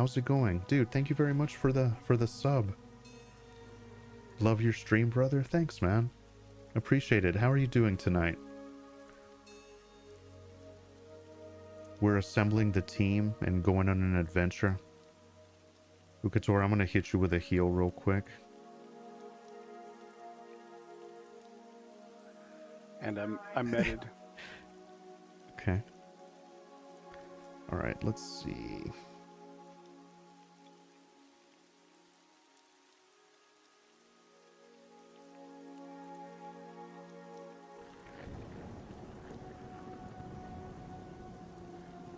how's it going? Dude, thank you very much for the sub. Love your stream, brother. Thanks, man. Appreciate it. How are you doing tonight? We're assembling the team and going on an adventure. Ukator, I'm gonna hit you with a heal real quick. And I'm meted. Okay. All right, let's see.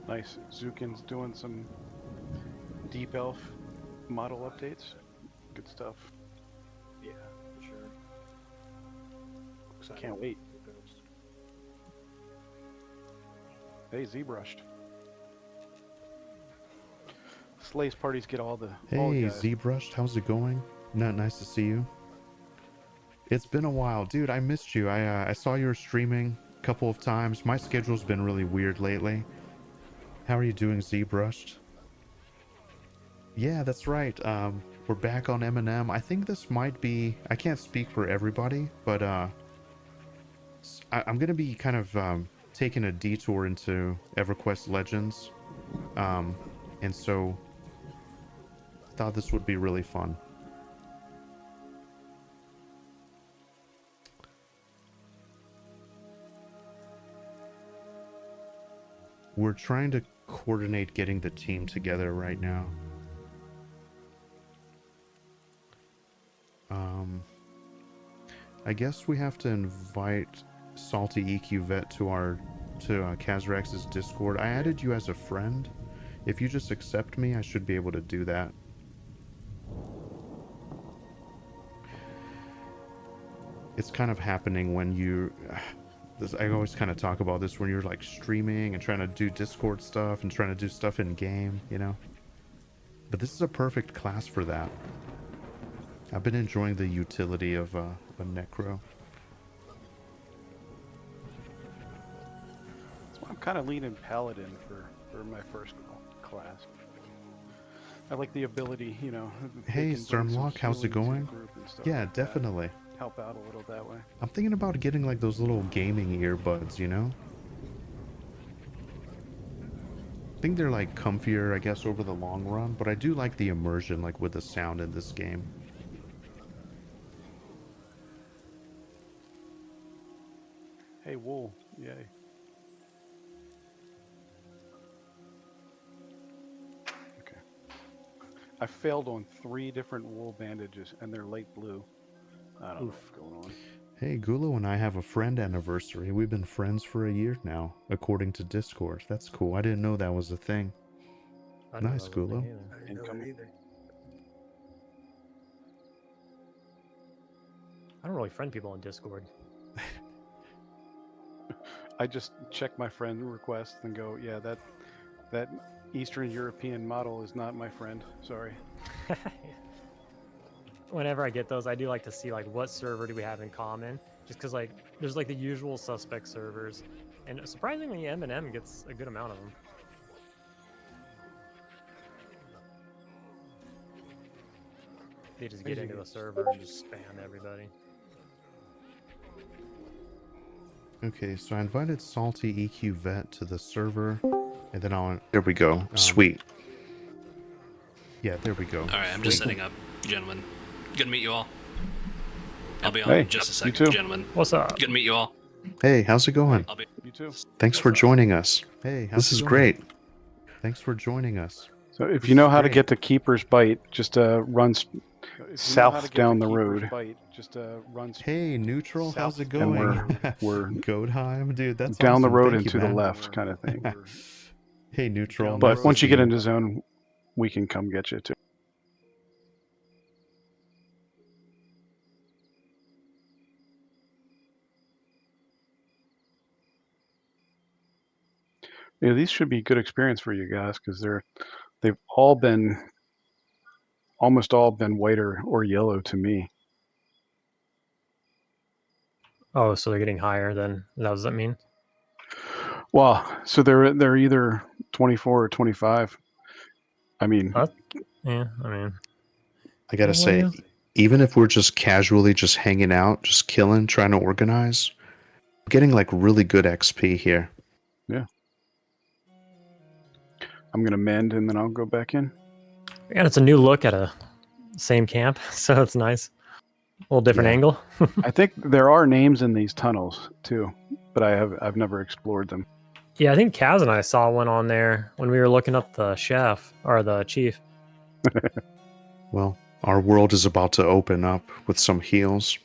Nice. Zukin's doing some deep elf model updates. Good stuff. Yeah, for sure. Excited. Can't wait. Hey, Z-brushed. Slay's parties get all the Hey, Z-brushed, how's it going? Nice to see you. It's been a while, dude. I missed you. I saw you were streaming a couple of times. My schedule's been really weird lately. How are you doing, Z-brushed? Yeah, that's right. We're back on M&M. I think this might be... I can't speak for everybody, but I'm gonna be kind of taking a detour into EverQuest Legends, and so I thought this would be really fun. We're trying to coordinate getting the team together right now. I guess we have to invite Salty EQ Vet to Kazrax's Discord. I added you as a friend. If you just accept me, I should be able to do that. It's kind of happening when you... I always kind of talk about this when you're like streaming and trying to do Discord stuff and trying to do stuff in game, you know? But this is a perfect class for that. I've been enjoying the utility of a Necro. So I'm kind of leaning Paladin for my first class. I like the ability, you know. Hey, Sternlock, how's it going? Yeah, definitely. Help out a little that way. I'm thinking about getting like those little gaming earbuds, you know? I think they're like comfier, I guess, over the long run, but I do like the immersion, like with the sound in this game. Hey, wool, yay. Okay. I failed on 3 different wool bandages, and they're light blue. I don't know what's going on. Hey, Gulo and I have a friend anniversary. We've been friends for a year now, according to Discord. That's cool. I didn't know that was a thing. Nice, Gulo. I didn't know that either. I don't really friend people on Discord. I just check my friend requests and go, yeah, that Eastern European model is not my friend. Sorry. Whenever I get those, I do like to see like what server do we have in common, just because like there's like the usual suspect servers, and surprisingly M&M gets a good amount of them. They just get into a server and just spam everybody. Okay, so I invited Salty EQ Vet to the server, and then I'll... There we go. Sweet. Yeah, there we go. Alright, I'm just setting up, gentlemen. Good to meet you all. I'll be on Hey, in just a second, you too. gentlemen. What's up? Good to meet you all. Hey, how's it going? I'll be... You too. Thanks for joining us. Hey, this is great. Thanks for joining us. So if you know how to get to Keeper's Bite, just run south down the road. Hey, Neutral, how's it going? We're Godheim, dude, that's down the awesome. road Thank and you, to the man. left kind of thing. Hey, Neutral. But nice to once you see get into zone, we can come get you too. Yeah, these should be good experience for you guys because they've almost all been white or yellow to me. Oh, so they're getting higher then? What does that mean? Well, so they're either 24 or 25. I mean, Yeah, I mean, I gotta well, say, yeah. even if we're just casually just hanging out, just killing, trying to organize, we're getting like really good XP here. yeah. I'm gonna mend and then I'll go back in. And it's a new look at a same camp, so it's nice. A little different Yeah. angle. I think there are names in these tunnels too, but I've never explored them. Yeah, I think Kaz and I saw one on there when we were looking up the chef or the chief. Well, our world is about to open up with some heals.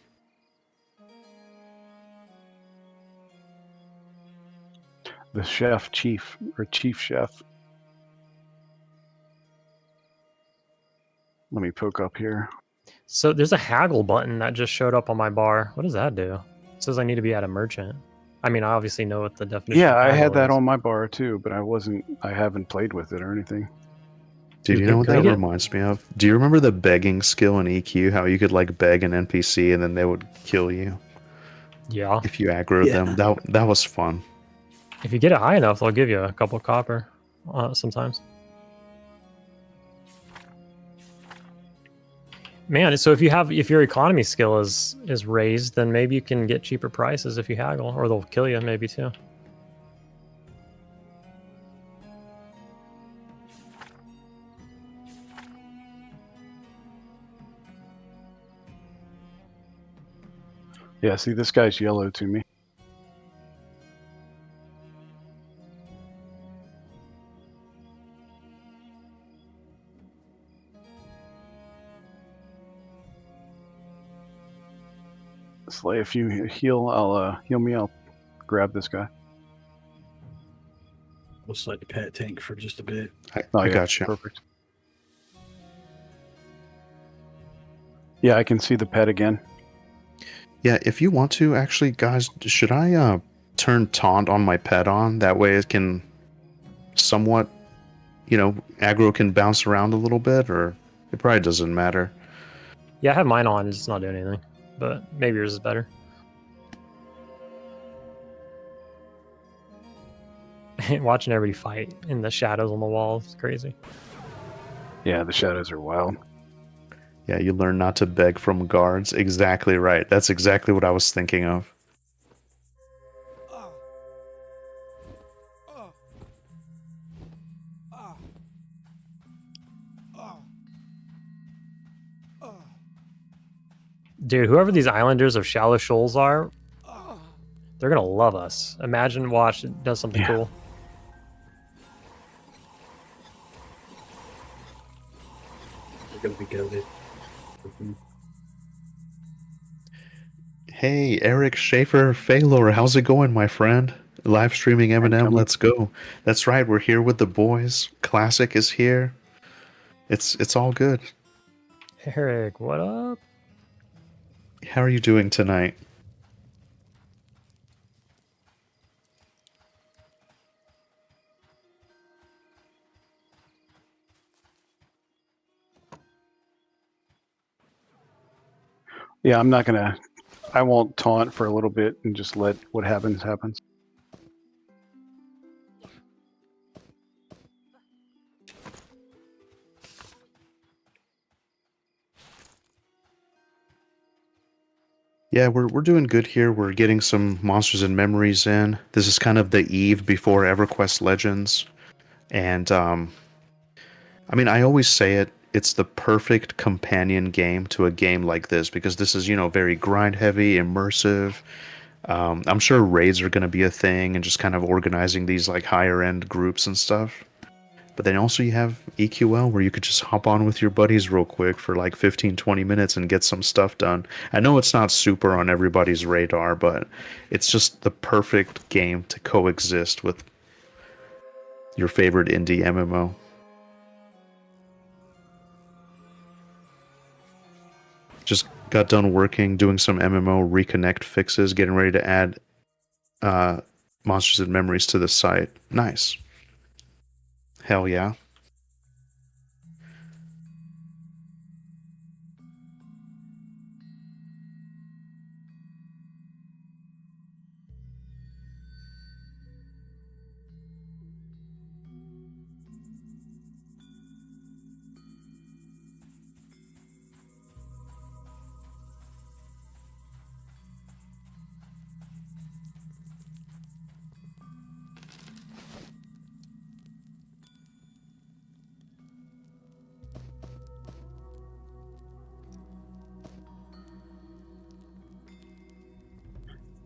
The chef chief or chief chef. Let me poke up here. So there's a haggle button that just showed up on my bar. What does that do? It says I need to be at a merchant. I mean, I obviously know what the definition Yeah, of I had haggle that is. on my bar too, but I haven't played with it or anything. Dude, you know what Can we that get- reminds me of? Do you remember the begging skill in EQ? How you could like beg an NPC and then they would kill you Yeah. if you aggroed Yeah. them? That was fun. If you get it high enough, they'll give you a couple copper sometimes. Man, so if your economy skill is raised, then maybe you can get cheaper prices if you haggle, or they'll kill you maybe too. Yeah, see, this guy's yellow to me. Slay, if you heal, I'll heal me. I'll grab this guy. We'll select the pet tank for just a bit. I got you. Perfect. Yeah, I can see the pet again. Yeah, if you want to, actually, guys, should I turn taunt on my pet on? That way it can somewhat, aggro can bounce around a little bit, or it probably doesn't matter. Yeah, I have mine on, it's not doing anything, but maybe yours is better. Watching everybody fight in the shadows on the walls is crazy. Yeah, the shadows are wild. Yeah, you learn not to beg from guards. Exactly right. That's exactly what I was thinking of. Dude, whoever these islanders of Shallow Shoals are, they're gonna love us. Imagine, watch, it does something cool. They're gonna be goaded. Hey, Eric Schaefer Faylor, how's it going, my friend? Live streaming Eminem, coming. let's go. That's right, we're here with the boys. Classic is here. It's all good. Eric, what up? How are you doing tonight? Yeah, I won't taunt for a little bit and just let what happens happens. Yeah, we're doing good here. We're getting some Monsters and Memories in. This is kind of the eve before EverQuest Legends. And I mean, I always say it, it's the perfect companion game to a game like this because this is, very grind heavy, immersive. I'm sure raids are going to be a thing and just kind of organizing these like higher end groups and stuff. But then also you have EQL where you could just hop on with your buddies real quick for like 15-20 minutes and get some stuff done. I know it's not super on everybody's radar, but it's just the perfect game to coexist with your favorite indie MMO. Just got done working, doing some MMO reconnect fixes, getting ready to add Monsters and Memories to the site. Nice. Hell yeah.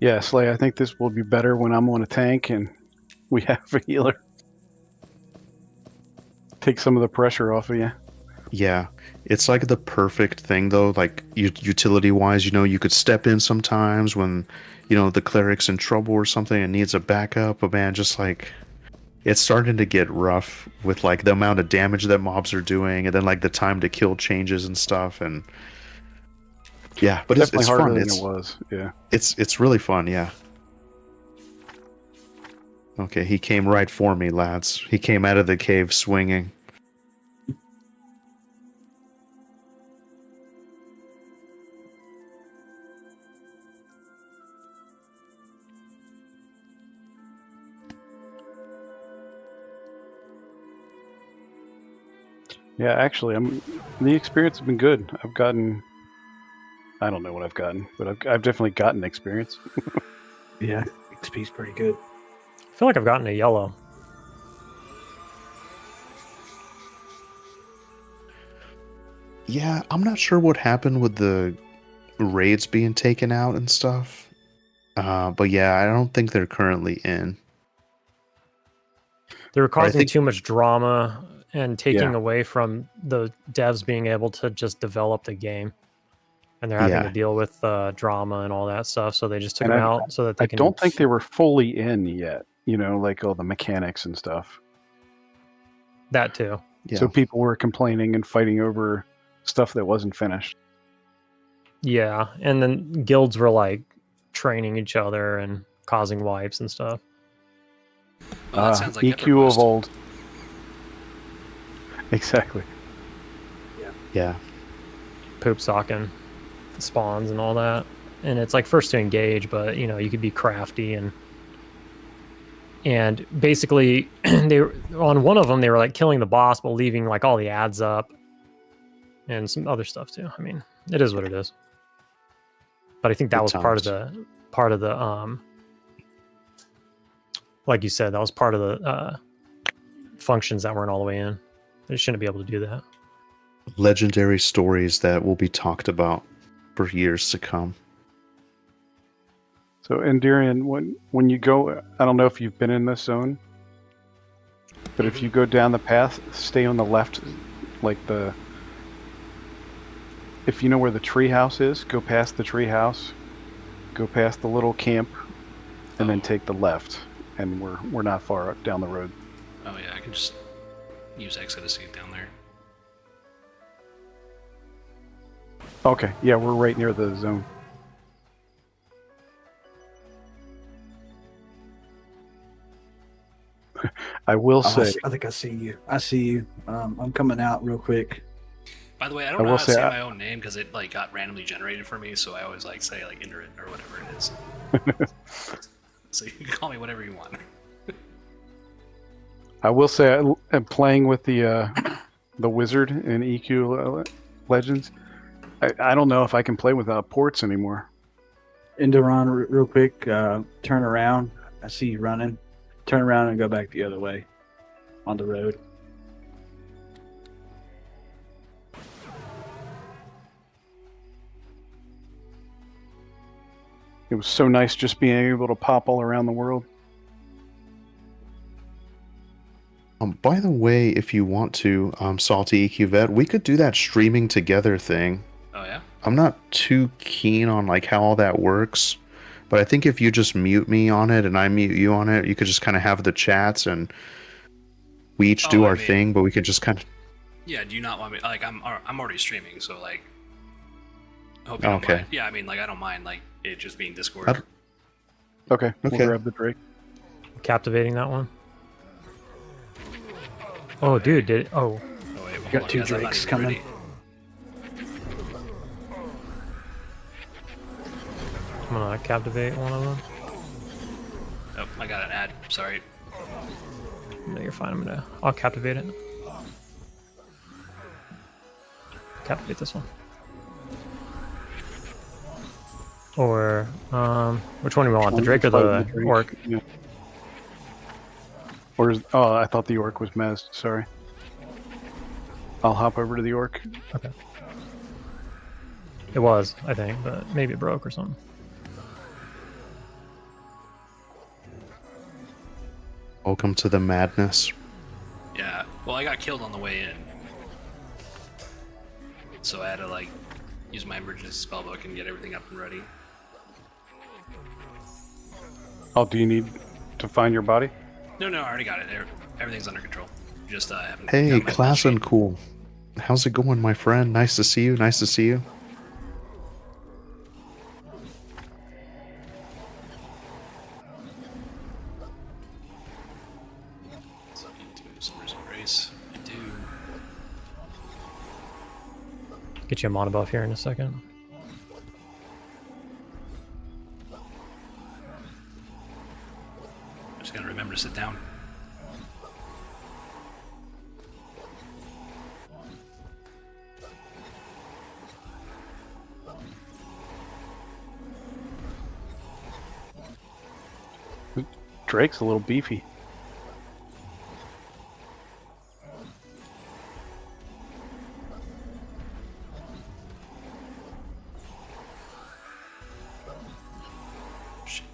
Yeah, Slay, I think this will be better when I'm on a tank and we have a healer. Take some of the pressure off of you. Yeah, it's like the perfect thing though. Like utility wise, you could step in sometimes when the cleric's in trouble or something and needs a backup. But man, just like it's starting to get rough with like the amount of damage that mobs are doing, and then like the time to kill changes and stuff. And yeah, but it's Definitely harder fun. than It's it was. Yeah. it's really fun. Yeah. Okay, he came right for me, lads. He came out of the cave swinging. Yeah, actually, the experience has been good. I don't know what I've gotten, but I've definitely gotten experience. Yeah, XP's pretty good. I feel like I've gotten a yellow. Yeah, I'm not sure what happened with the raids being taken out and stuff. But yeah, I don't think they're currently in. They were causing think- too much drama and taking Yeah. away from the devs being able to just develop the game. And they're having Yeah. to deal with drama and all that stuff, so they just took And them out so that they I can. don't think they were fully in yet. Like all the mechanics and stuff. That too. Yeah. So people were complaining and fighting over stuff that wasn't finished. Yeah, and then guilds were like training each other and causing wipes and stuff. Well, that sounds like EQ EverQuest. of old. Exactly. Yeah. Poop socking spawns and all that. And it's like first to engage, but you could be crafty and basically on one of them they were like killing the boss but leaving like all the ads up and some other stuff too. I mean, it is what it is. But I think that Good was part of the like you said, that was part of the functions that weren't all the way in. They shouldn't be able to do that. Legendary stories that will be talked about for years to come. So Indurrian, when you go, I don't know if you've been in this zone, but if you go down the path, stay on the left, if you know where the tree house is, go past the tree house, go past the little camp, and then take the left, and we're not far down the road. Oh yeah, I can just use Exodus to get down there. Okay, yeah, we're right near the zone. I will say, I think I see you. I see you. I'm coming out real quick. By the way, I I don't know will how to say say I- my own name because it like got randomly generated for me, so I always like say like Indurrian or whatever it is. So you can call me whatever you want. I will say, I'm playing with the wizard in EQ Legends. I don't know if I can play without ports anymore. Indurrian, real quick. Turn around. I see you running. Turn around and go back the other way on the road. It was so nice just being able to pop all around the world. By the way, if you want to, Salty EQ Vet, we could do that streaming together thing. Oh yeah. I'm not too keen on like how all that works, but I think if you just mute me on it and I mute you on it, you could just kind of have the chats and we each do I our mean- thing, but we could just kind of. Yeah. Do you not want me? Like I'm already streaming, so like. I hope you don't Okay. mind. Yeah, I mean, like I don't mind like it just being Discord. I'd- Okay, we'll Okay. grab the Drake. Captivating that one. Oh, dude, did it? Oh, Oh wait, hold got on, two guys, I'm not Drakes even coming. ready. I'm gonna captivate one of them. Oh, I got an ad. Sorry. No, you're fine. I'll captivate it. Captivate this one. Or which one do we want? The Drake or the Drake. Orc? Yeah. I thought the Orc was mezzed. Sorry. I'll hop over to the Orc. Okay. It was, I think, but maybe it broke or something. Welcome to the madness. Yeah. Well, I got killed on the way in, so I had to like use my emergency spellbook and get everything up and ready. Oh, do you need to find your body? No, I already got it. Everything's under control. Just haven't. Hey, got my Class and flashlight. Cool. How's it going, my friend? Nice to see you. Nice to see you. So I need to do some grace. I do. Get you a mana buff here in a second. I just gotta remember to sit down. Drake's a little beefy.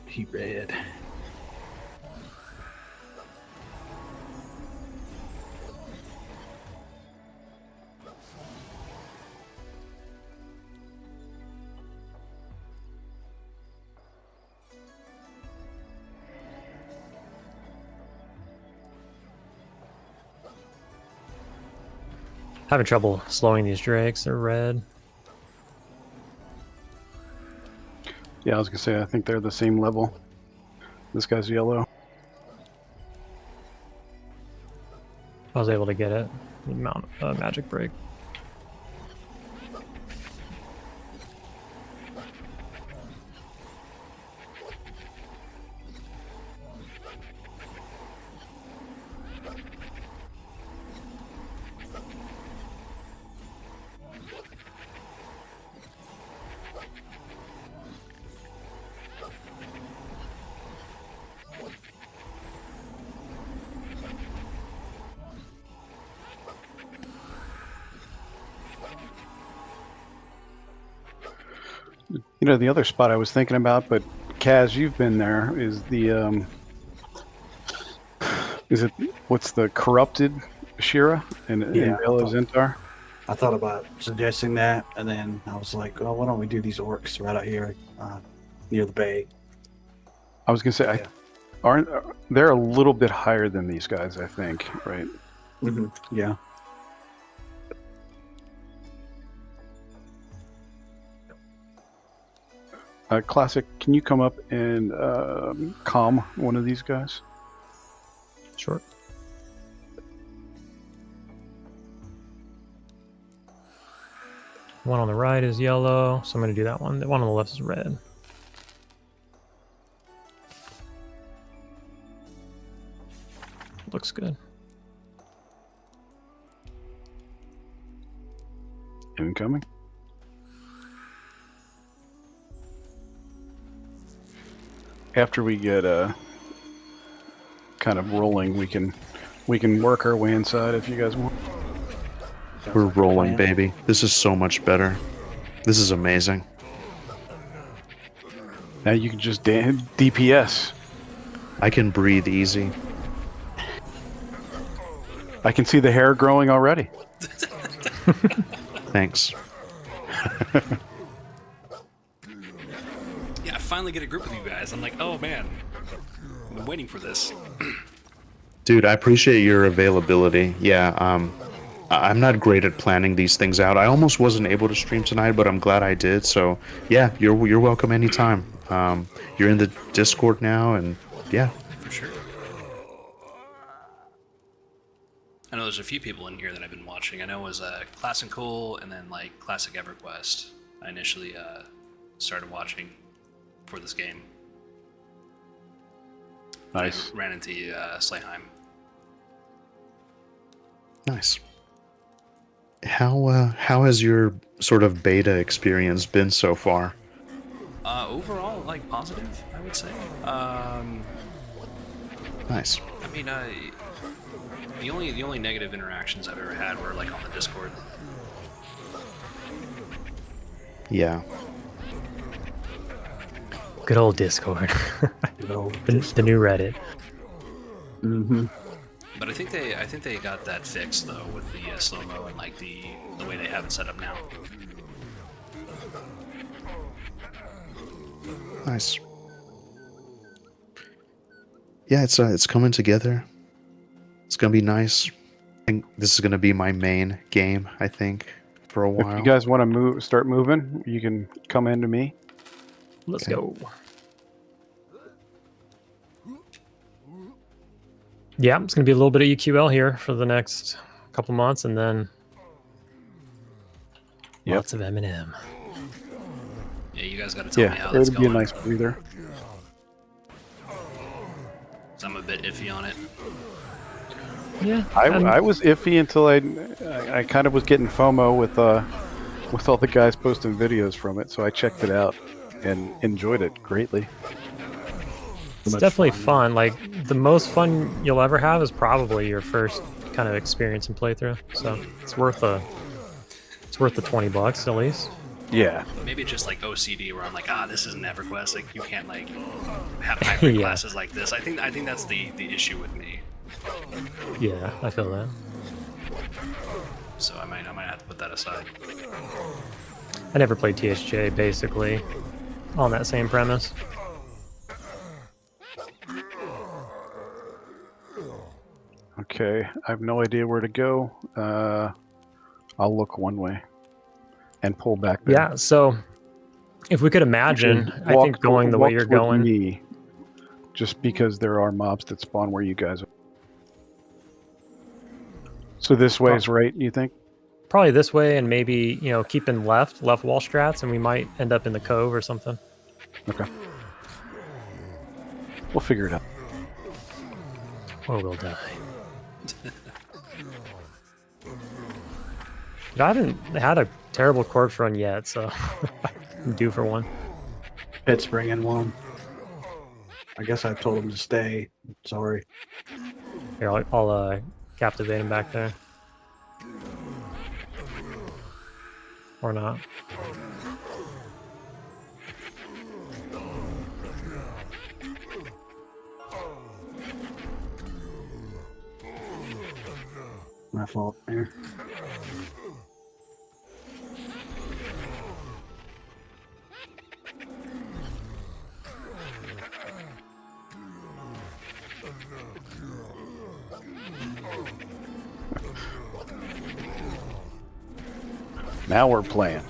He red. Having trouble slowing these drakes. They're red. Yeah, I was gonna say I think they're the same level. This guy's yellow. I was able to get it. Mount magic break. You know, the other spot I was thinking about, but Kaz, you've been there, is the is it what's the corrupted Shira in Yeah. Vale of Zentar? I thought about suggesting that, and then I was like, "Oh, why don't we do these orcs right out here near the bay?" I was gonna say, Yeah. aren't they're a little bit higher than these guys? I think, right? Yeah. Classic, can you come up and calm one of these guys? Sure. One on the right is yellow, so I'm going to do that one. The one on the left is red. Looks good. Incoming. After we get kind of rolling, we can work our way inside if you guys want. Sounds We're like a rolling, plan. baby. This is so much better. This is amazing. Now you can just DPS. I can breathe easy. I can see the hair growing already. Thanks. Yeah, I finally get a group with you guys. I'm like, oh man, I've been waiting for this. Dude, I appreciate your availability. Yeah, I'm not great at planning these things out. I almost wasn't able to stream tonight, but I'm glad I did. So, yeah, you're welcome anytime. You're in the Discord now, and yeah. For sure. I know there's a few people in here that I've been watching. I know it was Class and Cool, and then like Classic EverQuest. I initially started watching for this game. Nice. I ran into Slayheim. Nice. How has your sort of beta experience been so far? Overall, like positive, I would say. Nice. I mean, the only negative interactions I've ever had were like on the Discord. Yeah. Good old Discord. No. The new Reddit. Mm-hmm. But I think they got that fixed though with the slow mo and like the way they have it set up now. Nice. Yeah, it's coming together. It's gonna be nice. I think this is gonna be my main game, I think, for a If while. you guys want to start moving, you can come into me. Let's Okay. go. Yeah, it's gonna be a little bit of EQL here for the next couple months, and then Yep. lots of Eminem. Yeah, you guys got to tell me Yeah, how that's it'll be a going. nice breather. 'Cause I'm a bit iffy on it. Yeah, I was iffy until I kind of was getting FOMO with all the guys posting videos from it, so I checked it out and enjoyed it greatly. it's much definitely fun. fun. Like the most fun you'll ever have is probably your first kind of experience and playthrough. So it's worth the $20 at least. Yeah, Maybe just like OCD where I'm like, this isn't EverQuest. Like you can't like have hybrid Yeah. classes like this. I think that's the issue with me. Yeah, I feel that. So I might have to put that aside. I never played TSJ basically on that same premise. okay. I have no idea where to go. I'll look one way and pull back there. Yeah, so if we could imagine, I Walk think going the way walk you're towards going. me, just because there are mobs that spawn where you guys are. So this way is right, you think? Probably this way, and maybe keeping left wall strats, and we might end up in the cove or something. Okay. We'll figure it out. Or we'll die. But I haven't had a terrible corpse run yet, so I'm due for one. Pit's bringing one. I guess I told him to stay. Sorry. Here, I'll captivate him back there. Or not. My fault there. Now we're playing.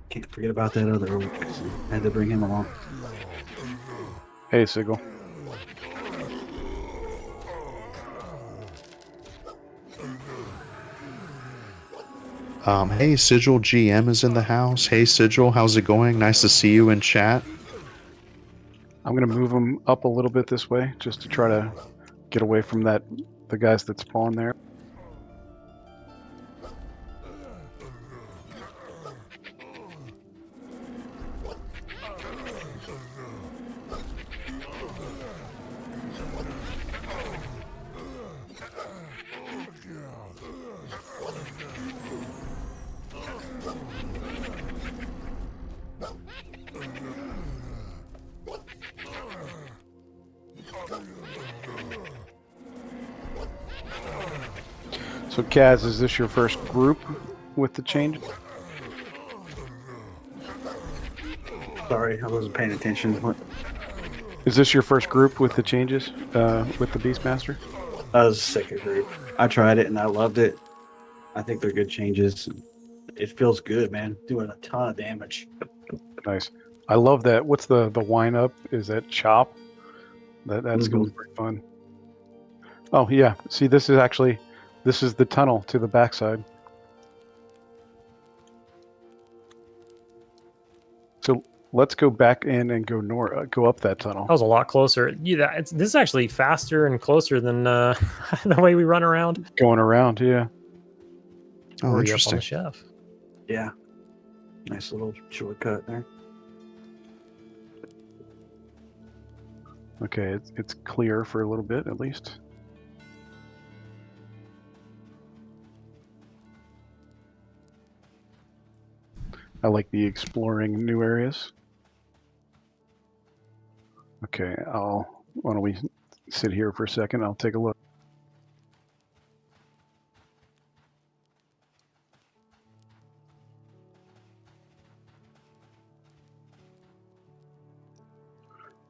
Can't forget about that other orc. Had to bring him along. Hey, Sigil. Hey, Sigil GM is in the house. Hey, Sigil, how's it going? Nice to see you in chat. I'm gonna move them up a little bit this way, just to try to get away from the guys that spawn there. So Kaz, is this your first group with the change? Sorry, I wasn't paying attention. What? Is this your first group with the changes with the Beastmaster? That was a second group. I tried it and I loved it. I think they're good changes. It feels good, man. Doing a ton of damage. Nice. I love that. What's the wind up? Is that chop? That skill's pretty fun. Oh yeah. See, this is the tunnel to the backside. So let's go back in and go north. Go up that tunnel. That was a lot closer. Yeah, this is actually faster and closer than the way we run around. Going around, yeah. Oh, Hurry up on the interesting. chef. Yeah. Nice little shortcut there. Okay, it's clear for a little bit at least. I like the exploring new areas. Okay, why don't we sit here for a second? I'll take a look.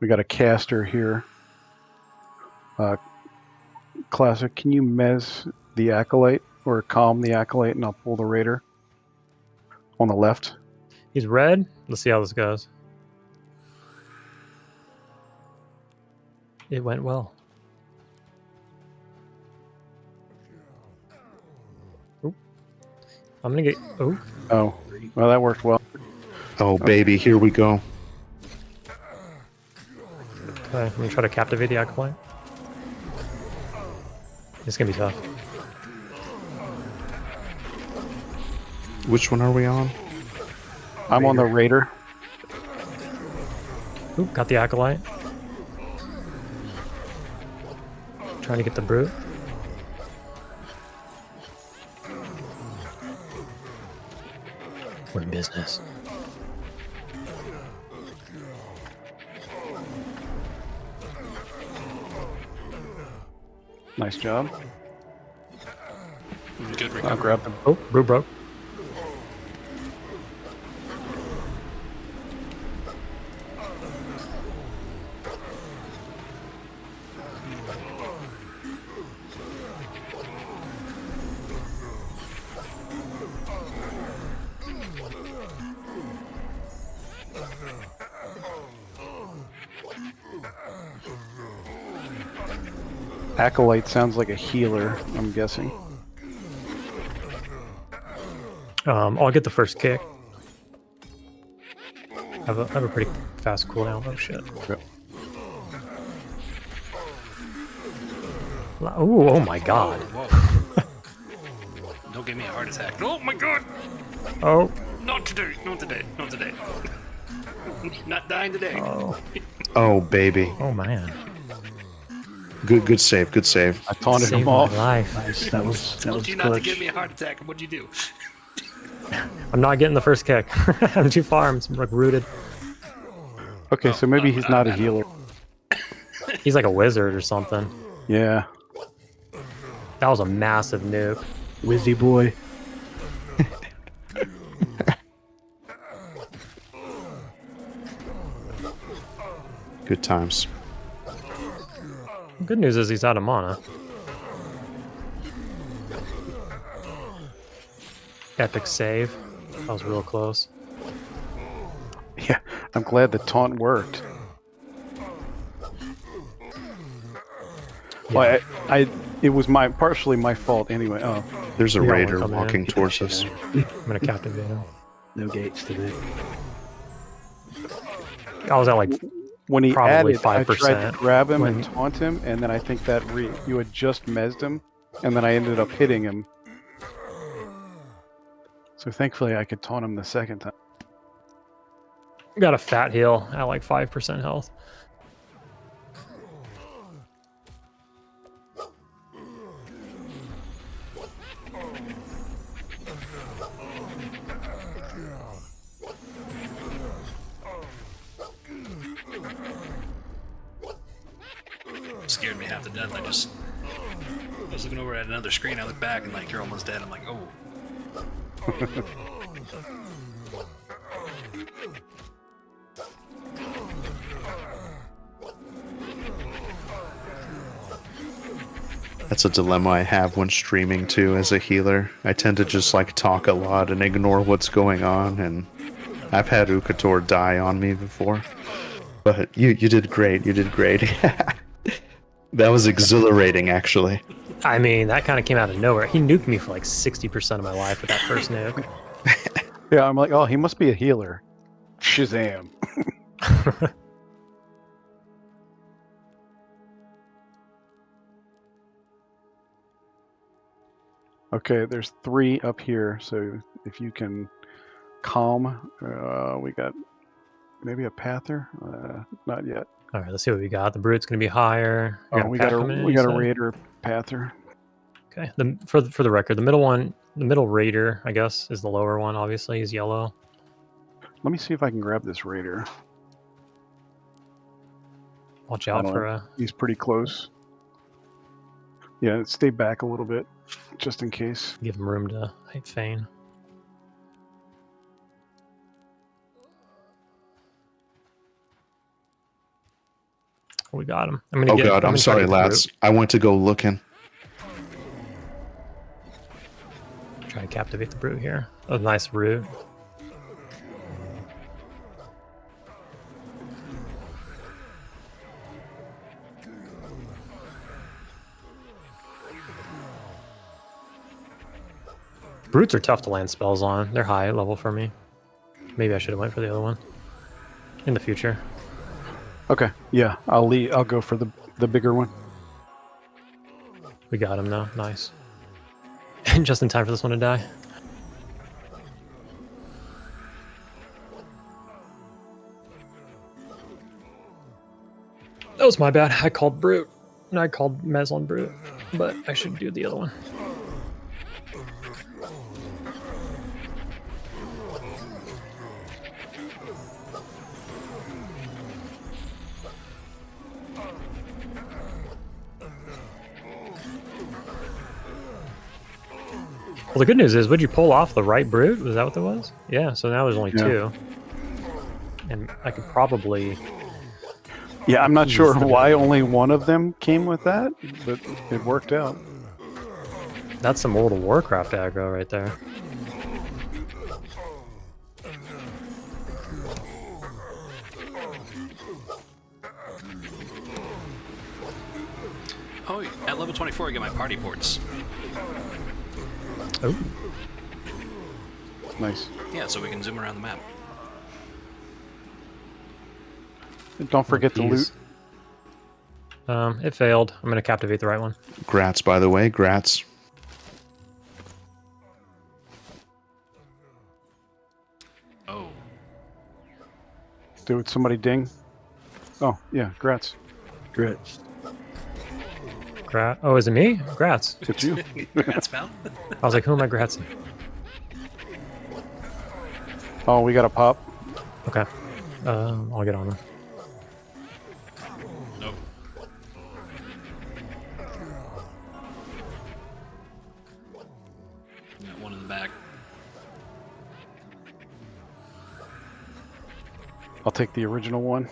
We got a caster here. Classic, can you mez the acolyte or calm the acolyte, and I'll pull the raider on the left? He's red. Let's see how this goes. It went well. Oop. I'm gonna get. Oh. Oh, well, that worked well. Oh, baby, here we go. Okay, I'm gonna try to captivate the acolyte. It's gonna be tough. Which one are we on? I'm on the raider. Ooh, got the acolyte. Trying to get the brute. We're in business. Nice job. Good I'll recovery. grab them. Oh, brute broke. Acolyte sounds like a healer, I'm guessing. I'll get the first kick. I have a pretty fast cooldown. Oh shit. Yep. Ooh, oh my god. Whoa. Don't give me a heart attack. Oh my god! Oh. Not today. Not today. Not today. Not dying today. Oh. Oh, baby. Oh man. Good save. Good save. I taunted Saved him my off. life. Nice. That was Told you not clutch. to give me a heart attack, and what'd you do? I'm not getting the first kick. I'm too far. I'm like rooted. Okay, so maybe he's not a healer. He's like a wizard or something. Yeah. That was a massive nuke. Wizzy boy. Good times. Good news is he's out of mana. Epic save. That was real close. Yeah, I'm glad the taunt worked. Well, it was partially my fault anyway. Oh, There's a Yeah, raider one coming in. walking towards us. I'm gonna captivate him. No gates today. I was at like when he Probably added, I tried 5% to grab him when- and taunt him, and then I think that you had just mezzed him, and then I ended up hitting him. So thankfully I could taunt him the second time. got a fat heal at like 5% health. Scared me half to death. I was looking over at another screen. I look back and like you're almost dead. I'm like, oh. That's a dilemma I have when streaming too as a healer. I tend to just like talk a lot and ignore what's going on, and I've had Ukator die on me before. But you did great. You did great. That was exhilarating, actually. I mean, that kind of came out of nowhere. He nuked me for like 60% of my life with that first nuke. Yeah, I'm like, oh, he must be a healer. Shazam. Okay, there's 3 up here, so if you can calm, we got maybe a pather? Not yet. All right, let's see what we got. The brute's gonna be higher. Oh, we got a a raider pather. Okay. For the record, the middle one, the middle raider, I guess, is the lower one. Obviously, he's yellow. Let me see if I can grab this raider. Watch I out don't for know. He's pretty close. Yeah, stay back a little bit, just in case. give him room to feign. We got him. I'm gonna Oh get. god, I'm gonna try to sorry, get the lads. I went to go looking. brute. Try to captivate the brute here. Oh, nice root. Brutes are tough to land spells on. They're high level for me. Maybe I should have went for the other one in the future. Okay, yeah, I'll go for the bigger one. We got him though. Nice. Just in time for this one to die. That was my bad. I called brute. And I called Mez on brute. But I should do the other one. Well, the good news is, would you pull off the right brute? Was that what that was? Yeah, so now there's only two. And I could probably... Yeah, I'm not use sure the- why only one of them came with that, but it worked out. That's some World of Warcraft aggro right there. Oh, at level 24, I get my party ports. Oh, Nice. Yeah, so we can zoom around the map. And don't forget to loot. It failed. I'm gonna captivate the right one. Grats, by the way. Grats. Oh, Do it. Somebody ding. Oh yeah, grats. Grits. Oh, is it me? Grats. It's you. that's found. I was like, who am I gratzing? Oh, we got a pop. Okay. I'll get on them. Nope. Got one in the back. I'll take the original one.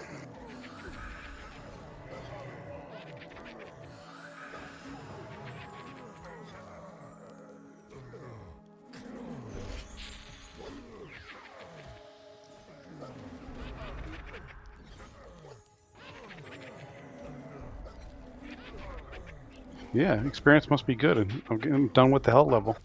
Yeah, experience must be good, and I'm getting done with the hell level.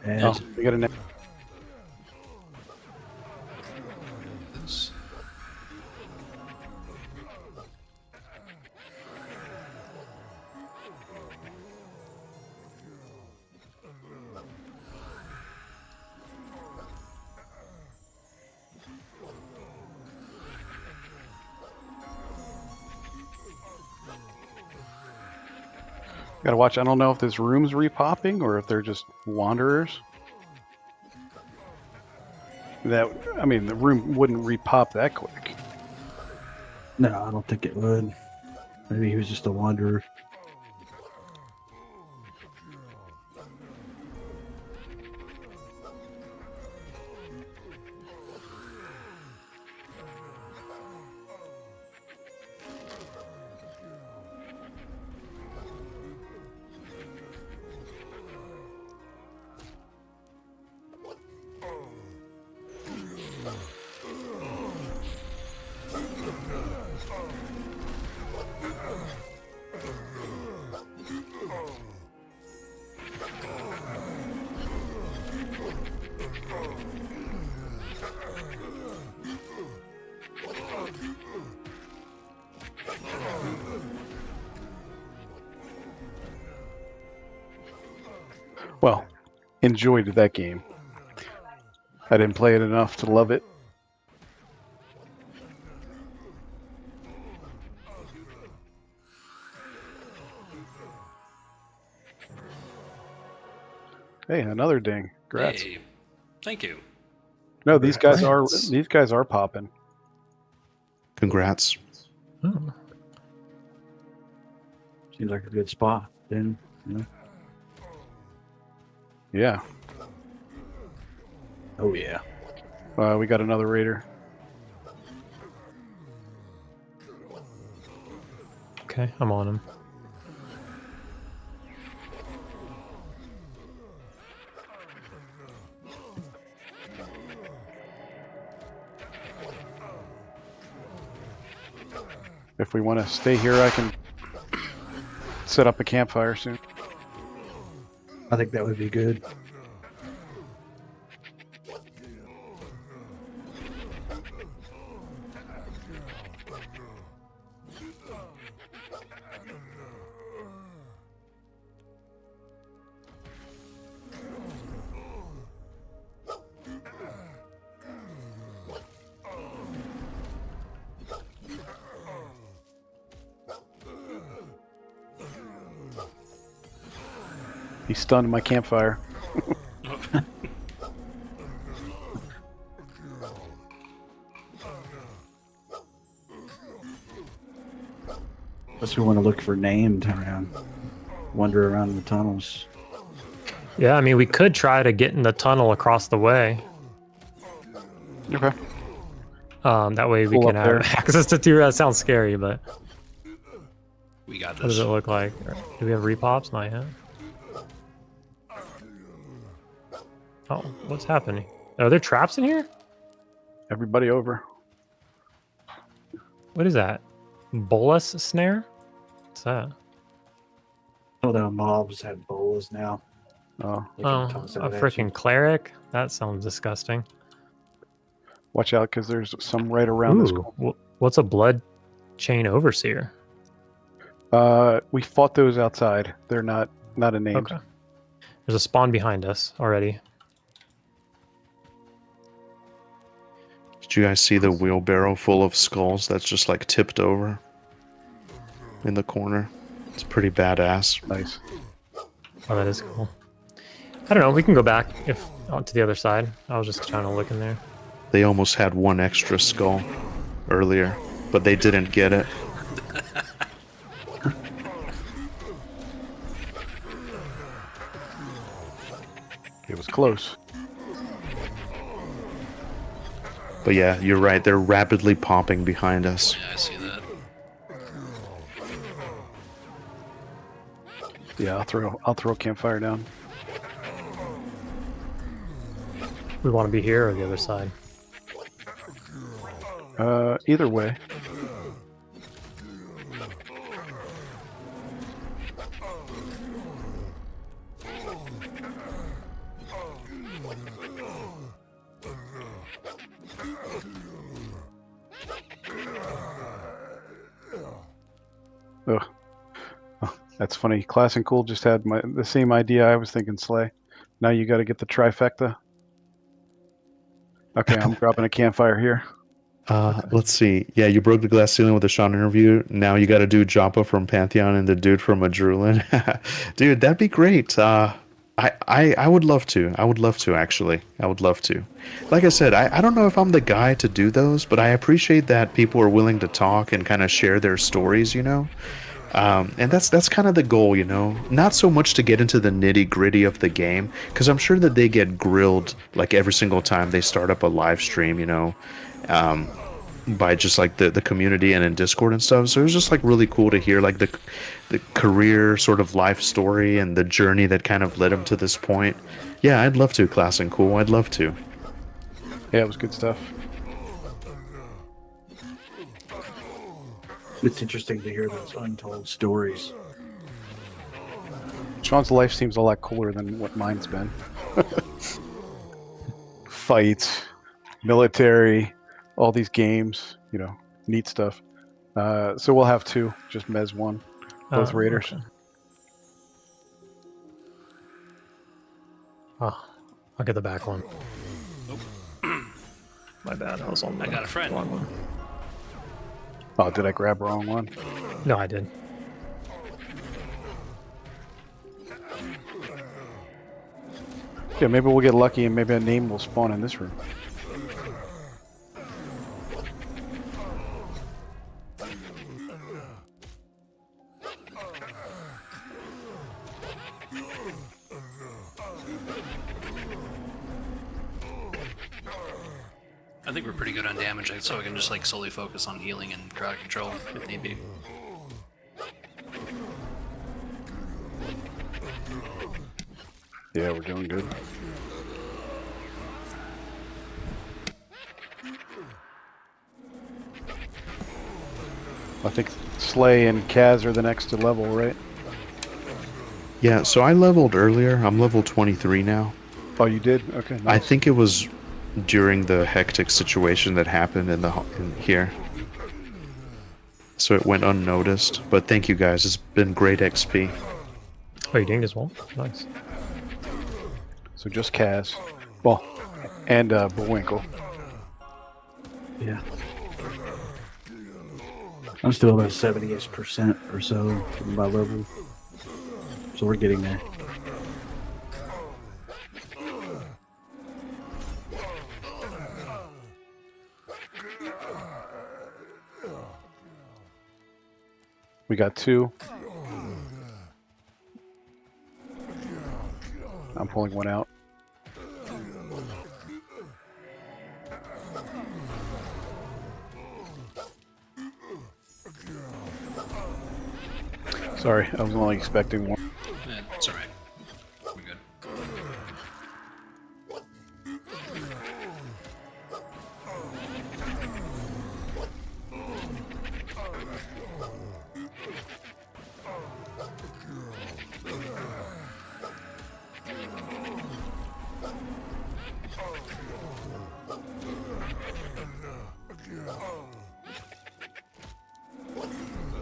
And Oh, we got a This. Gotta watch. I don't know if this room's repopping or if they're just wanderers. I mean, the room wouldn't repop that quick. no, I don't think it would. Maybe he was just a wanderer. Well, enjoyed that game. I didn't play it enough to love it. Hey, another ding. Congrats. Hey, thank you. No, these guys Congrats. are popping. Congrats. Oh. Seems like a good spot. Then, Yeah. Oh yeah. We got another raider. Okay, I'm on him. If we want to stay here, I can set up a campfire soon. I think that would be good. He stunned my campfire. Unless we want to look for named around, wander around the tunnels. Yeah, I mean, we could try to get in the tunnel across the way. Okay. That way we Pull can up have there. access to two. That sounds scary, but We got what does this. it look like? Do we have repops? Not yet. Oh, what's happening? Are there traps in here? Everybody over. What is that? Bolus snare? What's that? Oh, the mobs have bolas now. Oh, They can Oh, toss a it at you. freaking cleric? That sounds disgusting. watch out, because there's some right around this Ooh, corner. what's a blood chain overseer? We fought those outside. They're not a name. Okay. There's a spawn behind us already. Did you guys see the wheelbarrow full of skulls that's just like tipped over in the corner? It's pretty badass. Nice. Oh, that is cool. I don't know. We can go back if to the other side. I was just trying to look in there. They almost had one extra skull earlier, but they didn't get it. It was close. But yeah, you're right. They're rapidly popping behind us. Yeah, I see that. Yeah, I'll throw a campfire down. We want to be here or the other side. Either way. Ugh. Oh, that's funny. Class and Cool just had the same idea I was thinking, Slay. Now you got to get the trifecta. Okay, I'm dropping a campfire here. Let's see. Yeah, you broke the glass ceiling with the Sean interview. Now you got to do Joppa from Pantheon and the dude from Madrulin. Dude, that'd be great. I would love to. I would love to, actually. I would love to. Like I said, I don't know if I'm the guy to do those, but I appreciate that people are willing to talk and kind of share their stories, you know? And that's kind of the goal, you know? Not so much to get into the nitty gritty of the game, because I'm sure that they get grilled like every single time they start up a live stream, you know? By just like the community and in Discord and stuff. So it was just like really cool to hear like the career sort of life story and the journey that kind of led him to this point. Yeah, I'd love to, Class and Cool. I'd love to. Yeah, it was good stuff. It's interesting to hear those untold stories. Sean's life seems a lot cooler than what mine's been. Fights, military, all these games, you know, neat stuff. So we'll have two, just Mez one, both Raiders. Okay. Oh, I'll get the back one. My bad. I was on the I got a friend. wrong one. Oh, did I grab wrong one? No, I did. Yeah, maybe we'll get lucky and maybe a name will spawn in this room. I think we're pretty good on damage, so I can just like solely focus on healing and crowd control if need be. Yeah, we're doing good. I think Slay and Kaz are the next to level, right? Yeah, so I leveled earlier. I'm level 23 now. Oh, you did? Okay, I nice. think it was during the hectic situation that happened in here. So it went unnoticed. But thank you guys. It's been great XP. Oh, you dinged as well? Nice. So just Kaz. Well, and Bullwinkle. Yeah. I'm still about 70-ish% or so from my level. So we're getting there. We got 2. I'm pulling one out. Sorry, I was only expecting one. It's alright. We're good.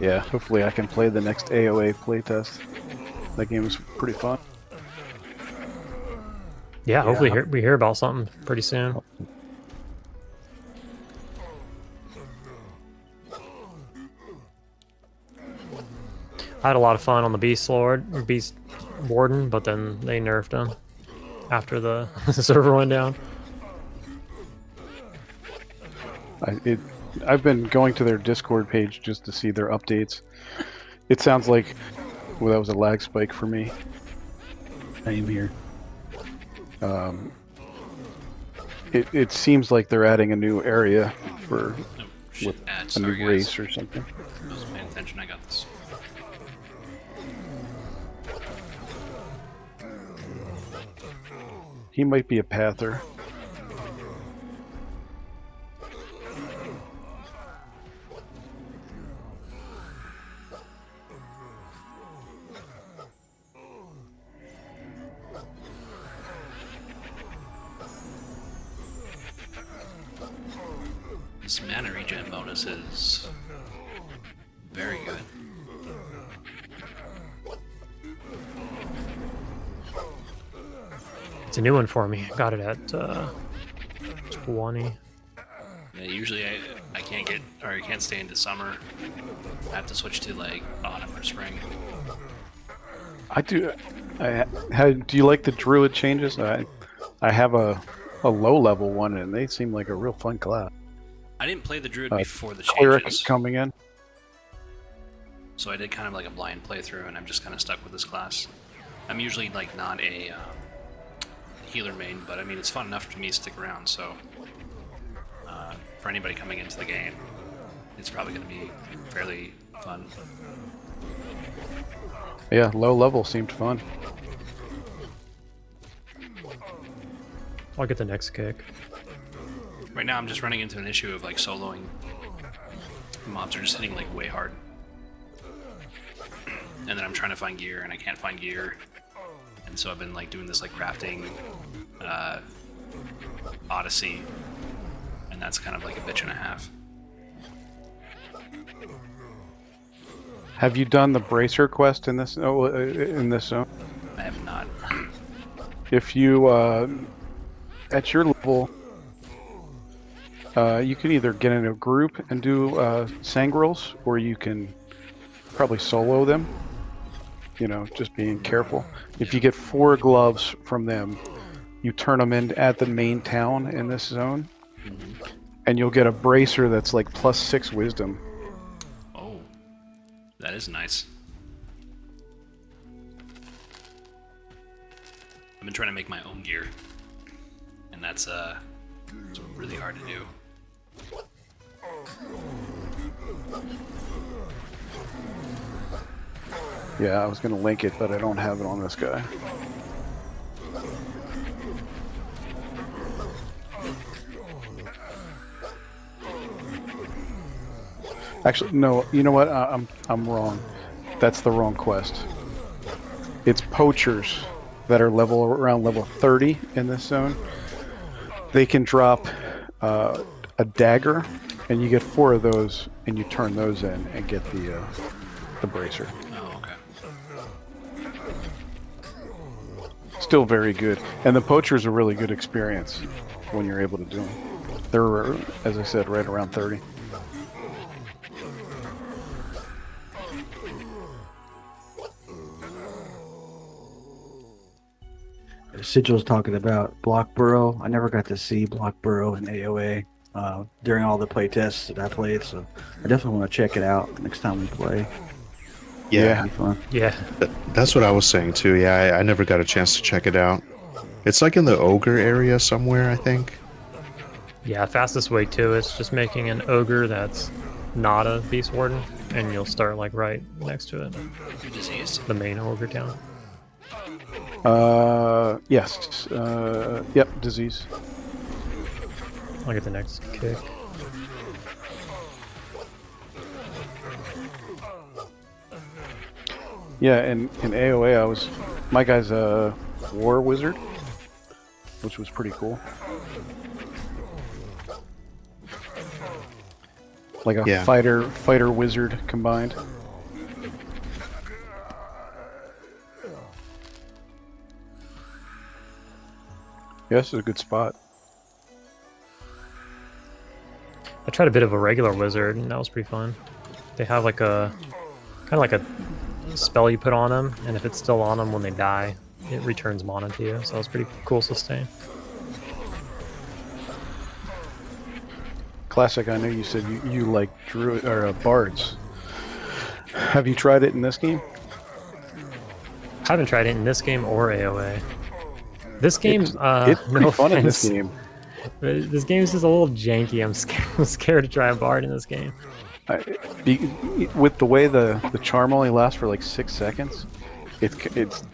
Yeah, hopefully I can play the next AOA playtest. That game was pretty fun. Yeah, hopefully we hear about something pretty soon. I had a lot of fun on the Beast Lord, or Beast Warden, but then they nerfed him after the server went down. I've been going to their Discord page just to see their updates. It sounds like, well, that was a lag spike for me. Same here. It seems like they're adding a new area for Oh, shit. with a Sorry, new guys. race or something. I wasn't paying attention. I got this. He might be a pather. This mana regen bonus is very good. It's a new one for me. Got it at 20. Yeah, usually I can't get, or I can't stay into summer. I have to switch to like autumn or spring. I do. Do you like the druid changes? I have a low level one, and they seem like a real fun class. I didn't play the druid before the Cleric changes, coming in. so I did kind of like a blind playthrough, and I'm just kind of stuck with this class. I'm usually like not a healer main, but I mean it's fun enough for me to stick around. So for anybody coming into the game, it's probably going to be fairly fun. Yeah, low level seemed fun. I'll get the next kick. Right now, I'm just running into an issue of like soloing. Mobs are just hitting like way hard, and then I'm trying to find gear, and I can't find gear, and so I've been like doing this like crafting odyssey, and that's kind of like a bitch and a half. Have you done the bracer quest in this? Oh, in this zone. I have not. If you at your level, you can either get in a group and do sangrels, or you can probably solo them. You know, just being careful. If you get 4 gloves from them, you turn them in at the main town in this zone, Mhm. and you'll get a bracer that's like +6 wisdom. Oh, that is nice. I've been trying to make my own gear, and that's it's really hard to do. Yeah, I was gonna link it, but I don't have it on this guy. Actually, no. You know what? I'm wrong. That's the wrong quest. It's poachers that are around level 30 in this zone. They can drop a dagger, and you get 4 of those, and you turn those in and get the bracer. Oh, okay. Still very good, and the poacher's a really good experience when you're able to do them. They're, as I said, right around 30. Sigil's talking about Block Burrow. I never got to see Block Burrow in AOA during all the play tests that I played, so I definitely want to check it out next time we play. Yeah, It'd be fun. Yeah. that's what I was saying too. Yeah, I never got a chance to check it out. It's like in the ogre area somewhere, I think. Yeah, fastest way to it's just making an ogre that's not a beast warden, and you'll start like right next to it, You're diseased? the main ogre town. Yes. Yep, disease. I'll get the next kick. Yeah, in AOA, my guy's a war wizard, which was pretty cool. Like a Yeah. fighter wizard combined. Yeah, this is a good spot. I tried a bit of a regular wizard, and that was pretty fun. They have like a kind of like a spell you put on them, and if it's still on them when they die, it returns mana to you. So it's pretty cool sustain. Classic. I know you said you like druid or bards. Have you tried it in this game? I haven't tried it in this game or AOA. This game, It's pretty no fun in this offense, game. this game is just a little janky. I'm scared to try a bard in this game. With the way the charm only lasts for like 6 seconds, it's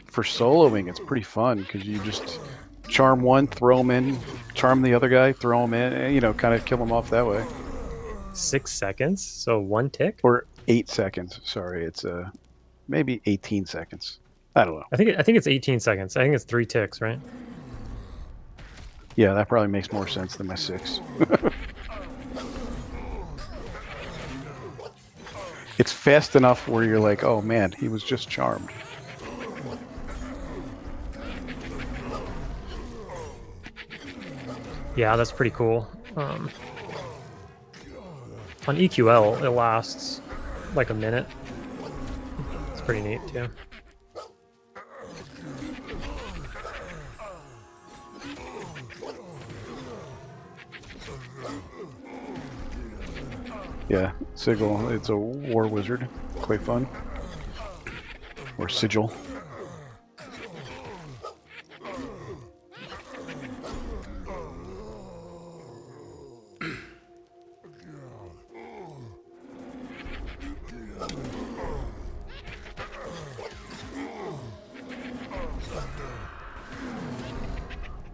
for soloing. It's pretty fun because you just charm one, throw him in, charm the other guy, throw him in, and, kind of kill him off that way. 6 seconds, so 1 tick. Or 8 seconds. Sorry, it's maybe 18 seconds. I don't know. I think it's 18 seconds. I think it's 3 ticks, right? Yeah, that probably makes more sense than my 6. It's fast enough where you're like, oh man, he was just charmed. Yeah, that's pretty cool. On EQL, it lasts like a minute. It's pretty neat too. Yeah, Sigil, it's a war wizard. Quite fun. Or Sigil.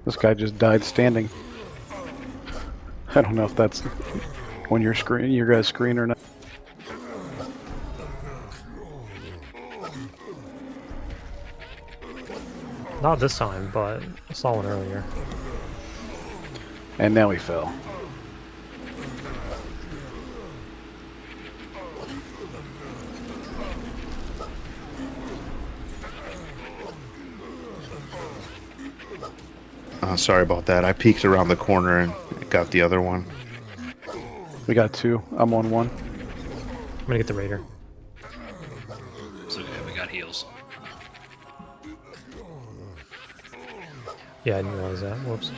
This guy just died standing. I don't know if that's on your screen, your guys' screen or not. Not this time, but I saw one earlier. And now he fell. Sorry about that. I peeked around the corner and got the other one. We got 2. I'm on 1. I'm gonna get the raider. It's okay, we got heals. Yeah, I didn't realize that. Whoops.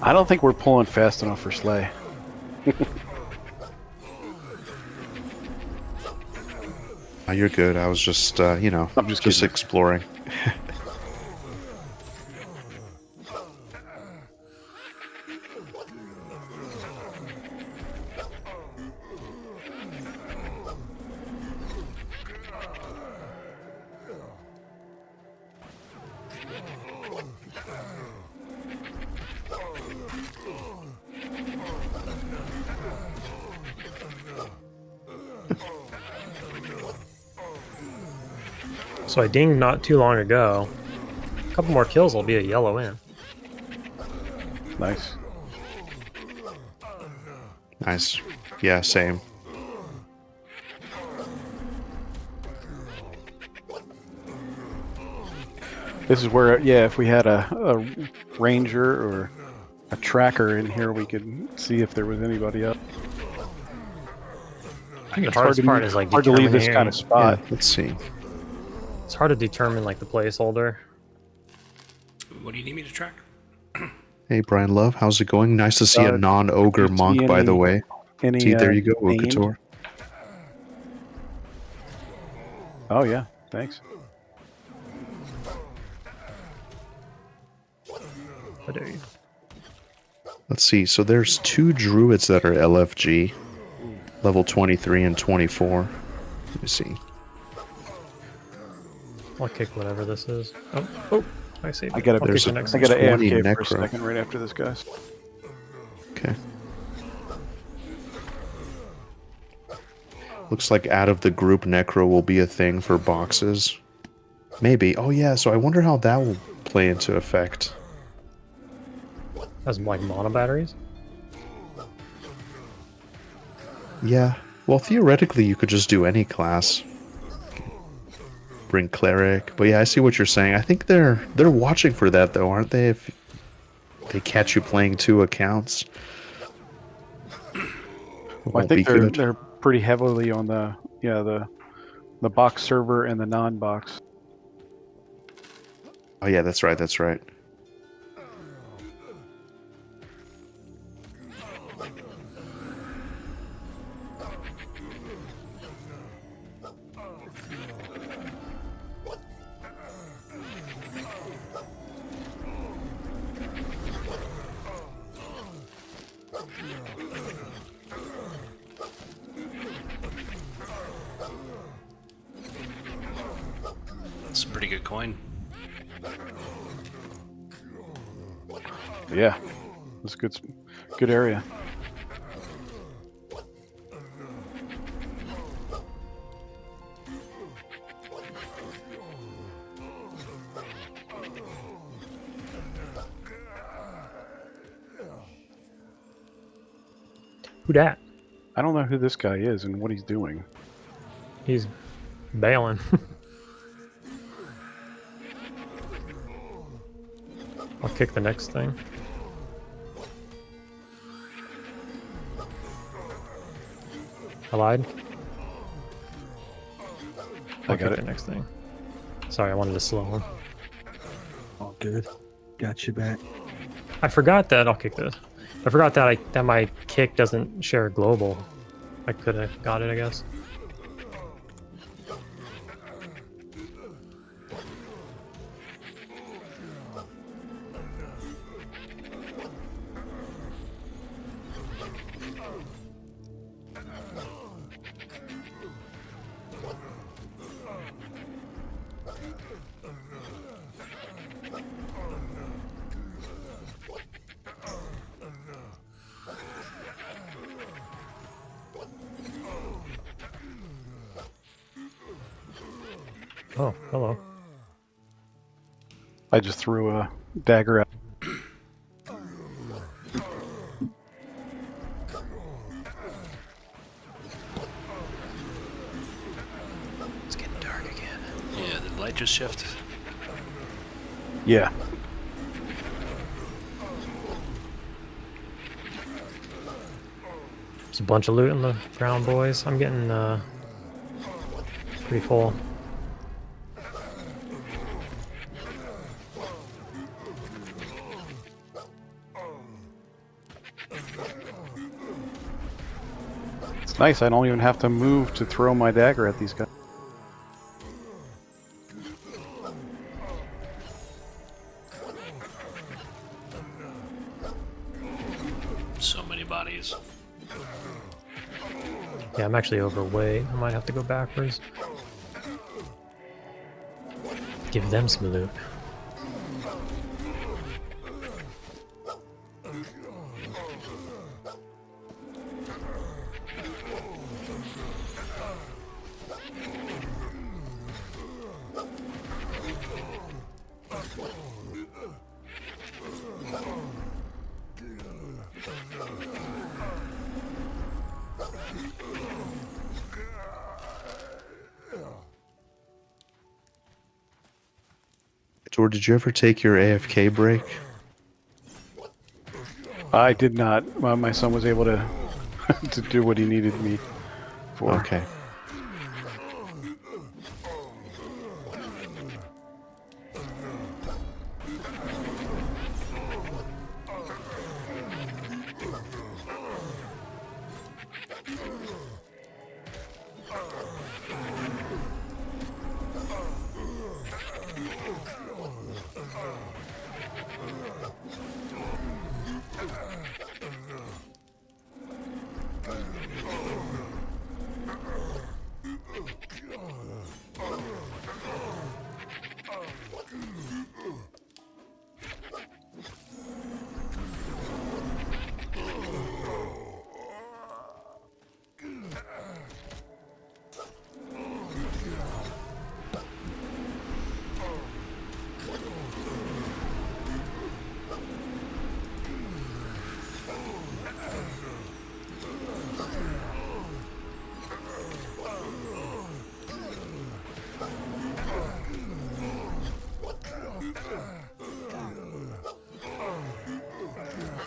I don't think we're pulling fast enough for Slay. You're good. I was just, you know, I'm just just kidding. exploring. So I dinged not too long ago. A couple more kills, I'll be a yellow in. Nice. Nice. Yeah, same. This is where, yeah, if we had a ranger or a tracker in here, we could see if there was anybody up. I think the It's hardest to part leave- is like hard to leave this determining- kind of spot. Yeah, let's see. It's hard to determine like the placeholder. What do you need me to track? Hey, Brian Love, how's it going? Nice to see a Did non-ogre you see monk, by the any- way. Any, See, there you go, named? Okator. Oh yeah, thanks. How dare you? Let's see. So there's 2 druids that are LFG, level 23 and 24. Let me see. I'll kick whatever this is. Oh, I see. I gotta- I'll kick there's the a- next I one. got an 20 AFK for a necro. second right after this, guys. Okay. Looks like out of the group, Necro will be a thing for boxes. Maybe. Oh yeah, so I wonder how that will play into effect. Has like mono batteries. Yeah. Well, theoretically, you could just do any class. Bring cleric. But yeah, I see what you're saying. I think they're watching for that though, aren't they? If they catch you playing 2 accounts. It Well, I won't be think good. they're pretty heavily on the box server and the non-box. Oh yeah, that's right, that's right. It's a pretty good coin. Yeah, it's good area. Who dat? I don't know who this guy is and what he's doing. He's bailing. I'll kick the next thing. I lied. I I'll got kick it. the next thing. Sorry, I wanted to slow him. All good. Got you back. I forgot that. I'll kick this. I forgot that that my kick doesn't share global. I could have got it, I guess. Oh, hello. I just threw a dagger out. It's getting dark again. Yeah, did the light just shift? Yeah. There's a bunch of loot on the ground, boys. I'm getting Pretty full. It's nice. I don't even have to move to throw my dagger at these guys. So many bodies. Yeah, I'm actually overweight. I might have to go backwards. Give them some loot. Or did you ever take your AFK break? I did not. My son was able to to do what he needed me for. Okay.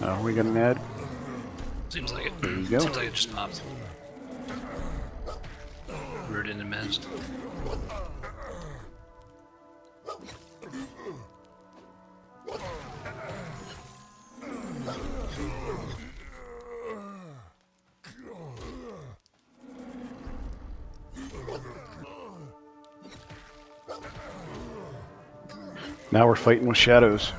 Oh, we got an ad. Seems like it. There you go. Seems like it just popped. Rooted and mezed. Now we're fighting with shadows.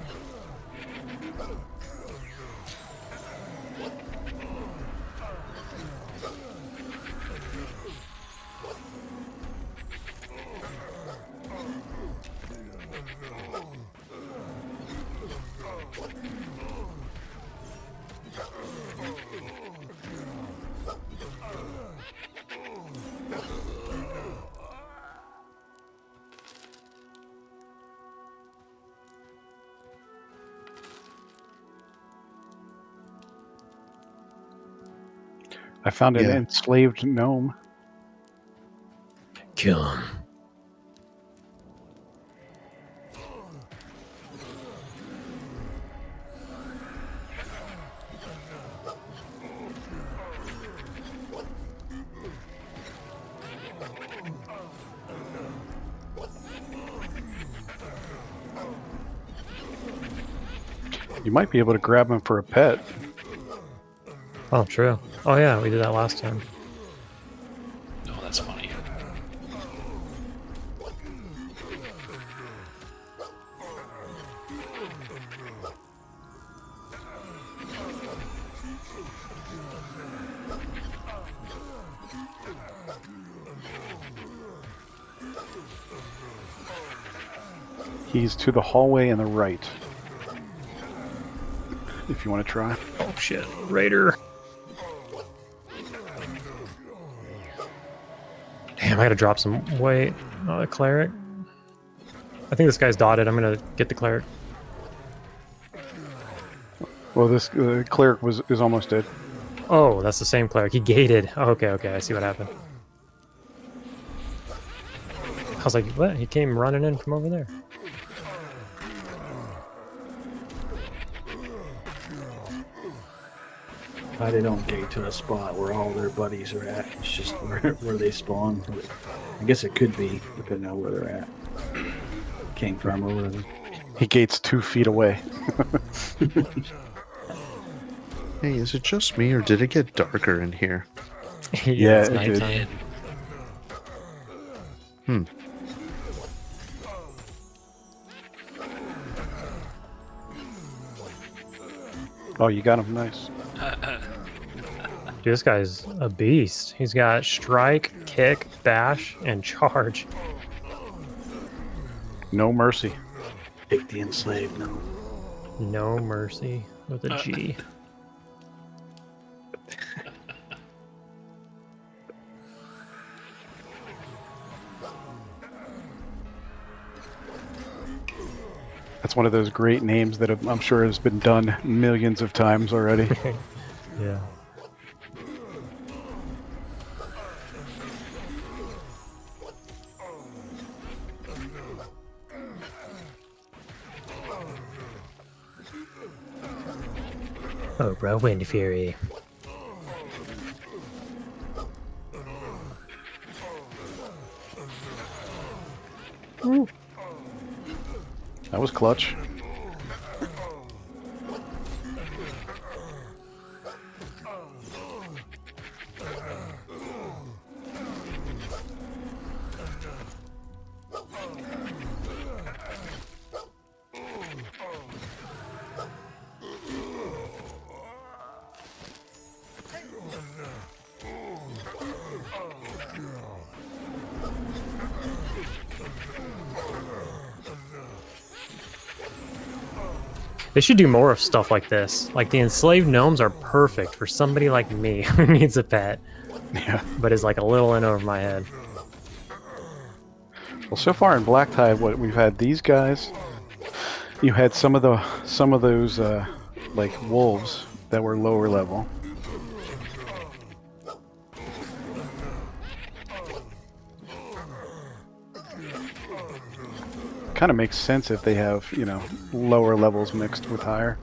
I found an Yeah. enslaved gnome. Kill him. You might be able to grab him for a pet. Oh, true. Oh yeah, we did that last time. Oh, that's funny. He's to the hallway on the right. If you want to try. Oh shit, Raider. Damn, I gotta drop some weight. Oh, the cleric. I think this guy's dotted. I'm gonna get the cleric. Well, this cleric is almost dead. Oh, that's the same cleric. He gated. Oh, okay, I see what happened. I was like, what? He came running in from over there. They don't gate to a spot where all their buddies are at. It's just where they spawn. I guess it could be, depending on where they're at. Came from or whatever. He gates 2 feet away. Hey, is it just me or did it get darker in here? Yeah, it's it did. nighttime. Oh, you got him. Nice. Dude, this guy's a beast. He's got strike, kick, bash, and charge. No mercy. Pick the enslaved. No. No mercy with a G. That's one of those great names that I'm sure has been done millions of times already. Yeah. Oh, bro, Wind Fury. That was clutch. They should do more of stuff like this. Like, the enslaved gnomes are perfect for somebody like me who needs a pet, Yeah. but is like a little in over my head. Well, so far in Black Tide, what we've had these guys. You had some of those like wolves that were lower level. Kind of makes sense if they have, you know, lower levels mixed with higher.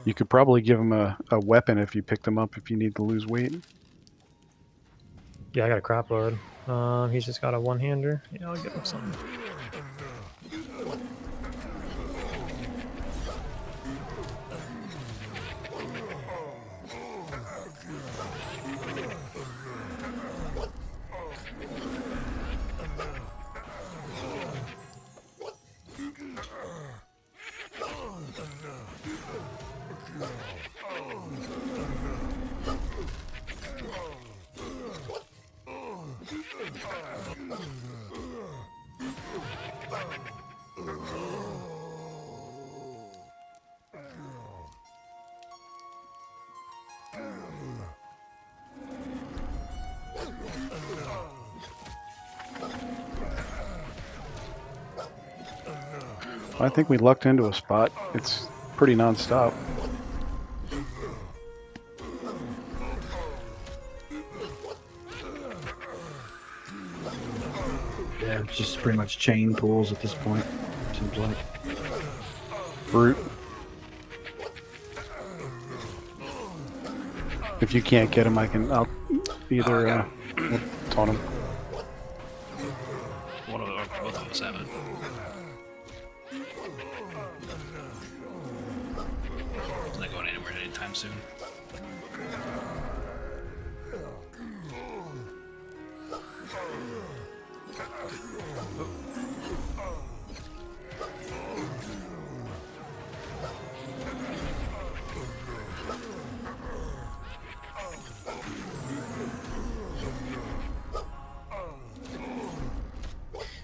You could probably give them a weapon if you picked them up if you need to lose weight. Yeah, I got a crap load. He's just got a one-hander. Yeah, I'll give him something. I think we lucked into a spot. It's pretty non-stop. Yeah, it's just pretty much chain pulls at this point. Seems like. Brute. If you can't get him, I'll either we'll taunt him. One of or both of us have it. It's not going anywhere anytime soon.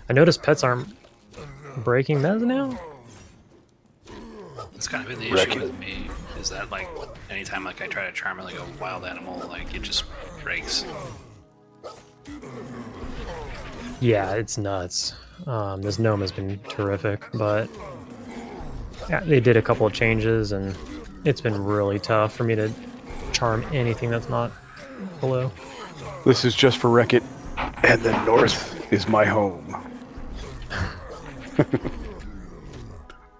I noticed pets aren't breaking mez now. It's kind of been the issue with me, is that like anytime like I try to charm like a wild animal, like it just breaks. Yeah, it's nuts. This gnome has been terrific, but yeah, they did a couple of changes, and it's been really tough for me to charm anything that's not below. This is just for Wreck-It. And the north is my home.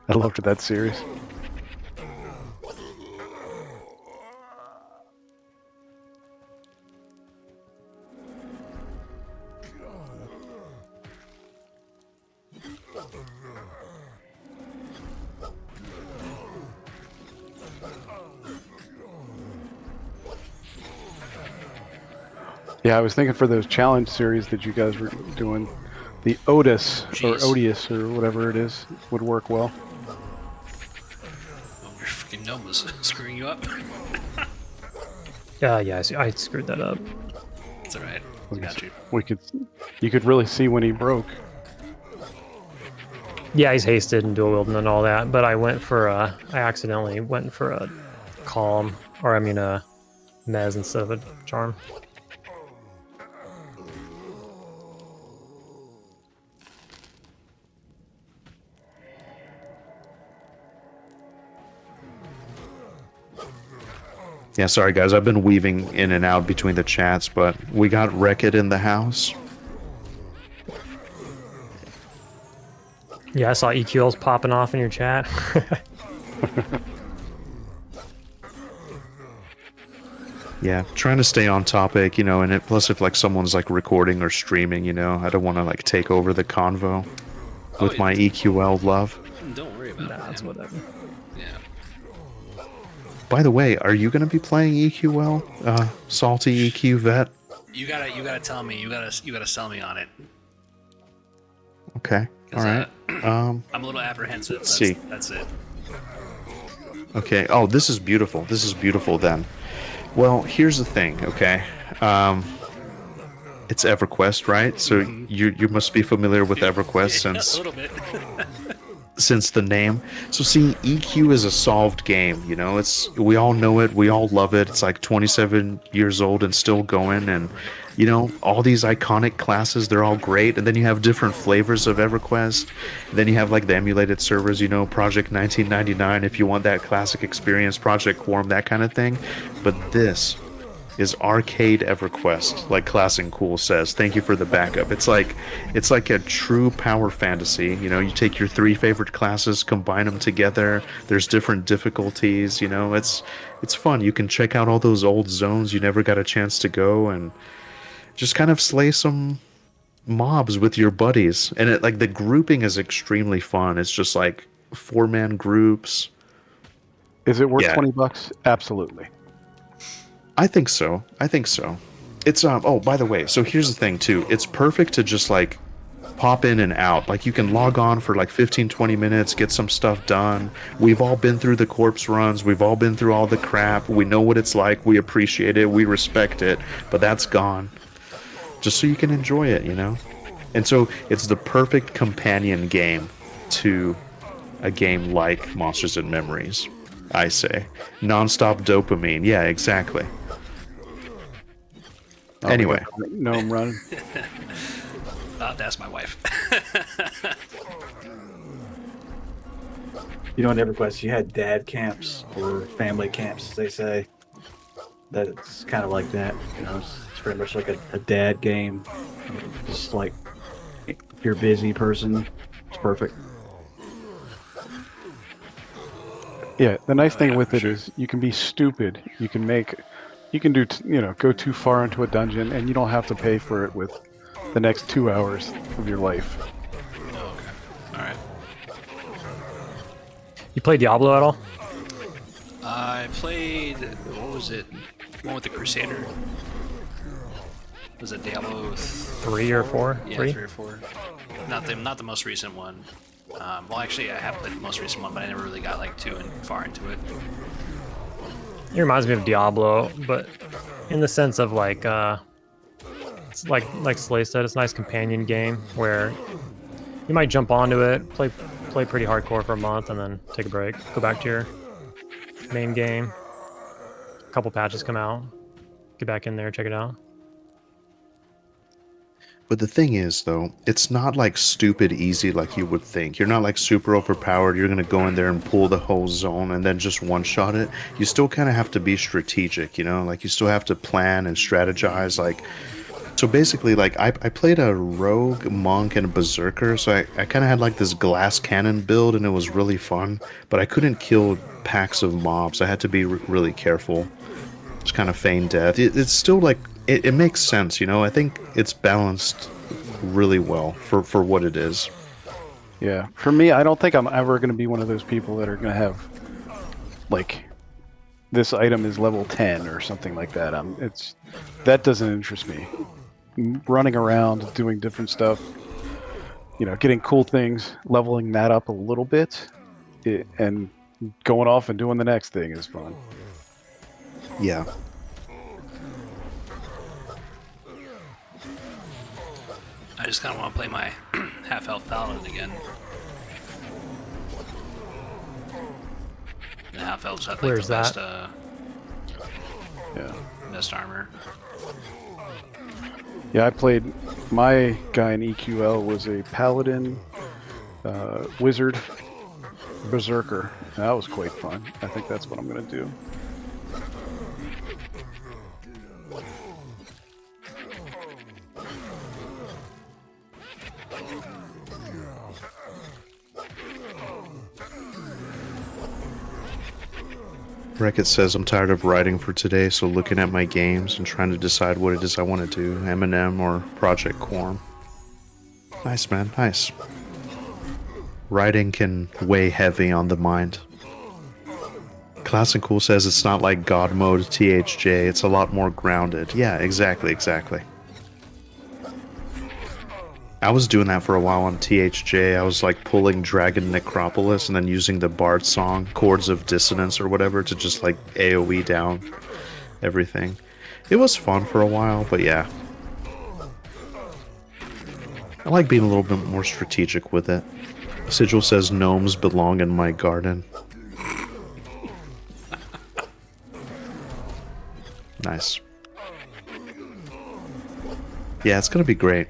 I loved that series. Yeah, I was thinking for those challenge series that you guys were doing, the Otis or Jeez. Odious or whatever it is would work well. Oh, your freaking gnome was screwing you up. Yeah, I screwed that up. It's alright. I got you. You could really see when he broke. Yeah, he's hasted and dual wielding and all that, but I accidentally went for a calm, or I mean a mez instead of a charm. Yeah, sorry guys, I've been weaving in and out between the chats, but we got Wreck-It in the house. Yeah, I saw EQLs popping off in your chat. Yeah, trying to stay on topic, you know, and plus if like someone's like recording or streaming, you know, I don't want to like take over the convo with my EQL love. Don't worry about it. Nah, that's man. whatever. Yeah. By the way, are you going to be playing EQL, salty EQ vet? You gotta tell me. You gotta sell me on it. Okay, all 'Cause, right. I'm a little apprehensive. Let's see. That's it. Okay. Oh, this is beautiful. This is beautiful then. Well, here's the thing, okay? It's EverQuest, right? So you must be familiar with EverQuest Yeah, a since little bit. since the name. So see, EQ is a solved game, you know. We all know it, we all love it. It's like 27 years old and still going, and you know, all these iconic classes, they're all great. And then you have different flavors of EverQuest. Then you have like the emulated servers, you know, Project 1999 if you want that classic experience, Project Quorum, that kind of thing. But this is arcade EverQuest, like Class and Cool says. Thank you for the backup. It's like a true power fantasy. You know, you take your 3 favorite classes, combine them together. There's different difficulties. You know, it's fun. You can check out all those old zones you never got a chance to go, and just kind of slay some mobs with your buddies. And it like the grouping is extremely fun. It's just like 4-man groups. Is it worth Yeah. $20? Absolutely. I think so. It's oh, by the way, so here's the thing too. It's perfect to just like pop in and out. Like you can log on for like 15-20 minutes, get some stuff done. We've all been through the corpse runs. We've all been through all the crap. We know what it's like. We appreciate it. We respect it. But that's gone. Just so you can enjoy it, you know? And so it's the perfect companion game to a game like Monsters and Memories, I say. Non-stop dopamine. Yeah, exactly. Anyway. No, I'm running. I'll have to ask my wife. You know, in EverQuest, you had dad camps or family camps, as they say. That it's kind of like that. You know, it's pretty much like a dad game. Just like if you're a busy person, it's perfect. Yeah, the nice thing yeah, with for it sure. is you can be stupid. You can do, go too far into a dungeon, and you don't have to pay for it with the next 2 hours of your life. Oh, okay. All right. You play Diablo at all? I played. What was it? One with the Crusader. Was it Diablo 3 or 4? Yeah, 3? 3 or 4. Not the most recent one. Well, actually, I have played the most recent one, but I never really got like too far into it. It reminds me of Diablo, but in the sense of like it's like Slay said, it's a nice companion game where you might jump onto it, play pretty hardcore for a month, and then take a break, go back to your main game. A couple patches come out, get back in there, check it out. But the thing is, though, it's not like stupid easy like you would think. You're not like super overpowered. You're going to go in there and pull the whole zone and then just one-shot it. You still kind of have to be strategic, you know? Like, you still have to plan and strategize. Like, so basically, like, I played a rogue, monk, and a berserker. So I kind of had like this glass cannon build, and it was really fun. But I couldn't kill packs of mobs. I had to be really careful. Just kind of feign death. It's still like... It makes sense, you know? I think it's balanced really well for what it is. Yeah, for me, I don't think I'm ever going to be one of those people that are going to have, like, this item is level 10 or something like that. That doesn't interest me. Running around doing different stuff, getting cool things, leveling that up a little bit, and going off and doing the next thing is fun. Yeah. I just kind of want to play my half-health paladin again. The half-elves had like Where's the best, that? best armor. Yeah, I played. My guy in EQL was a paladin, wizard, berserker. That was quite fun. I think that's what I'm gonna do. Rekit says, I'm tired of writing for today, so looking at my games and trying to decide what it is I want to do, M&M or Project Quorum. Nice, man, nice. Writing can weigh heavy on the mind. Classic Cool says it's not like God mode THJ, it's a lot more grounded. Yeah, exactly. I was doing that for a while on THJ. I was like pulling Dragon Necropolis and then using the Bard song, Chords of Dissonance or whatever, to just like AoE down everything. It was fun for a while, but yeah. I like being a little bit more strategic with it. Sigil says gnomes belong in my garden. Nice. Yeah, it's gonna be great.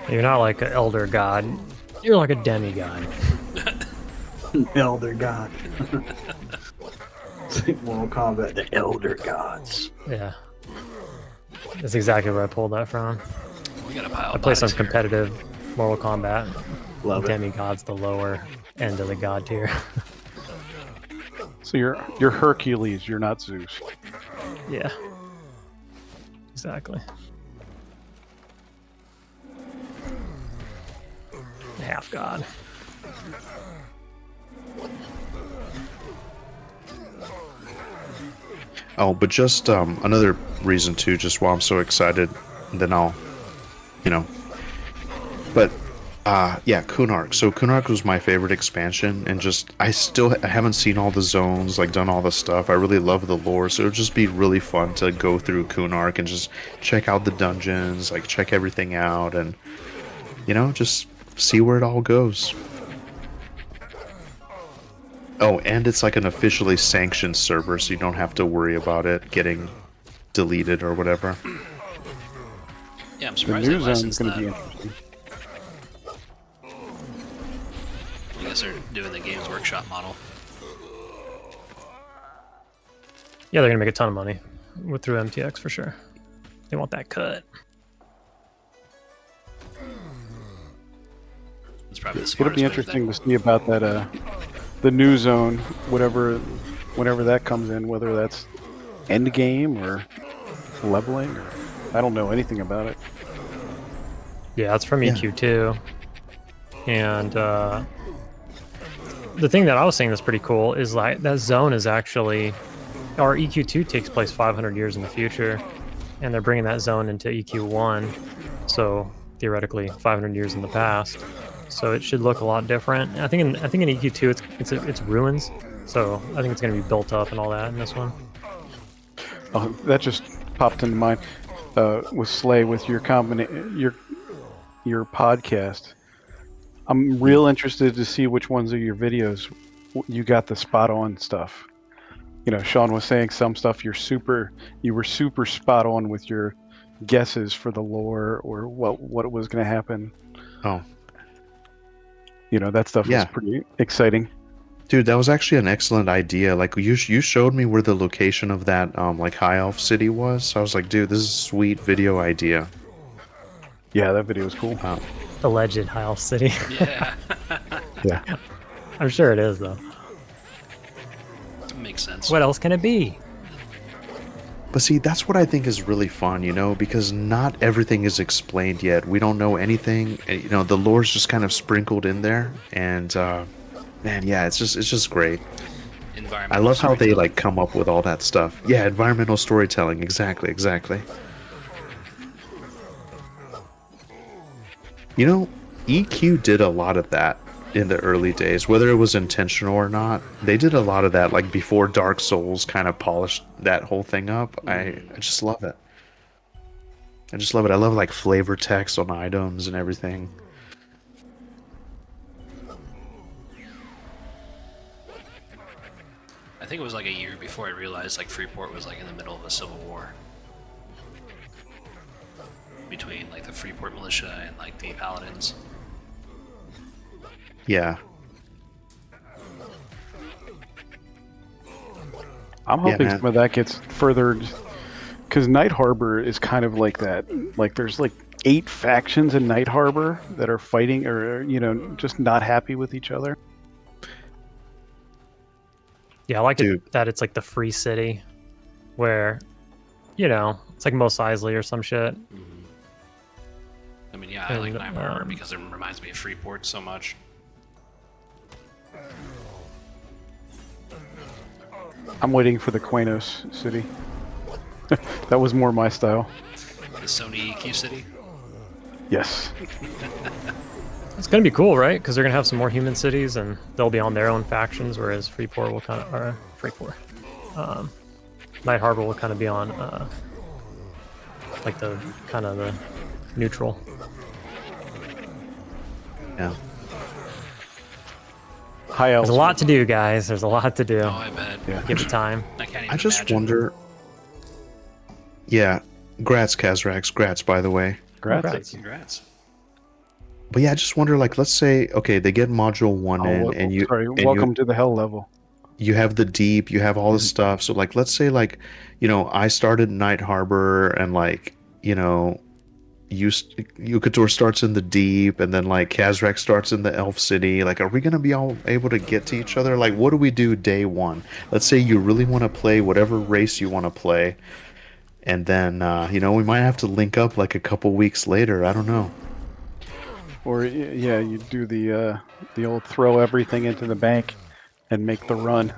You're not like an elder god. You're like a demigod. Elder God. It's like Mortal Kombat, the Elder Gods. Yeah. That's exactly where I pulled that from. We got a pile I of play some bodies here. competitive Mortal Kombat. Love it. Demigod's the lower end of the god tier. So you're Hercules. You're not Zeus. Yeah. Exactly. Half god. Oh, but just another reason too, just while I'm so excited, then I'll, but yeah, Kunark. So Kunark was my favorite expansion, and just I haven't seen all the zones, like done all the stuff. I really love the lore, so it would just be really fun to go through Kunark and just check out the dungeons, like check everything out, and just see where it all goes. Oh, and it's like an officially sanctioned server, so you don't have to worry about it getting deleted or whatever. Yeah, I'm The surprised they new zone's licensed going that. to be interesting. I guess they're doing the Games Workshop model. Yeah, they're gonna make a ton of money through MTX for sure. They want that cut. It's probably the It'll smartest be way to interesting think. to see about that. The new zone, whenever that comes in, whether that's end game or leveling, or I don't know anything about it. Yeah, it's from Yeah. EQ2. And the thing that I was saying that's pretty cool is like that zone is actually, our EQ2 takes place 500 years in the future, and they're bringing that zone into EQ1, so theoretically 500 years in the past. So it should look a lot different. I think in EQ2 it's ruins, so I think it's going to be built up and all that in this one. Oh, that just popped into mind with Slay with your your podcast. I'm real interested to see which ones of your videos you got the spot on stuff. Sean was saying some stuff you were super spot on with your guesses for the lore or what was going to happen. Oh, That stuff Yeah. was pretty exciting. dude, that was actually an excellent idea. Like you showed me where the location of that like high elf city was. So I was like, dude, this is a sweet video idea. Yeah, that video was cool. Alleged High Elf City. Yeah, Yeah. I'm sure it is though. makes sense. What else can it be? But see, that's what I think is really fun, you know, because not everything is explained yet. We don't know anything. You know, the lore's just kind of sprinkled in there, and man, yeah, it's just great. I Environmental love how they storytelling. like come up with all that stuff. Yeah, environmental storytelling. Exactly, exactly. You know, EQ did a lot of that in the early days, whether it was intentional or not. They did a lot of that, like before Dark Souls kind of polished that whole thing up. I just love it. I just love it. I love like flavor text on items and everything. I think it was like a year before I realized like Freeport was like in the middle of a civil war between like the Freeport militia and like the Paladins. Yeah. I'm Yeah, hoping man. some of that gets furthered, because Night Harbor is kind of like that. Like there's like 8 factions in Night Harbor that are fighting, or just not happy with each other. Yeah, I like Dude. it that it's like the free city, where, it's like Mos Eisley or some shit. I mean, yeah, I like And, Night Harbor because it reminds me of Freeport so much. I'm waiting for the Quanos city. That was more my style. The Sony EQ City. Yes. It's gonna be cool, right? Because they're gonna have some more human cities, and they'll be on their own factions, whereas Freeport will kind of, or Freeport, Night Harbor will kind of be on, like the kind of the neutral. Yeah. High elves. There's a lot to do, guys. There's a lot to do. Oh, I bet. Yeah. Give it time. I can't even I just imagine. wonder. Yeah. Grats, Kazrax. Grats, by the way. Congrats. Congrats. But yeah, I just wonder, like, let's say, okay, they get module 1 in, and you, sorry. and Welcome to the hell level. you have the deep, you have all this stuff. So, like, let's say, like, I started Night Harbor, and like, Yukator starts in the deep, and then like Kazrak starts in the Elf City. Like, are we gonna be all able to get to each other? Like, what do we do day one? Let's say you really want to play whatever race you want to play, and then we might have to link up like a couple weeks later. I don't know. Or yeah, you do the old throw everything into the bank and make the run.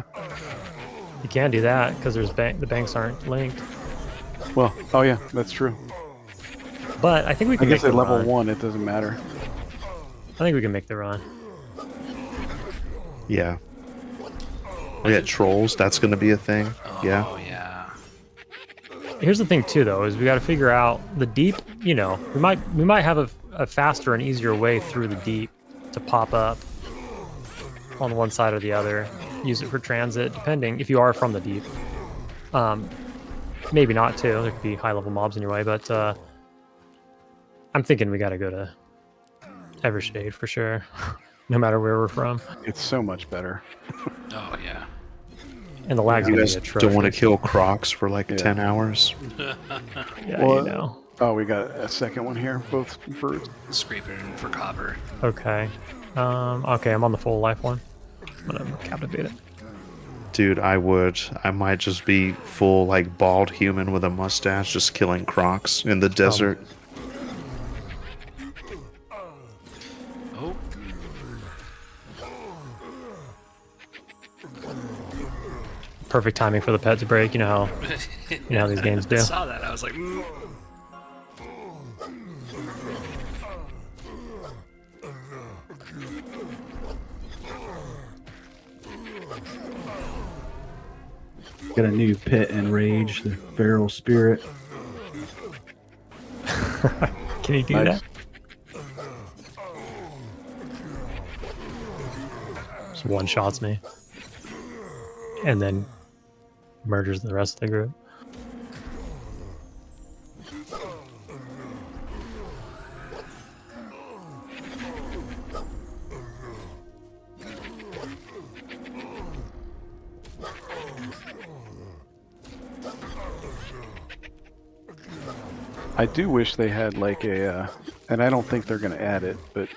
You can't do that because the banks aren't linked. Well, oh yeah, that's true. But I think we I can guess make at the level run. 1 it doesn't matter. I think we can make the run. Yeah. We got trolls. That's gonna be a thing. Yeah. Oh, yeah. Here's the thing too, though, is we got to figure out the deep. We might have a faster and easier way through the deep to pop up on one side or the other. Use it for transit, depending if you are from the deep. Maybe not too. There could be high level mobs in your way, but I'm thinking we got to go to Evershade for sure, no matter where we're from. It's so much better. Oh, yeah. And the lag's You gonna guys be atrocious. don't want to kill Crocs for like Yeah. 10 hours. Yeah, Well, Oh, we got a second one here. Both birds. Scraping for copper. Okay. Okay, I'm on the full life one. I'm gonna captivate it. Dude, I might just be full like bald human with a mustache just killing Crocs in the desert. Oh, Perfect timing for the pet to break. You know how these games do. I saw that. I was like, Got a new pet in Rage, the Feral Spirit. Can you do Nice. that? Just one shots me, and then murders the rest of the group. I do wish they had like a, and I don't think they're going to add it, but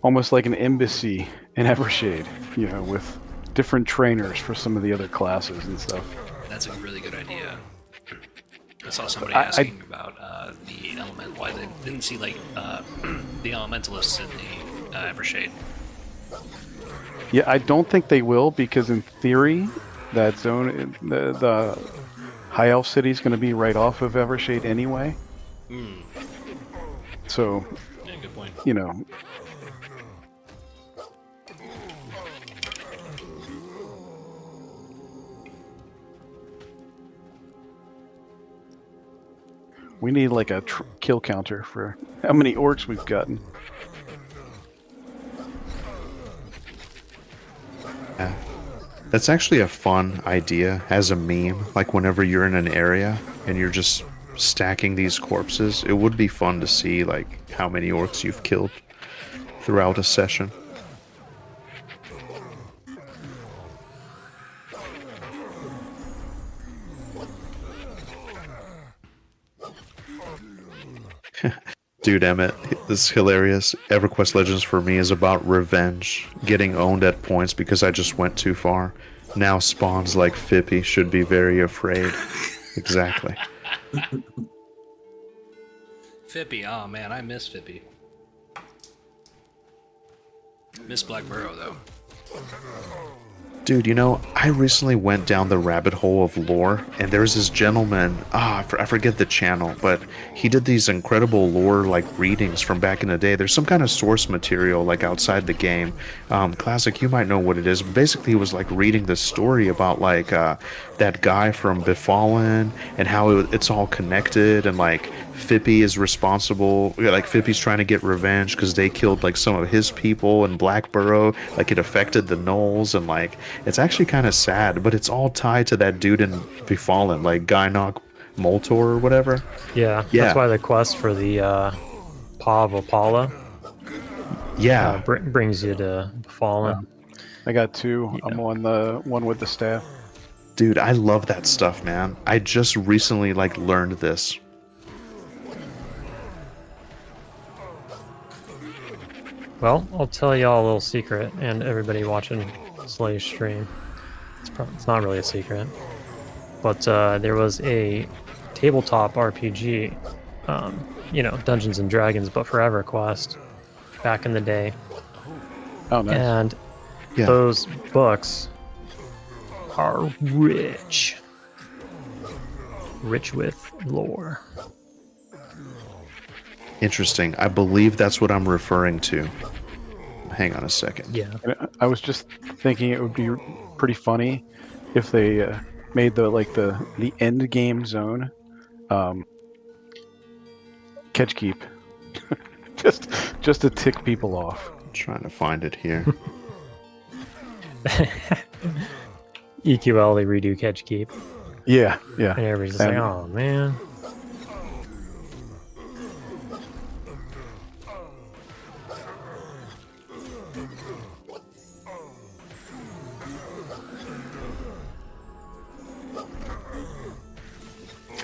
almost like an embassy in Evershade, with different trainers for some of the other classes and stuff. that's a really good idea. I saw somebody I- asking about the element, why they didn't see like the elementalists in the Evershade. Yeah, I don't think they will because in theory, that zone, the High Elf City is going to be right off of Evershade anyway. Hmm. So, Yeah, good point. you know, we need like a kill counter for how many orcs we've gotten. Yeah. That's actually a fun idea as a meme. Like whenever you're in an area and you're just stacking these corpses, it would be fun to see like how many orcs you've killed throughout a session. Dude, Emmett, this is hilarious. EverQuest Legends for me is about revenge, getting owned at points because I just went too far. Now spawns like Fippy should be very afraid. Exactly. Fippy, oh man, I miss Fippy. Miss Black Burrow though. Dude, you know, I recently went down the rabbit hole of lore, and there's this gentleman, I forget the channel, but he did these incredible lore, like, readings from back in the day. There's some kind of source material, like, outside the game. Classic, you might know what it is. Basically, he was, like, reading the story about, like, that guy from Befallen, and how it's all connected, and, like, Fippy is responsible, like, Fippy's trying to get revenge because they killed, like, some of his people, and Blackburrow, like, it affected the gnolls, and, like, it's actually kind of sad, but it's all tied to that dude in Befallen, like Gynok Moltor or whatever. Yeah, Yeah. that's why the quest for the Paw of Apollo Yeah. brings you to Fallen. I got two. Yeah. I'm on the one with the staff. Dude, I love that stuff, man. I just recently, like, learned this. Well, I'll tell y'all a little secret, and everybody watching Slay's stream. It's not really a secret, but there was a tabletop RPG, you know, Dungeons and Dragons, but for EverQuest, back in the day, Oh, nice. and Yeah. those books are rich with lore. Interesting. I believe that's what I'm referring to. Hang on a second. Yeah, And I was just thinking it would be pretty funny if they made the end game zone catch keep, just to tick people off. I'm trying to find it here. EQL they redo catch keep, Yeah, yeah. and everybody's just like, oh man.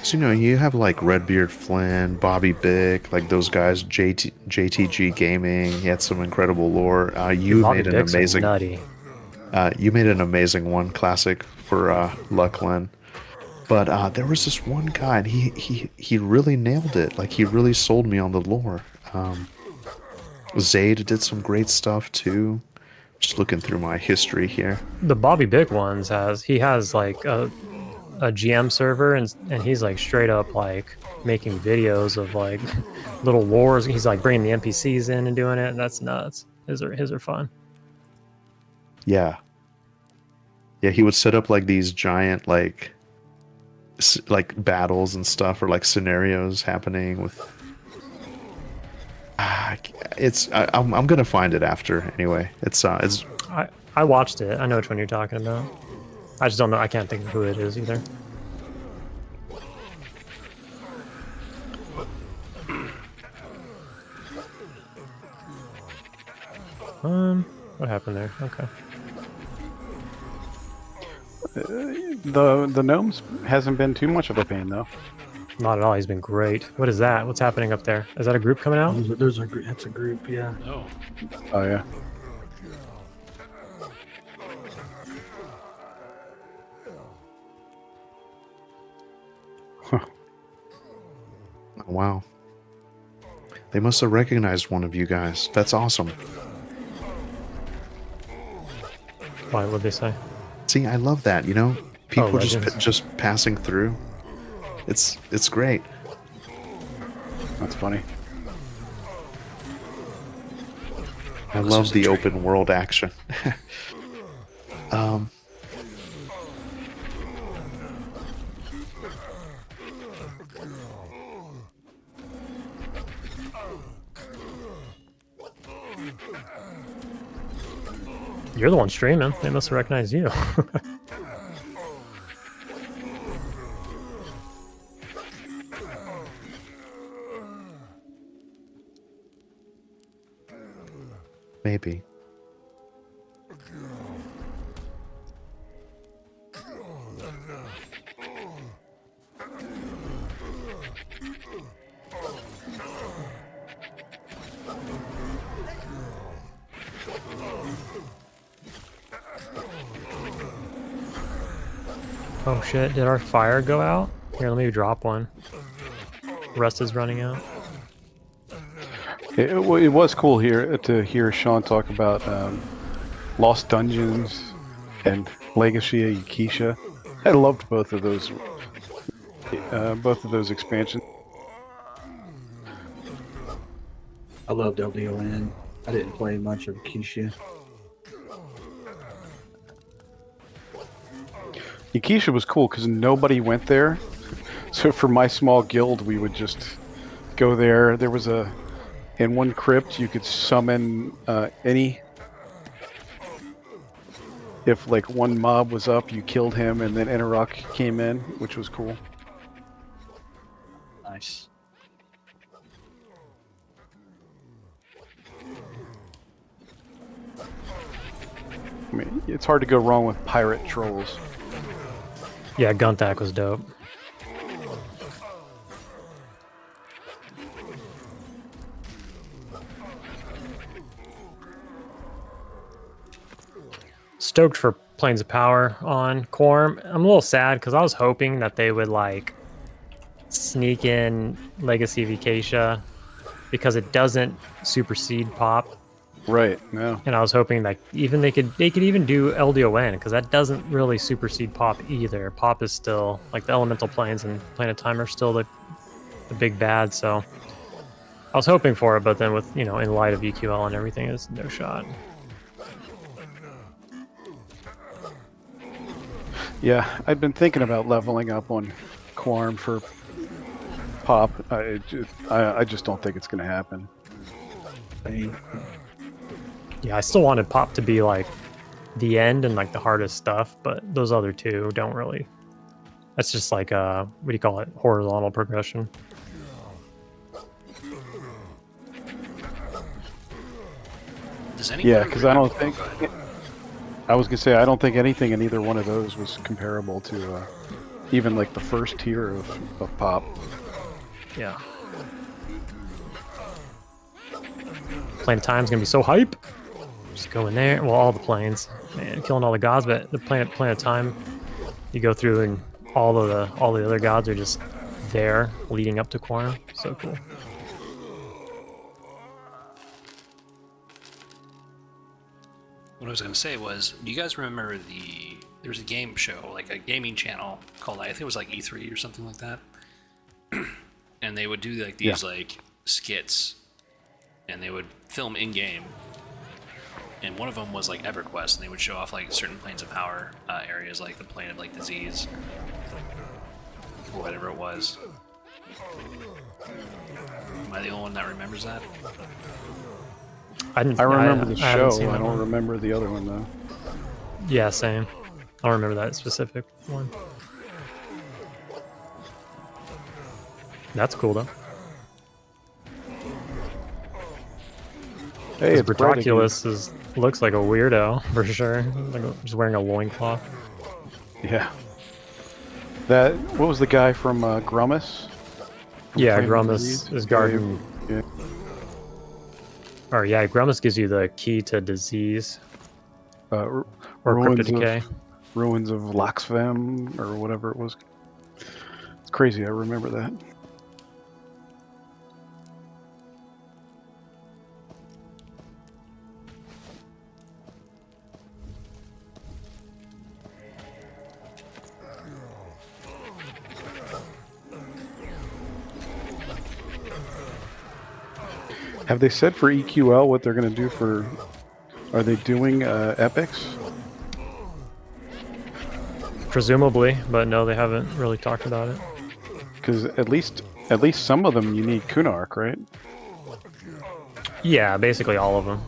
So, you know, you have like Redbeard Flynn, Bobby Bick, like those guys, JTG Gaming. He had some incredible lore. You Bobby made an Bick's amazing. nutty. You made an amazing one, classic for Lucklin. But there was this one guy, and he really nailed it. Like he really sold me on the lore. Zayd did some great stuff too. Just looking through my history here. The Bobby Bick ones has like a GM server, and he's like straight up like making videos of like little wars. He's like bringing the NPCs in and doing it, and that's nuts. His are fun. Yeah. Yeah, he would set up like these giant like battles and stuff, or like scenarios happening with. I'm gonna find it after anyway. It's I watched it. I know which one you're talking about. I just don't know. I can't think of who it is either. What happened there? Okay. The gnomes hasn't been too much of a pain though. Not at all. He's been great. What is that? What's happening up there? Is that a group coming out? That's a group, yeah. Oh, Oh yeah. Huh. Oh, wow. They must have recognized one of you guys. That's awesome. Why would they say? See, I love that, you know? People Legends. just passing through. It's great. That's funny. I This love was a the trick. open world action. um, You're the one streaming. They must have recognized you. maybe. Oh shit, did our fire go out? Here, let me drop one. Rust is running out. It was cool here to hear Sean talk about Lost Dungeons and Legacy of Yakisha. I loved both of those expansions. I loved LDON. I didn't play much of Keisha. Yakisha was cool because nobody went there. So for my small guild, we would just go there. There was in one crypt you could summon any. If like one mob was up, you killed him, and then Enarok came in, which was cool. Nice. I mean, it's hard to go wrong with pirate trolls. Yeah, Guntak was dope. Stoked for Planes of Power on Quorum. I'm a little sad because I was hoping that they would like sneak in Legacy of Acacia because it doesn't supersede Pop. Right. No. And I was hoping that even they could even do LDON because that doesn't really supersede Pop either. Pop is still like the Elemental Planes and Planet Time are still the big bad. So I was hoping for it, but then with in light of EQL and everything, it's no shot. Yeah, I've been thinking about leveling up on Quorum for Pop. I just don't think it's going to happen. Yeah, I still wanted Pop to be like the end and like the hardest stuff, but those other two don't really. That's just like what do you call it? Horizontal progression. Does anyone Yeah, because I don't remember- think. Oh, go ahead. I was gonna say I don't think anything in either one of those was comparable to even like the first tier of Pop. Yeah. Planet Time's gonna be so hype. Just go in there. Well, all the planes, man, killing all the gods, but the Planet Time, you go through and all the other gods are just there leading up to Quorum. So cool. What I was going to say was, do you guys remember there was a game show, like a gaming channel called, I think it was like E3 or something like that, and they would do like these like skits, and they would film in game, and one of them was like EverQuest, and they would show off like certain Planes of Power areas, like the plane of like disease or whatever it was. Am I the only one that remembers that? I remember the haven't show. seen I that don't one. remember the other one though. Yeah, same. I don't remember that specific one. That's cool though. Hey, it's bright again. Bradoculus looks like a weirdo for sure. Like just wearing a loincloth. Yeah. What was the guy from Grummus? From Yeah, Flame of Grummus Disease? is guarding. Yeah. Or yeah, Grummus gives you the key to disease or Ruins cryptic decay. Ruins of Laxvem or whatever it was. It's crazy. I remember that. Have they said for EQL what they're going to do for? Are they doing epics? Presumably, but no, they haven't really talked about it. Because at least some of them you need Kunark, right? Yeah, basically all of them.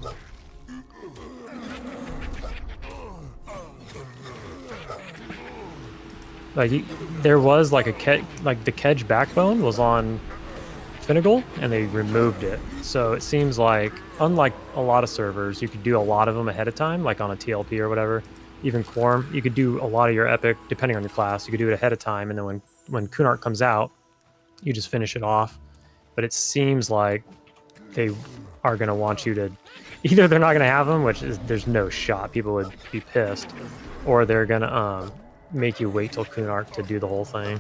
Like there was like the Kedge backbone was on Finnegal, and they removed it. So it seems like, unlike a lot of servers, you could do a lot of them ahead of time, like on a TLP or whatever. Even Quorum, you could do a lot of your epic, depending on your class. You could do it ahead of time, and then when Kunark comes out, you just finish it off. But it seems like they are going to want you to, either they're not going to have them, which is there's no shot, people would be pissed, or they're going to make you wait till Kunark to do the whole thing.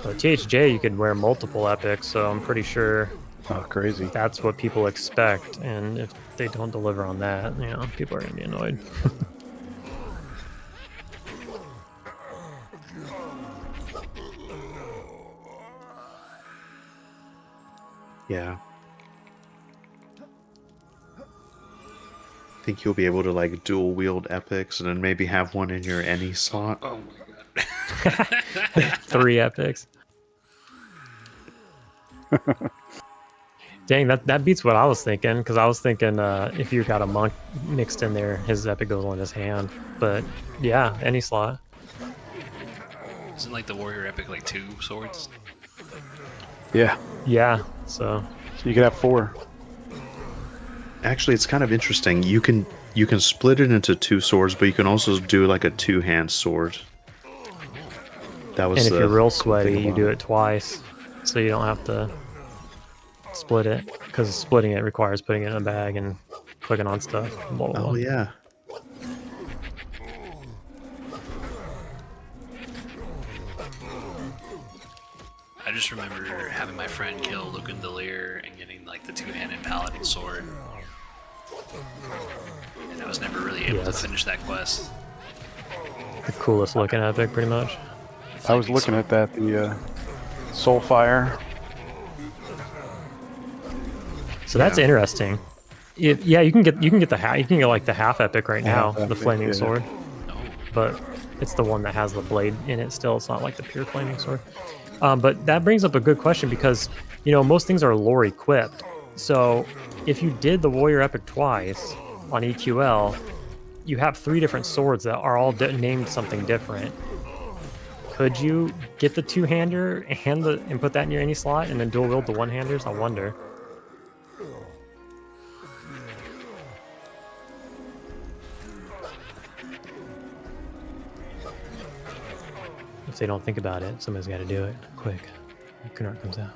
But THJ, you could wear multiple epics, so I'm pretty sure Oh, crazy. that's what people expect. And if they don't deliver on that, you know, people are going to be annoyed. Yeah. Think you'll be able to like dual wield epics and then maybe have one in your any slot. Oh my god. 3 epics. Dang, that beats what I was thinking, because I was thinking if you got a monk mixed in there, his epic goes on his hand. But yeah, any slot. Isn't like the warrior epic like 2 swords? Yeah. Yeah, so So you could have 4. Actually, it's kind of interesting. You can split it into 2 swords, but you can also do like a 2-hand sword. That was. and if the you're real cool sweaty, thing you about do it twice, so you don't have to split it, because splitting it requires putting it in a bag and clicking on stuff. Blah, blah, Oh blah. yeah. I just remember having my friend kill Lucan Delir and getting like the 2-handed paladin sword. And I was never really able to Yes. finish that quest. The coolest looking epic, pretty much. I was looking at that, the Soulfire. So that's interesting. Yeah, you can get like the half epic right now, Half the epic, flaming yeah. sword, No. but it's the one that has the blade in it still. It's not like the pure flaming sword. But that brings up a good question, because you know most things are lore equipped. So if you did the warrior epic twice on EQL, you have 3 different swords that are all named something different. Could you get the 2-hander and put that in your any slot and then dual wield the 1-handers? I wonder. If they don't think about it, somebody's got to do it quick. Kunark comes out.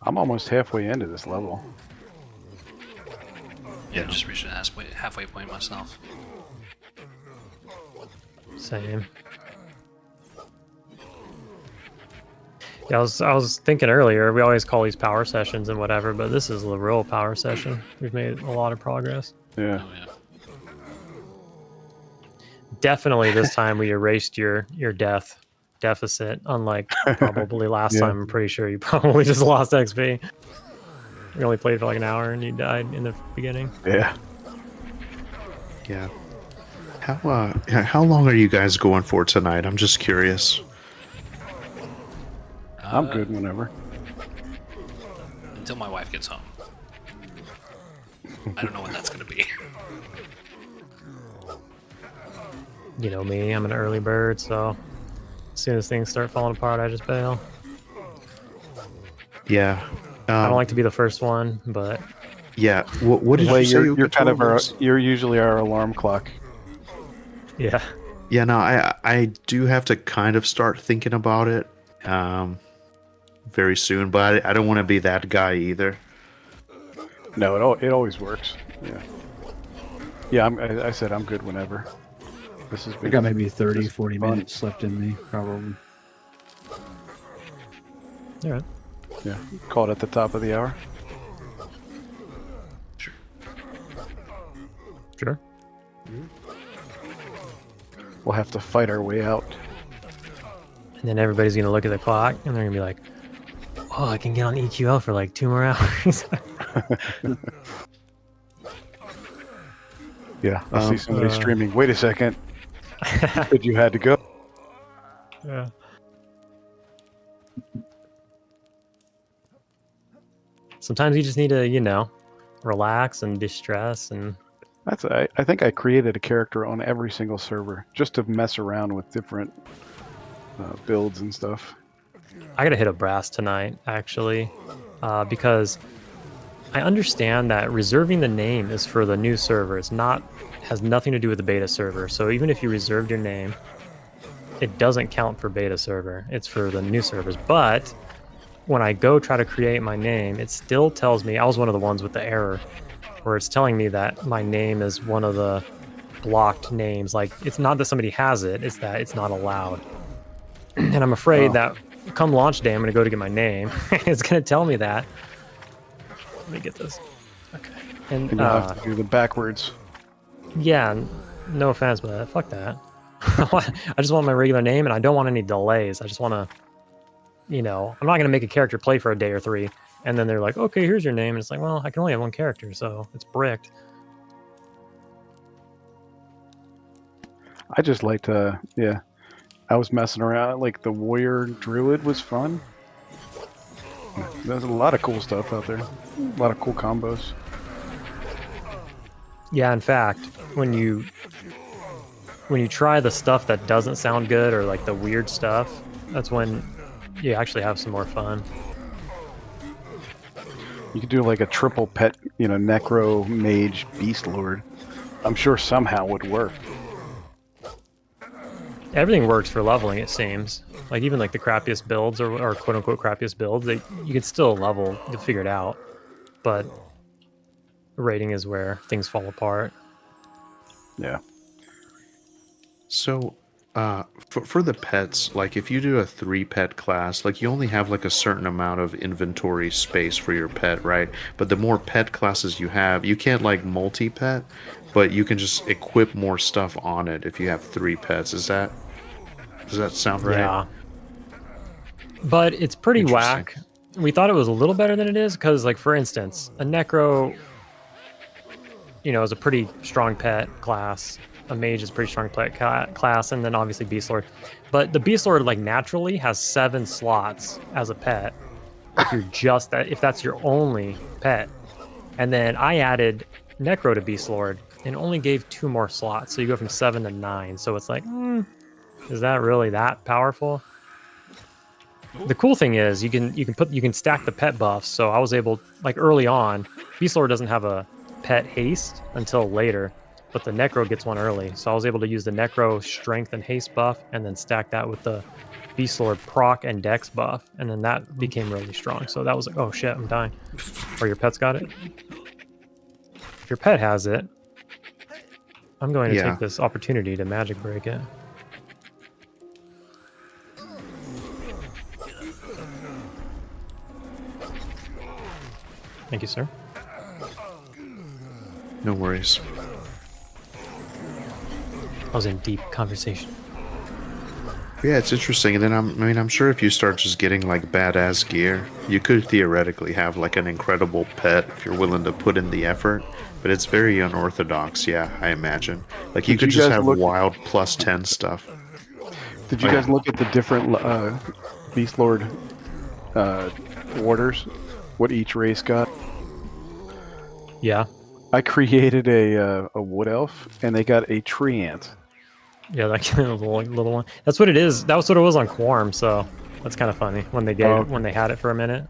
I'm almost halfway into this level. Yeah, just reached a halfway point myself. Same. Yeah, I was thinking earlier, we always call these power sessions and whatever, but this is the real power session. We've made a lot of progress. Yeah. Oh yeah. Definitely this time we erased your death deficit, unlike probably last Yeah. time. I'm pretty sure you probably just lost XP. We only played for like an hour and you died in the beginning. Yeah. Yeah. How long are you guys going for tonight? I'm just curious. I'm good whenever. Until my wife gets home. I don't know when that's gonna be. You know me, I'm an early bird, so as soon as things start falling apart, I just bail. Yeah. I don't like to be the first one, but Yeah. What did Well, you say? you're kind of our, was? you're usually our alarm clock. yeah. Yeah. No, I do have to kind of start thinking about it very soon, but I don't want to be that guy either. No, it always works. Yeah. Yeah, I said I'm good whenever. This has I been. got maybe 30, this is 40 fun. minutes left in me, probably. All right. Yeah. Call it at the top of the hour. Sure. We'll have to fight our way out. And then everybody's gonna look at the clock and they're gonna be like, "Oh, I can get on EQL for like 2 more hours." Yeah, I see somebody streaming. Wait a second. Said you had to go. Yeah. Sometimes you just need to, you know, relax and distress and I think I created a character on every single server just to mess around with different builds and stuff. I gotta hit a brass tonight, actually, because I understand that reserving the name is for the new server. It's not has nothing to do with the beta server. So even if you reserved your name, it doesn't count for beta server. It's for the new servers. But when I go try to create my name, it still tells me I was one of the ones with the error, where it's telling me that my name is one of the blocked names. Like it's not that somebody has it; it's that it's not allowed. And I'm afraid that come launch day, I'm going to go to get my name. It's going to tell me that. Let me get this. Okay. And you'll have to do them backwards. yeah, no offense, but fuck that. I just want my regular name, and I don't want any delays. I just want to, you know, I'm not going to make a character play for a day or 3, and then they're like, okay, here's your name. And it's like, well, I can only have one character, so it's bricked. I just like to, yeah. I was messing around, like the warrior druid was fun. There's a lot of cool stuff out there. A lot of cool combos. Yeah, in fact, when you try the stuff that doesn't sound good or like the weird stuff, that's when you actually have some more fun. You could do like a triple pet, you know, necro mage beast lord. I'm sure somehow would work. Everything works for leveling, it seems. Like even like the crappiest builds or quote unquote crappiest builds, you can still level to figure it out. But rating is where things fall apart. Yeah. So, for the pets, like if you do a 3-pet class, like you only have like a certain amount of inventory space for your pet, right? But the more pet classes you have, you can't like multi-pet, but you can just equip more stuff on it if you have 3 pets. Does that sound right? Yeah. But it's pretty whack. We thought it was a little better than it is because, like, for instance, a necro, you know, is a pretty strong pet class. A mage is a pretty strong pet class, and then obviously beast lord. But the beast lord, like, naturally has 7 slots as a pet. If that's your only pet. And then I added necro to beast lord and only gave 2 more slots, so you go from 7 to 9. So it's like, is that really that powerful? The cool thing is you can stack the pet buffs. So I was able, like early on, Beast Lord doesn't have a pet haste until later, but the Necro gets one early. So I was able to use the Necro strength and haste buff and then stack that with the Beast Lord proc and dex buff, and then that became really strong. So that was like, oh shit, I'm dying. Or your pet's got it? If your pet has it, I'm going to take this opportunity to magic break it. Thank you, sir. No worries. I was in deep conversation. Yeah, it's interesting. And then I'm sure if you start just getting like badass gear, you could theoretically have like an incredible pet if you're willing to put in the effort. But it's very unorthodox, yeah, I imagine. Like you could just have wild +10 stuff. Did you guys look at the different Beast Lord orders? What each race got? Yeah. I created a wood elf, and they got a tree ant. Yeah, that kind of little one. That's what it is. That was what it was on Quorum, so that's kind of funny when they when they had it for a minute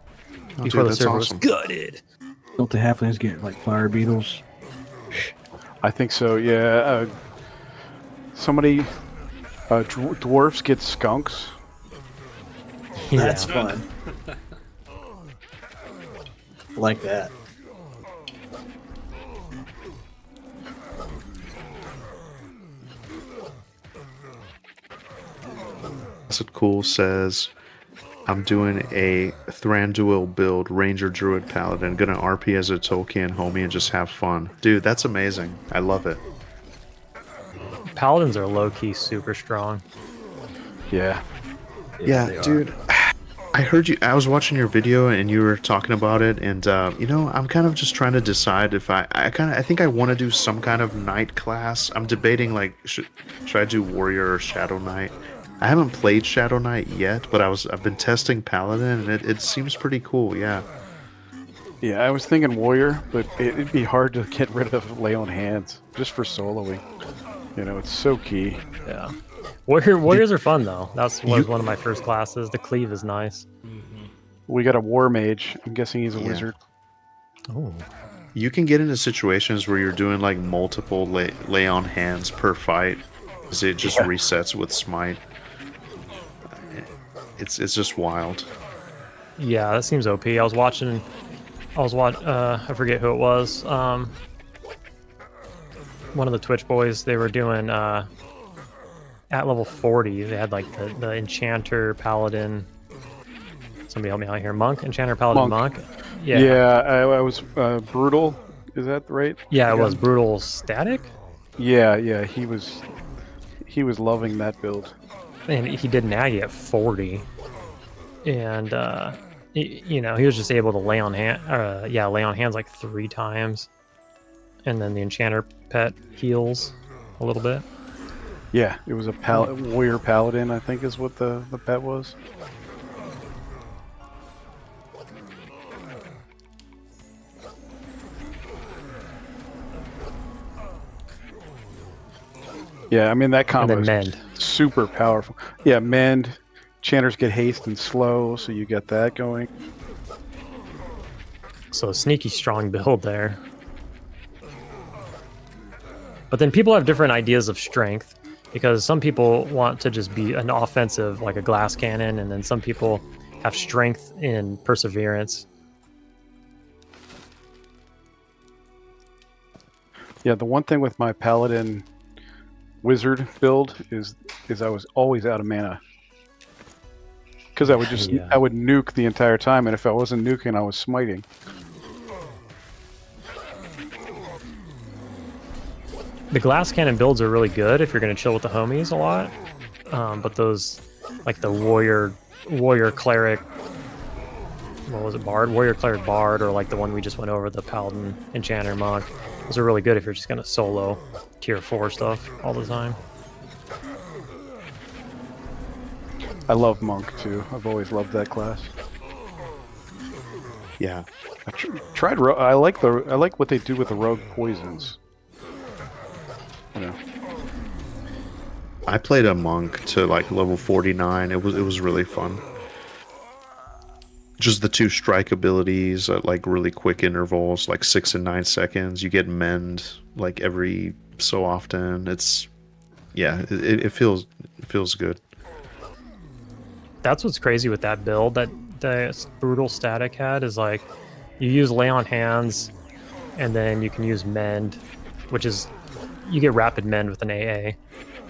before the server was gutted. Don't the halflings get like fire beetles? I think so. Yeah. Somebody dwarves get skunks. Yeah. That's fun. Like that. Acid Cool says, I'm doing a Thranduil build, Ranger Druid Paladin. Gonna RP as a Tolkien homie and just have fun. Dude, that's amazing. I love it. Paladins are low-key super strong. Yeah. Yeah, they are. dude. I heard you. I was watching your video and you were talking about it, and you know, I'm kind of just trying to decide if I think I want to do some kind of knight class. I'm debating like should I do warrior or shadow knight. I haven't played shadow knight yet, but I've been testing paladin, and it seems pretty cool. Yeah. Yeah, I was thinking warrior, but it'd be hard to get rid of lay on hands just for soloing. You know, it's so key. Yeah. Warriors are fun though. That's was You- one of my first classes. The cleave is nice. We got a war mage. I'm guessing he's a Yeah. wizard. Oh. You can get into situations where you're doing like multiple lay on hands per fight, because it just Yeah. resets with smite. It's just wild. Yeah, that seems OP. I forget who it was. One of the Twitch boys, they were doing at level 40, they had like the Enchanter Paladin. Somebody help me out here. Monk? Enchanter Paladin Monk? Yeah, I was brutal. Is that right? Yeah, it was Brutal Static. Yeah, he was loving that build. And he did Nagi at 40. And you know, he was just able to lay on hands like 3 times. And then the Enchanter pet heals a little bit. Yeah, it was a warrior paladin, I think is what the pet was. Yeah, I mean that combo And is then Mend. super powerful. Yeah, mend. Chanters get haste and slow, so you get that going. So sneaky strong build there. But then people have different ideas of strength, because some people want to just be an offensive, like a glass cannon, and then some people have strength in perseverance. Yeah, the one thing with my paladin wizard build is I was always out of mana. Because I would just Yeah. I would nuke the entire time, and if I wasn't nuking, I was smiting. The glass cannon builds are really good if you're going to chill with the homies a lot. But those, like the warrior cleric, what was it, bard? Warrior cleric bard, or like the one we just went over, the paladin enchanter monk. Those are really good if you're just going to solo tier 4 stuff all the time. I love monk too. I've always loved that class. Yeah. I tried. I like what they do with the rogue poisons. You know. I played a monk to like level 49. It was really fun. Just the 2 strike abilities at like really quick intervals, like 6 and 9 seconds. You get mend like every so often. It feels good. That's what's crazy with that build that the brutal static had, is like you use lay on hands, and then you can use mend, which is you get rapid mend with an AA,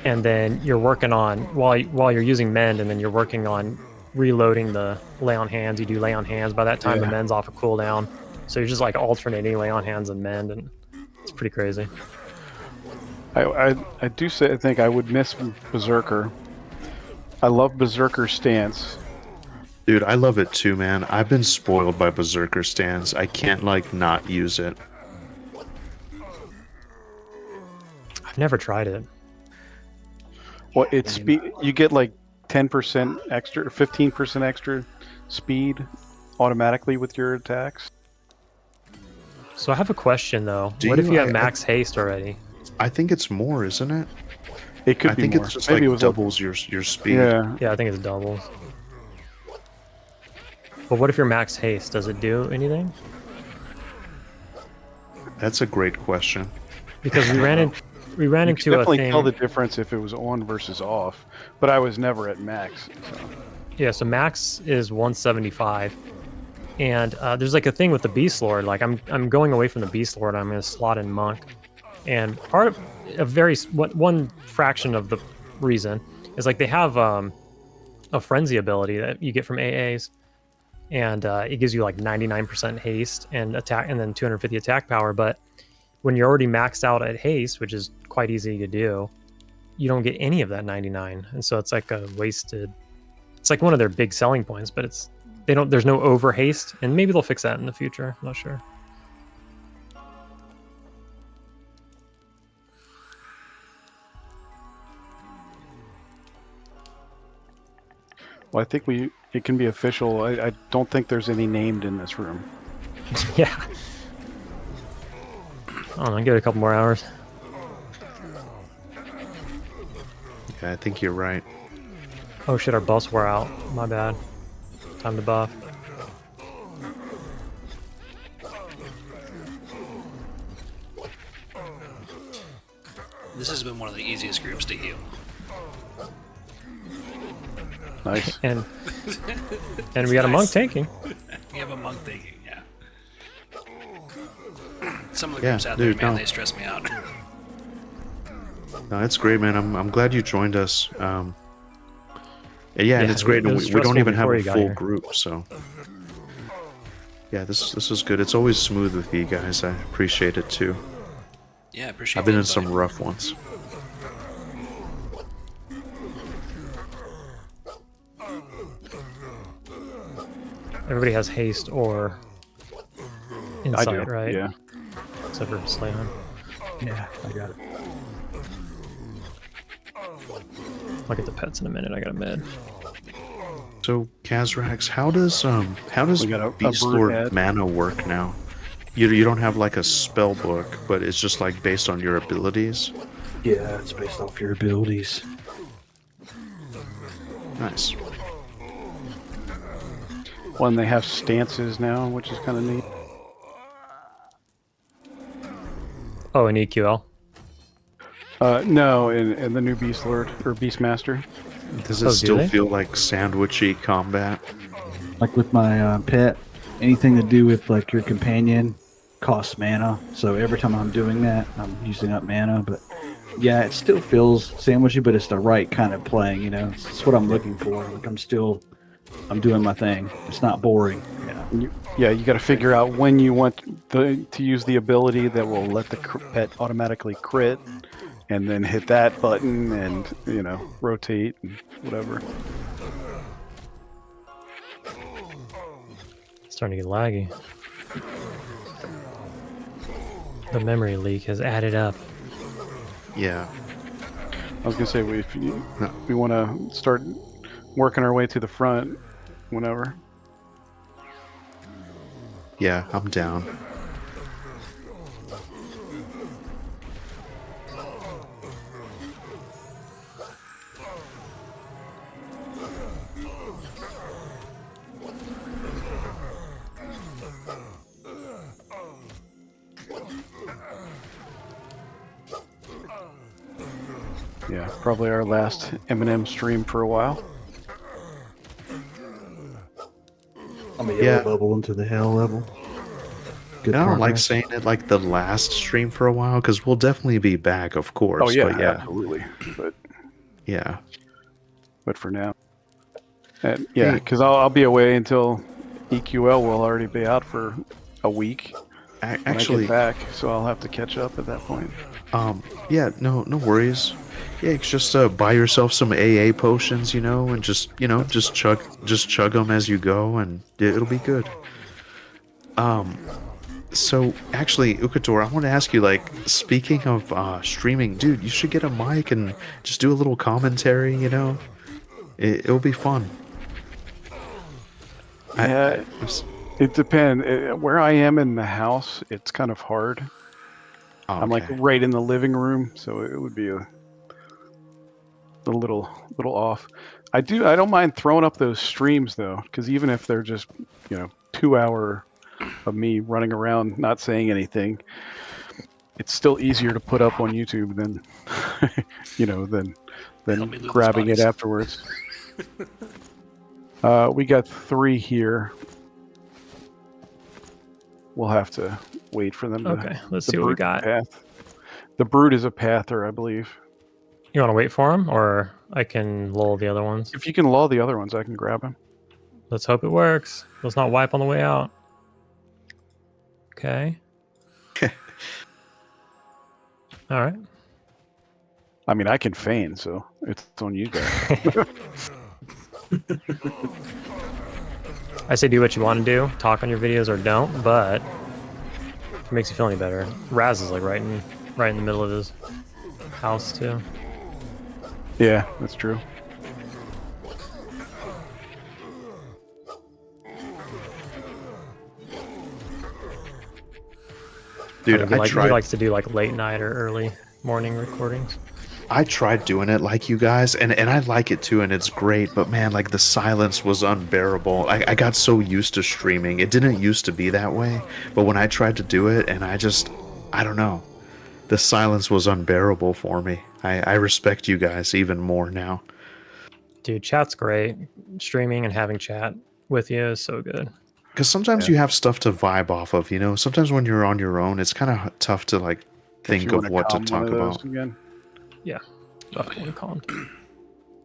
and then you're working on while you're using mend, and then you're working on reloading the lay on hands. You do lay on hands. By that time, the mend's off a cooldown, so you're just like alternating lay on hands and mend, and it's pretty crazy. I do say I think I would miss Berserker. I love Berserker stance. Dude, I love it too, man. I've been spoiled by Berserker stance. I can't like not use it. I've never tried it. Well, it's speed. You get like 10% extra, 15% extra speed automatically with your attacks. So I have a question though. Do What if you- you have I- max haste already? I think it's more, isn't it? It could I be think more. it's just Maybe it like was doubles your speed. Yeah. Yeah, I think it's doubles. But what if you're max haste? Does it do anything? That's a great question. Because we ran You into could a definitely thing. tell the difference if it was on versus off, but I was never at max. So. Yeah, so max is 175, and there's like a thing with the Beast Lord. Like I'm going away from the Beast Lord. I'm going to slot in Monk, and part of one fraction of the reason is like they have a frenzy ability that you get from AAs, and it gives you like 99% haste and attack, and then 250 attack power. But when you're already maxed out at haste, which is quite easy to do, you don't get any of that 99, and so it's like a wasted. It's like one of their big selling points, but it's they don't. There's no over haste, and maybe they'll fix that in the future. I'm not sure. Well, I think it can be official. I don't think there's any named in this room. Yeah. I don't know. Give it a couple more hours. Yeah, I think you're right. Oh shit, our buffs wore out. My bad. Time to buff. This has been one of the easiest groups to heal. Nice. And we got a monk tanking. We have a monk thinking, yeah. Some of the Yeah, groups out dude, there, man, no. they stress me out. No, it's great, man. I'm glad you joined us. And yeah, and Yeah, it's great. it and was we don't stressful even have before a you got full here. group, so yeah, this is good. It's always smooth with you guys. I appreciate it too. Yeah, I appreciate I've been the in some invite. rough ones. Everybody has haste or I insight, do. right? Yeah. Except for Slayon. Yeah, I got it. I'll get the pets in a minute. I got a med. So Kazrax, how does We got a Beast brute Lord head. mana work now? You don't have like a spell book, but it's just like based on your abilities. Yeah, it's based off your abilities. Nice. Well, and they have stances now, which is kind of neat. Oh, an EQL. No, in the new Beast Lord or Beast Master. Does it Oh, do still they? feel like sandwichy combat? Like with my pet, anything to do with like your companion costs mana. So every time I'm doing that, I'm using up mana. But yeah, it still feels sandwichy, but it's the right kind of playing. You know, it's what I'm looking for. Like I'm doing my thing. It's not boring. Yeah, you got to figure out when you want to use the ability that will let the pet automatically crit, and then hit that button and, rotate and whatever. It's starting to get laggy. The memory leak has added up. Yeah. I was going to say, we want to start working our way to the front whenever. Yeah, I'm down. Yeah, probably our last M&M stream for a while. I'm a Yeah. yellow level into the hell level. Good And I don't like progress. saying it like the last stream for a while, because we'll definitely be back, of course. Oh yeah, But yeah, absolutely. yeah. But for now, and yeah, Hey. because I'll be away until EQL will already be out for a week when I Actually, get back, so I'll have to catch up at that point. yeah, no worries. Yeah, it's just buy yourself some AA potions, and just chug them as you go, and it'll be good. So actually, Ukator, I want to ask you, like, speaking of streaming, dude, you should get a mic and just do a little commentary. It'll be fun. Yeah, it depends. Where I am in the house, it's kind of hard. I'm like Okay. right in the living room, so it would be a little off. I don't mind throwing up those streams though, because even if they're just 2 hour of me running around not saying anything, it's still easier to put up on YouTube than Help me loot these grabbing it bodies. afterwards. We got 3 here. We'll have to wait for them. Okay, let's the see what we brute got. Path. The brute is a pather, I believe. You want to wait for him, or I can lull the other ones? If you can lull the other ones, I can grab him. Let's hope it works. Let's not wipe on the way out. Okay. All right. I mean, I can feign, so it's on you guys. I say do what you want to do. Talk on your videos or don't, but if it makes you feel any better. Raz is like right in the middle of his house too. Yeah, that's true. Dude, he I tried. He likes to do like late night or early morning recordings. I tried doing it like you guys, and I like it too, and it's great, but man, like the silence was unbearable. I got so used to streaming. It didn't used to be that way, but when I tried to do it, and I don't know, the silence was unbearable for me. I respect you guys even more now. Dude, chat's great. Streaming and having chat with you is so good. Because sometimes you have stuff to vibe off of, you know? Sometimes when you're on your own, it's kind of tough to like think of what to talk about. Again? Yeah, definitely calm.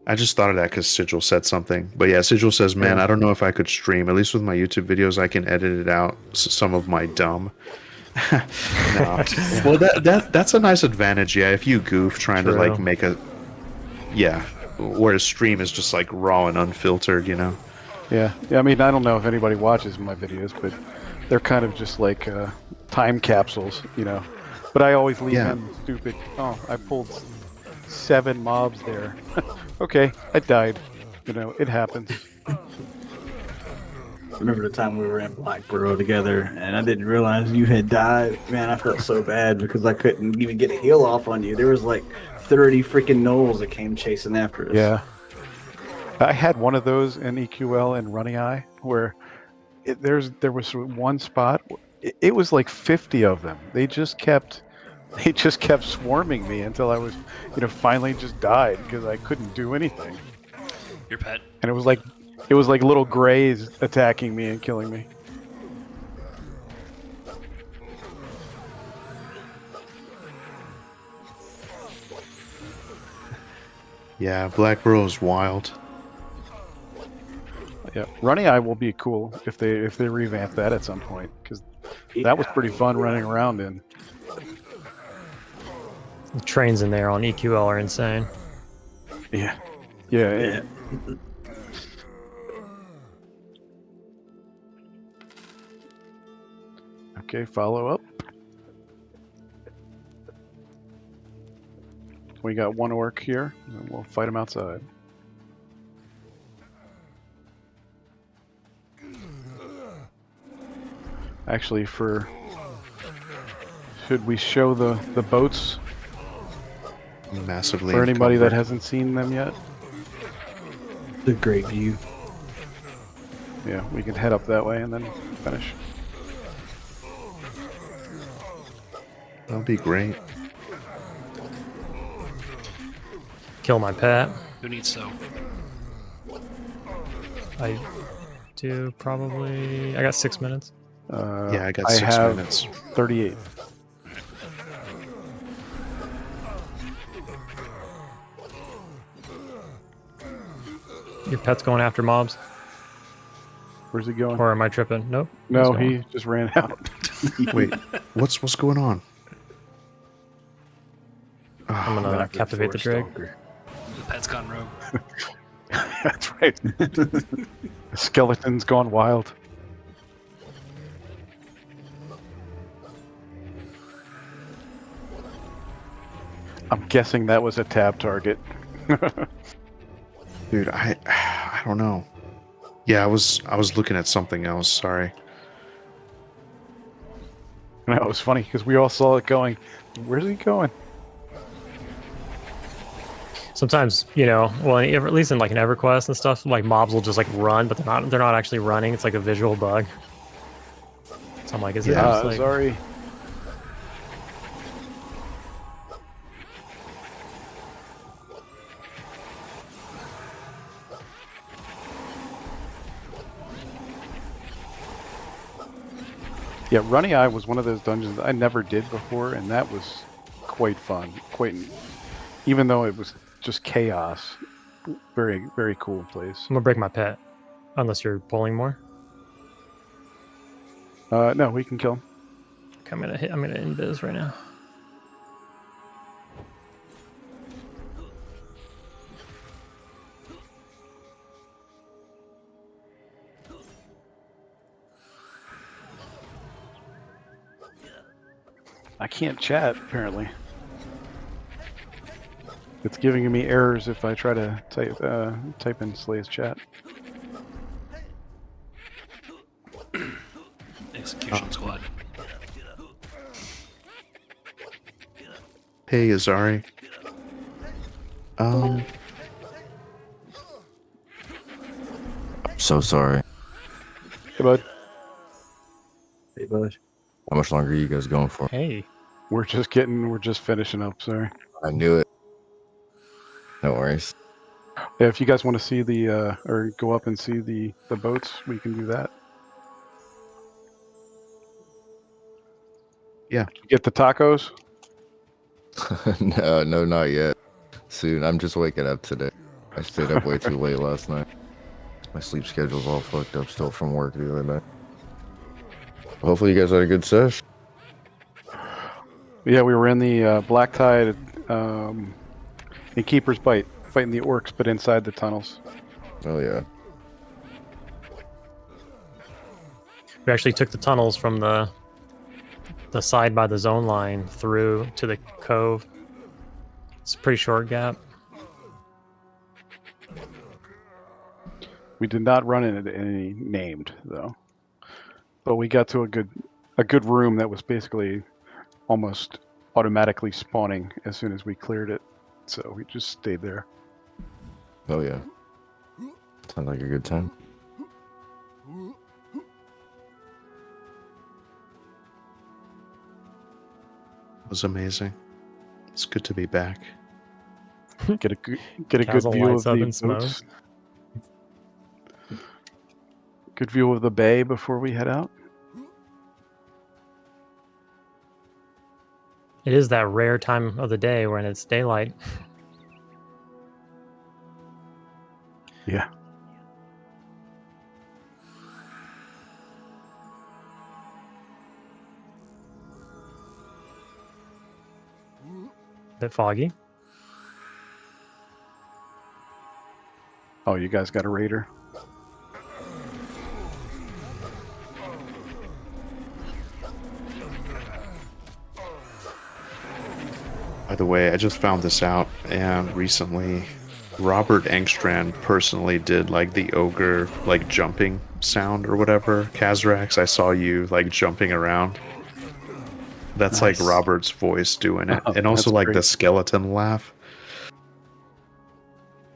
I just thought of that because Sigil said something. But yeah, Sigil says, man, I don't know if I could stream. At least with my YouTube videos, I can edit it out, some of my dumb. No. Well, that's a nice advantage, yeah, if you goof trying to like make a... Yeah, whereas stream is just like raw and unfiltered, you know? Yeah, I mean, I don't know if anybody watches my videos, but they're kind of just like time capsules, you know? But I always leave them stupid. Oh, I pulled 7 mobs there. Okay, I died. You know, it happens. Remember the time we were in Black Burrow together, and I didn't realize you had died. Man, I felt so bad because I couldn't even get a heal off on you. There was like 30 freaking gnolls that came chasing after us. Yeah. I had one of those in EQL and Running Eye where there was one spot. It was like 50 of them. They just kept swarming me until I was, finally just died because I couldn't do anything. Your pet. And it was like little grays attacking me and killing me. Yeah, Black Burrow's wild. Yeah, Running Eye will be cool if they revamp that at some point because that was pretty fun running around in. The trains in there on EQL are insane. Yeah. Okay, follow up. We got one orc here, and we'll fight him outside. Actually, should we show the boats Massively for anybody encumbered. that hasn't seen them yet? The great view. Yeah, we can head up that way and then finish. That'll be great. Kill my pet. Who needs so? I do probably. I got 6 minutes. Yeah, I got 6 have minutes. 38. Your pet's going after mobs, Where's he going? or am I tripping? Nope. No, He's going. he just ran out. Wait, what's going on? I'm gonna captivate the drake. The pet's gone rogue. That's right. The skeleton's gone wild. I'm guessing that was a tab target. Dude, I don't know. Yeah, I was looking at something else. Sorry. No, it was funny because we all saw it going. Where's he going? Sometimes, well, at least in like an EverQuest and stuff, like mobs will just like run, but they're not actually running. It's like a visual bug. So I'm like, is it just like... Sorry. Yeah, Running Eye was one of those dungeons that I never did before, and that was quite fun. even though it was just chaos, very, very cool place. I'm gonna break my pet, unless you're pulling more. No, we can kill him. Okay, I'm gonna invis right now. I can't chat, apparently. It's giving me errors if I try to type in Slay's chat. Execution squad. Hey, Azari. So sorry. Hey, bud. Hey, bud. How much longer are you guys going for? Hey, We're just finishing up, sorry. I knew it. No worries. Yeah, if you guys want to see the, or go up and see the boats, we can do that. Yeah. Did you get the tacos? No, not yet. Soon. I'm just waking up today. I stayed up way too late last night. My sleep schedule's all fucked up still from work the other night. Hopefully you guys had a good sesh. Yeah, we were in the Black Tide in Keeper's Bite, fighting the orcs, but inside the tunnels. Oh yeah. we actually took the tunnels from the side by the zone line through to the cove. It's a pretty short gap. We did not run into any named though, but we got to a good room that was basically almost automatically spawning as soon as we cleared it. So we just stayed there. Oh yeah. Sounds like a good time. It was amazing. It's good to be back. Get a good Castle view of lights up the and smokes. boats. Good view of the bay before we head out. It is that rare time of the day when it's daylight. Yeah. Bit foggy. Oh, you guys got a raider? By the way, I just found this out, and recently Robert Engstrand personally did like the ogre like jumping sound or whatever. Kazrax, I saw you like jumping around. That's Nice. like Robert's voice doing it. Oh, And also that's like great. the skeleton laugh.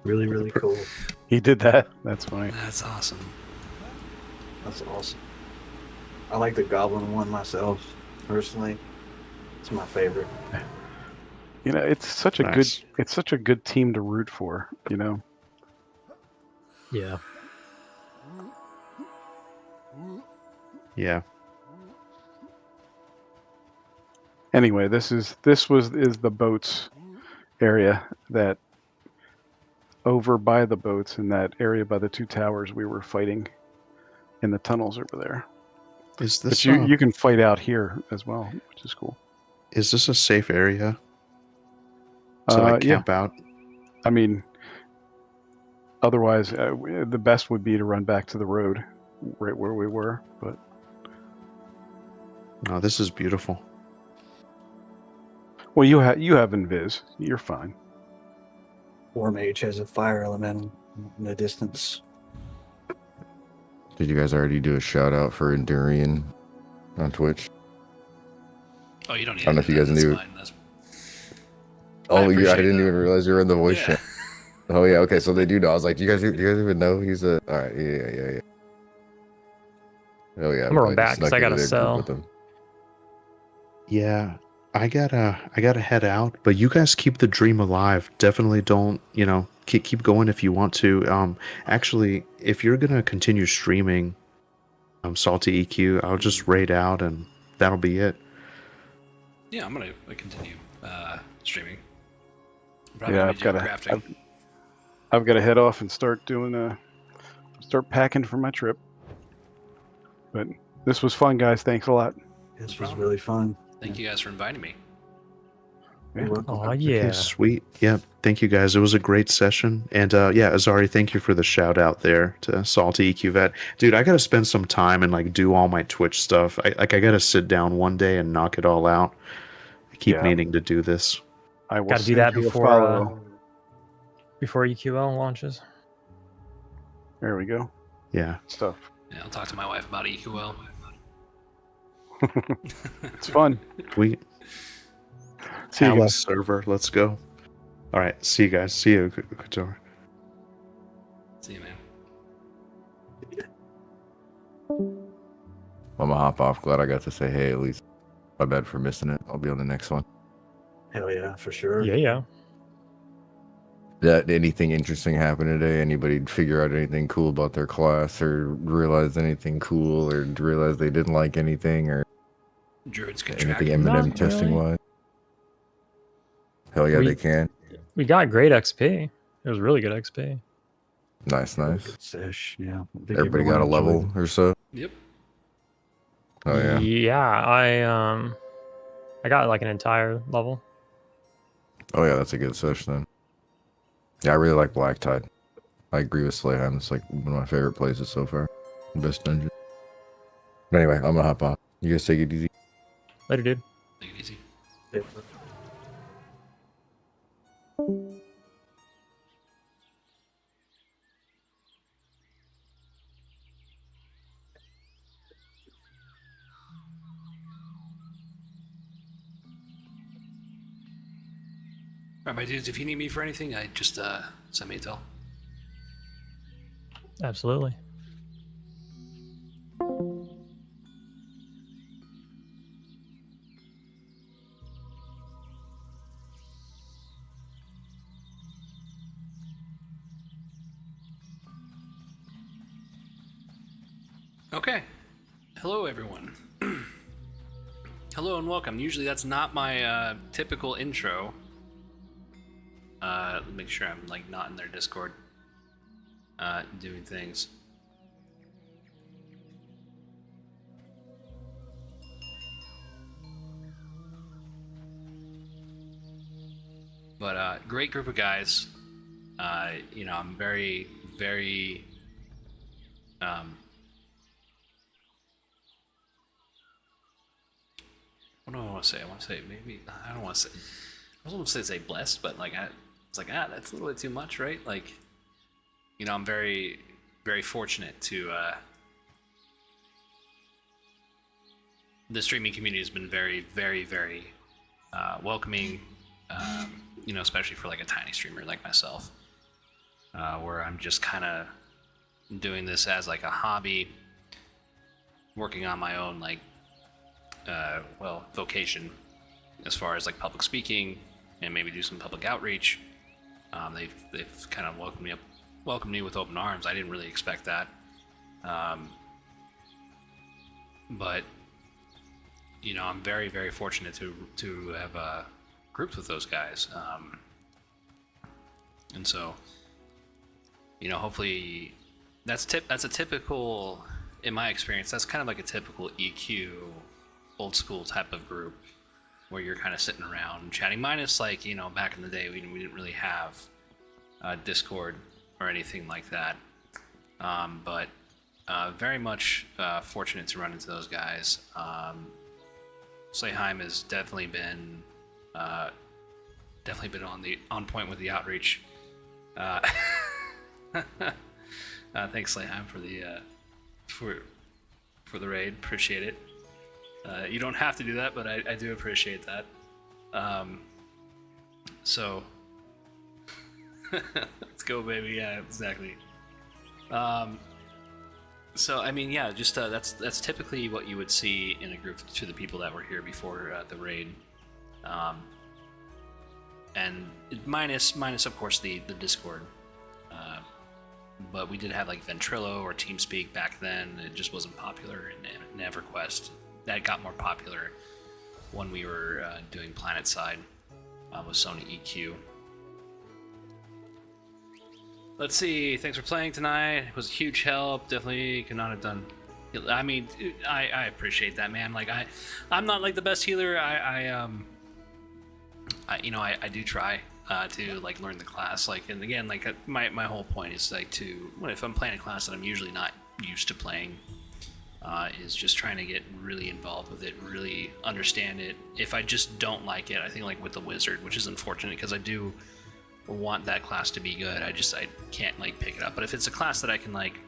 Really, really cool. He did that. That's funny. That's awesome. That's awesome. I like the goblin one myself, personally. It's my favorite. You know, it's such a Nice. good team to root for, you know. Yeah. Yeah. Anyway, this is the boats area, that over by the boats in that area by the two towers we were fighting in the tunnels over there. Is But this you can fight out here as well, which is cool. is this a safe area to like Yeah, camp out? I mean, otherwise the best would be to run back to the road right where we were, but No, this is beautiful. well, you have invis, you're fine. War Mage has a fire elemental in the distance. Did you guys already do a shout out for Indurrian on Twitch? Oh, you don't need I don't know if you guys that's knew. fine. That's... Oh, I appreciate didn't that. even realize you were in the voice Yeah. chat. Oh yeah, okay, so they do know. I was like, do you guys even know he's a? All right, yeah. Oh yeah, I'm gonna run I back, 'cause snuck I into gotta their group sell. with them. Yeah. I gotta head out, but you guys keep the dream alive. Definitely don't, keep going if you want to. Actually, if you're gonna continue streaming Salty EQ, I'll just raid out and that'll be it. Yeah, I'm gonna continue streaming. Probably Yeah, gonna be doing crafting. I've got to head off and start packing for my trip. But this was fun, guys. Thanks a lot. This was really fun. Thank you guys for inviting me. Yeah. You're welcome. Oh Okay, yeah. sweet. Yeah, thank you guys. It was a great session. And yeah, Azari, thank you for the shout out there to Salty EQ Vet. Dude, I gotta spend some time and like do all my Twitch stuff. I gotta sit down one day and knock it all out. I keep Yeah. meaning to do this. I will Gotta do send that you a before follow. before EQL launches. There we go. Yeah. Stuff. Yeah, I'll talk to my wife about EQL. It's fun. We See you Alice guys. server. Let's go. All right. See you guys. See you, Couture. See you, man. I'm gonna hop off. Glad I got to say hey at least. My bad for missing it. I'll be on the next one. Hell yeah, for sure. Yeah. Did anything interesting happen today? Anybody figure out anything cool about their class, or realize anything cool, or realize they didn't like anything, or Druid's anything contracted. Eminem Not testing really. wise? Hell yeah, We- they can. We got great XP. It was really good XP. Nice, nice. Good sesh, yeah. I think Everybody got a everyone level enjoyed or so. Yep. Oh yeah. Yeah, I got like an entire level. Oh yeah, that's a good sesh then. Yeah, I really like Black Tide. I agree with Slayheim. It's like one of my favorite places so far. Best dungeon. But anyway, I'm gonna hop off. You guys take it easy. Later, dude. Take it easy. it. Alright, my dudes, if you need me for anything, I just send me a tell. Absolutely. Okay. Hello, everyone. Hello and welcome. Usually that's not my typical intro. Make sure I'm like not in their Discord doing things. But great group of guys. You know, I'm very, very what do I want to say? I want to say maybe I don't want to say. I was going to say blessed, but like it's like that's a little bit too much, right? Like, you know, I'm very, very fortunate to. The streaming community has been very, very, very welcoming. You know, especially for like a tiny streamer like myself, where I'm just kind of doing this as like a hobby, working on my own like. Well, vocation as far as like public speaking and maybe do some public outreach. They've kind of welcomed me with open arms. I didn't really expect that, but you know, I'm very, very fortunate to have grouped with those guys, and so you know, hopefully that's a typical, in my experience, that's kind of like a typical EQ old school type of group where you're kind of sitting around chatting, minus like, you know, back in the day we didn't really have Discord or anything like that, but very much fortunate to run into those guys. Slayheim has definitely been on point with the outreach. Thanks Slayheim for the for the raid, appreciate it. You don't have to do that, but I do appreciate that. So, let's go, baby. Yeah, exactly. So, I mean, yeah, just that's typically what you would see in a group to the people that were here before the raid. And minus of course the Discord. But we did have like Ventrilo or TeamSpeak back then. It just wasn't popular in EverQuest. That got more popular when we were doing PlanetSide with Sony EQ. Let's see. Thanks for playing tonight. It was a huge help. Definitely could not have done. I mean, I appreciate that, man. Like I'm not like the best healer. I do try to like learn the class. Like, and again, like my whole point is like if I'm playing a class that I'm usually not used to playing, is just trying to get really involved with it, really understand it. If I just don't like it, I think like with the wizard, which is unfortunate because I do want that class to be good. I can't like pick it up. But if it's a class that I can like,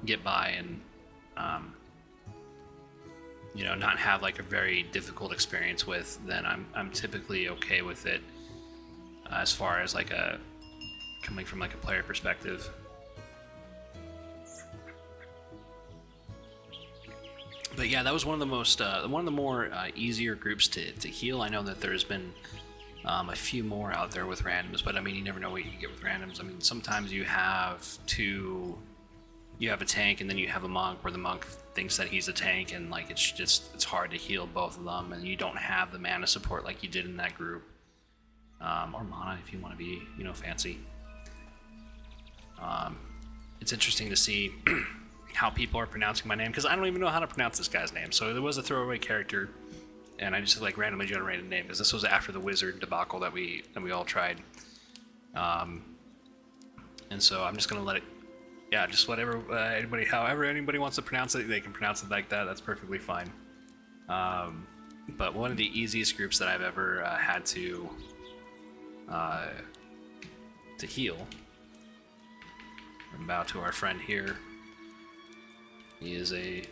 get by and not have like a very difficult experience with, then I'm typically okay with it. As far as like coming from like a player perspective. But yeah, that was one of the more easier groups to heal. I know that there's been a few more out there with randoms, but I mean, you never know what you can get with randoms. I mean, sometimes you have a tank and then you have a monk where the monk thinks that he's a tank, and like it's hard to heal both of them, and you don't have the mana support like you did in that group, or mana if you want to be fancy. It's interesting to see how people are pronouncing my name, because I don't even know how to pronounce this guy's name. So there was a throwaway character, and I just like randomly generated a name because this was after the wizard debacle that we all tried. And so I'm just gonna let it. Yeah, just whatever however anybody wants to pronounce it, they can pronounce it like that. That's perfectly fine. But one of the easiest groups that I've ever had to heal. And bow to our friend here. He is a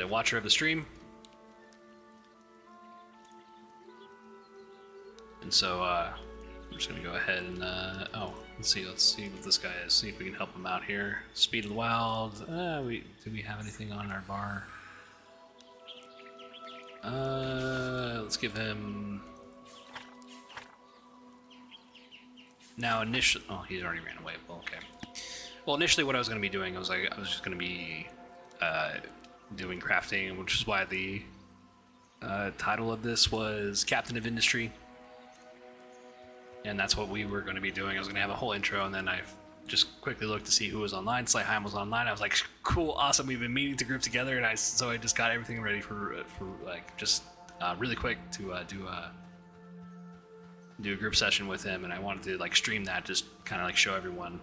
watcher of the stream. And so I'm just gonna go ahead and let's see what this guy is. See if we can help him out here. Speed of the Wild. Do we have anything on our bar? Let's give him. Now initially, he already ran away. Well, okay. Well, initially, what I was going to be doing, I was just going to be doing crafting, which is why the title of this was Captain of Industry. And that's what we were going to be doing. I was going to have a whole intro, and then I just quickly looked to see who was online. Slyheim was online. I was like, cool, awesome. We've been meeting to group together, and so I just got everything ready for like just really quick to do a group session with him, and I wanted to like stream that, just kind of like show everyone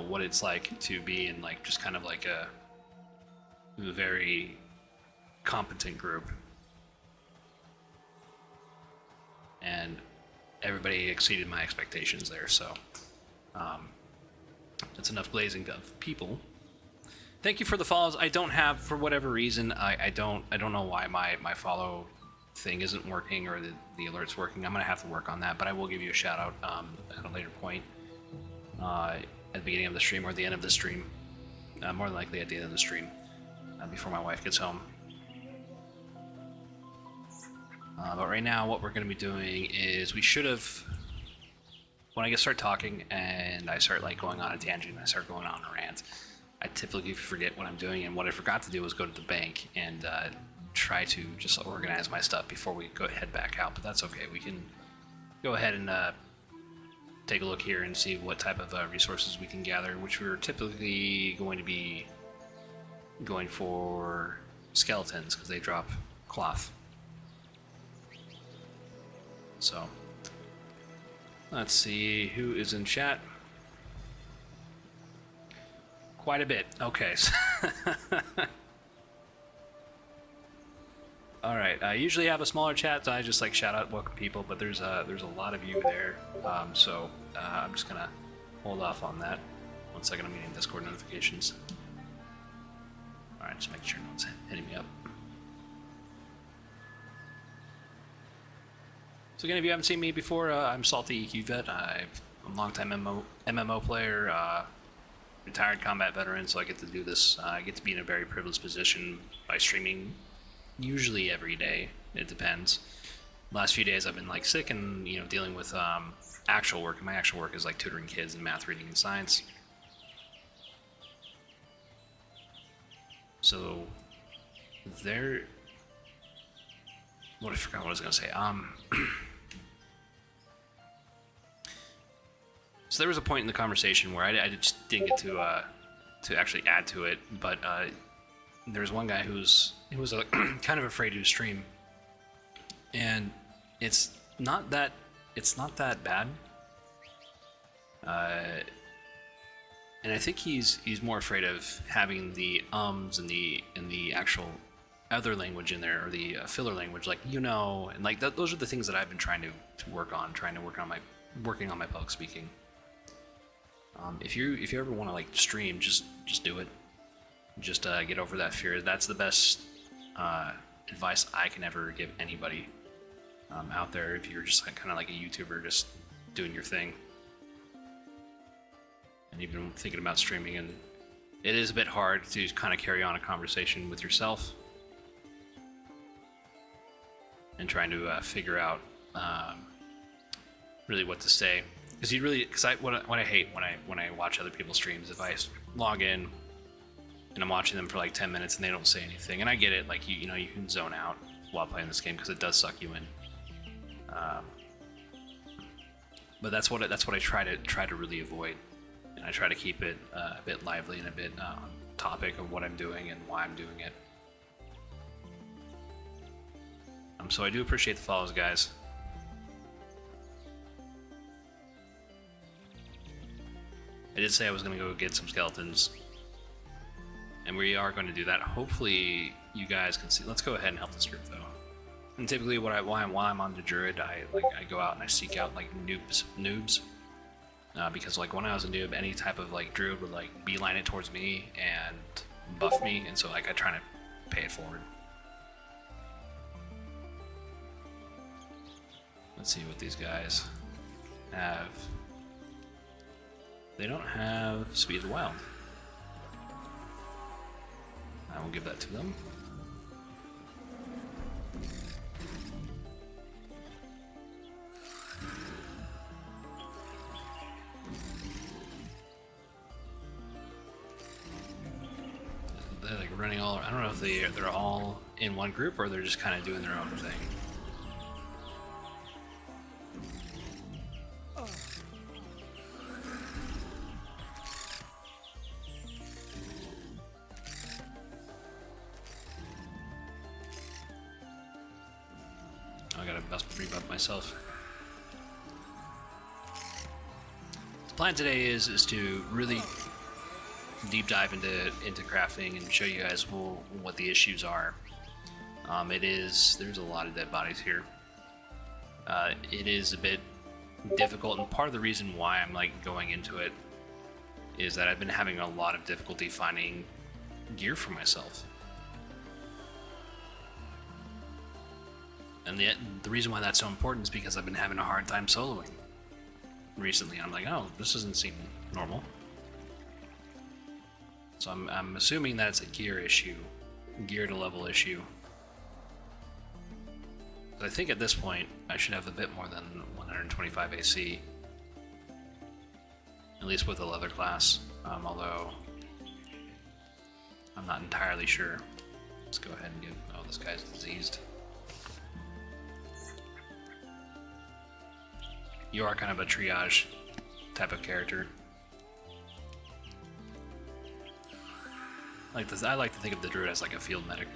what it's like to be in like just kind of like a very competent group. And everybody exceeded my expectations there, so that's enough blazing of people. Thank you for the follows. I don't have, for whatever reason, I don't know why my follow thing isn't working, or the alert's working. I'm gonna have to work on that, but I will give you a shout out at a later point, at the beginning of the stream or the end of the stream, more than likely at the end of the stream, before my wife gets home. But right now, what we're going to be doing is we should have, when I start talking and I start like going on a tangent, I start going on a rant, I typically forget what I'm doing, and what I forgot to do was go to the bank and try to just organize my stuff before we head back out. But that's okay. We can go ahead and take a look here and see what type of resources we can gather, which we're typically going to be going for skeletons because they drop cloth. So let's see who is in chat. Quite a bit. Okay. All right. I usually have a smaller chat, so I just like shout out welcome people, but there's a lot of you there, so I'm just gonna hold off on that. 1 second, I'm getting Discord notifications. All right, just make sure no one's hitting me up. So again, if you haven't seen me before, I'm Salty EQ Vet. I'm a longtime MMO player, retired combat veteran, so I get to do this. I get to be in a very privileged position by streaming usually every day. It depends. Last few days I've been like sick and dealing with actual work. And my actual work is like tutoring kids in math, reading, and science. So there. What I forgot what I was gonna say. So there was a point in the conversation where I just didn't get to actually add to it, but there was one guy who was kind of afraid to stream, and it's not that bad. And I think he's more afraid of having the ums and the actual other language in there, or the filler language, like and like those are the things that I've been trying to work on my public speaking. If you ever want to like stream, just do it. Just get over that fear. That's the best advice I can ever give anybody out there. If you're just kind of like a YouTuber, just doing your thing, and even thinking about streaming, and it is a bit hard to kind of carry on a conversation with yourself and trying to figure out really what to say. Because what I hate when I watch other people's streams, if I log in and I'm watching them for like 10 minutes and they don't say anything, and I get it, like you can zone out while playing this game because it does suck you in. But that's what I try to really avoid, and I try to keep it a bit lively and a bit on topic of what I'm doing and why I'm doing it. So I do appreciate the follows, guys. I did say I was going to go get some skeletons, and we are going to do that. Hopefully you guys can see. Let's go ahead and help this group though. And typically while I'm on the druid, I go out and I seek out like noobs. Because like when I was a noob, any type of like druid would like beeline it towards me and buff me, and so like I try to pay it forward. Let's see what these guys have. They don't have Speed of the Wild. I will give that to them. They're like running all. I don't know if they're all in one group or they're just kind of doing their own thing. I gotta rebuff myself. The plan today is to really deep dive into crafting and show you guys what the issues are. There's a lot of dead bodies here. It is a bit difficult, and part of the reason why I'm like going into it is that I've been having a lot of difficulty finding gear for myself. And the reason why that's so important is because I've been having a hard time soloing recently. I'm like, oh, this doesn't seem normal. So I'm assuming that it's a gear issue, gear to level issue. But I think at this point I should have a bit more than 125 AC, at least with the leather class. Although I'm not entirely sure. Let's go ahead and get. Oh, this guy's diseased. You are kind of a triage type of character. I like to think of the druid as like a field medic.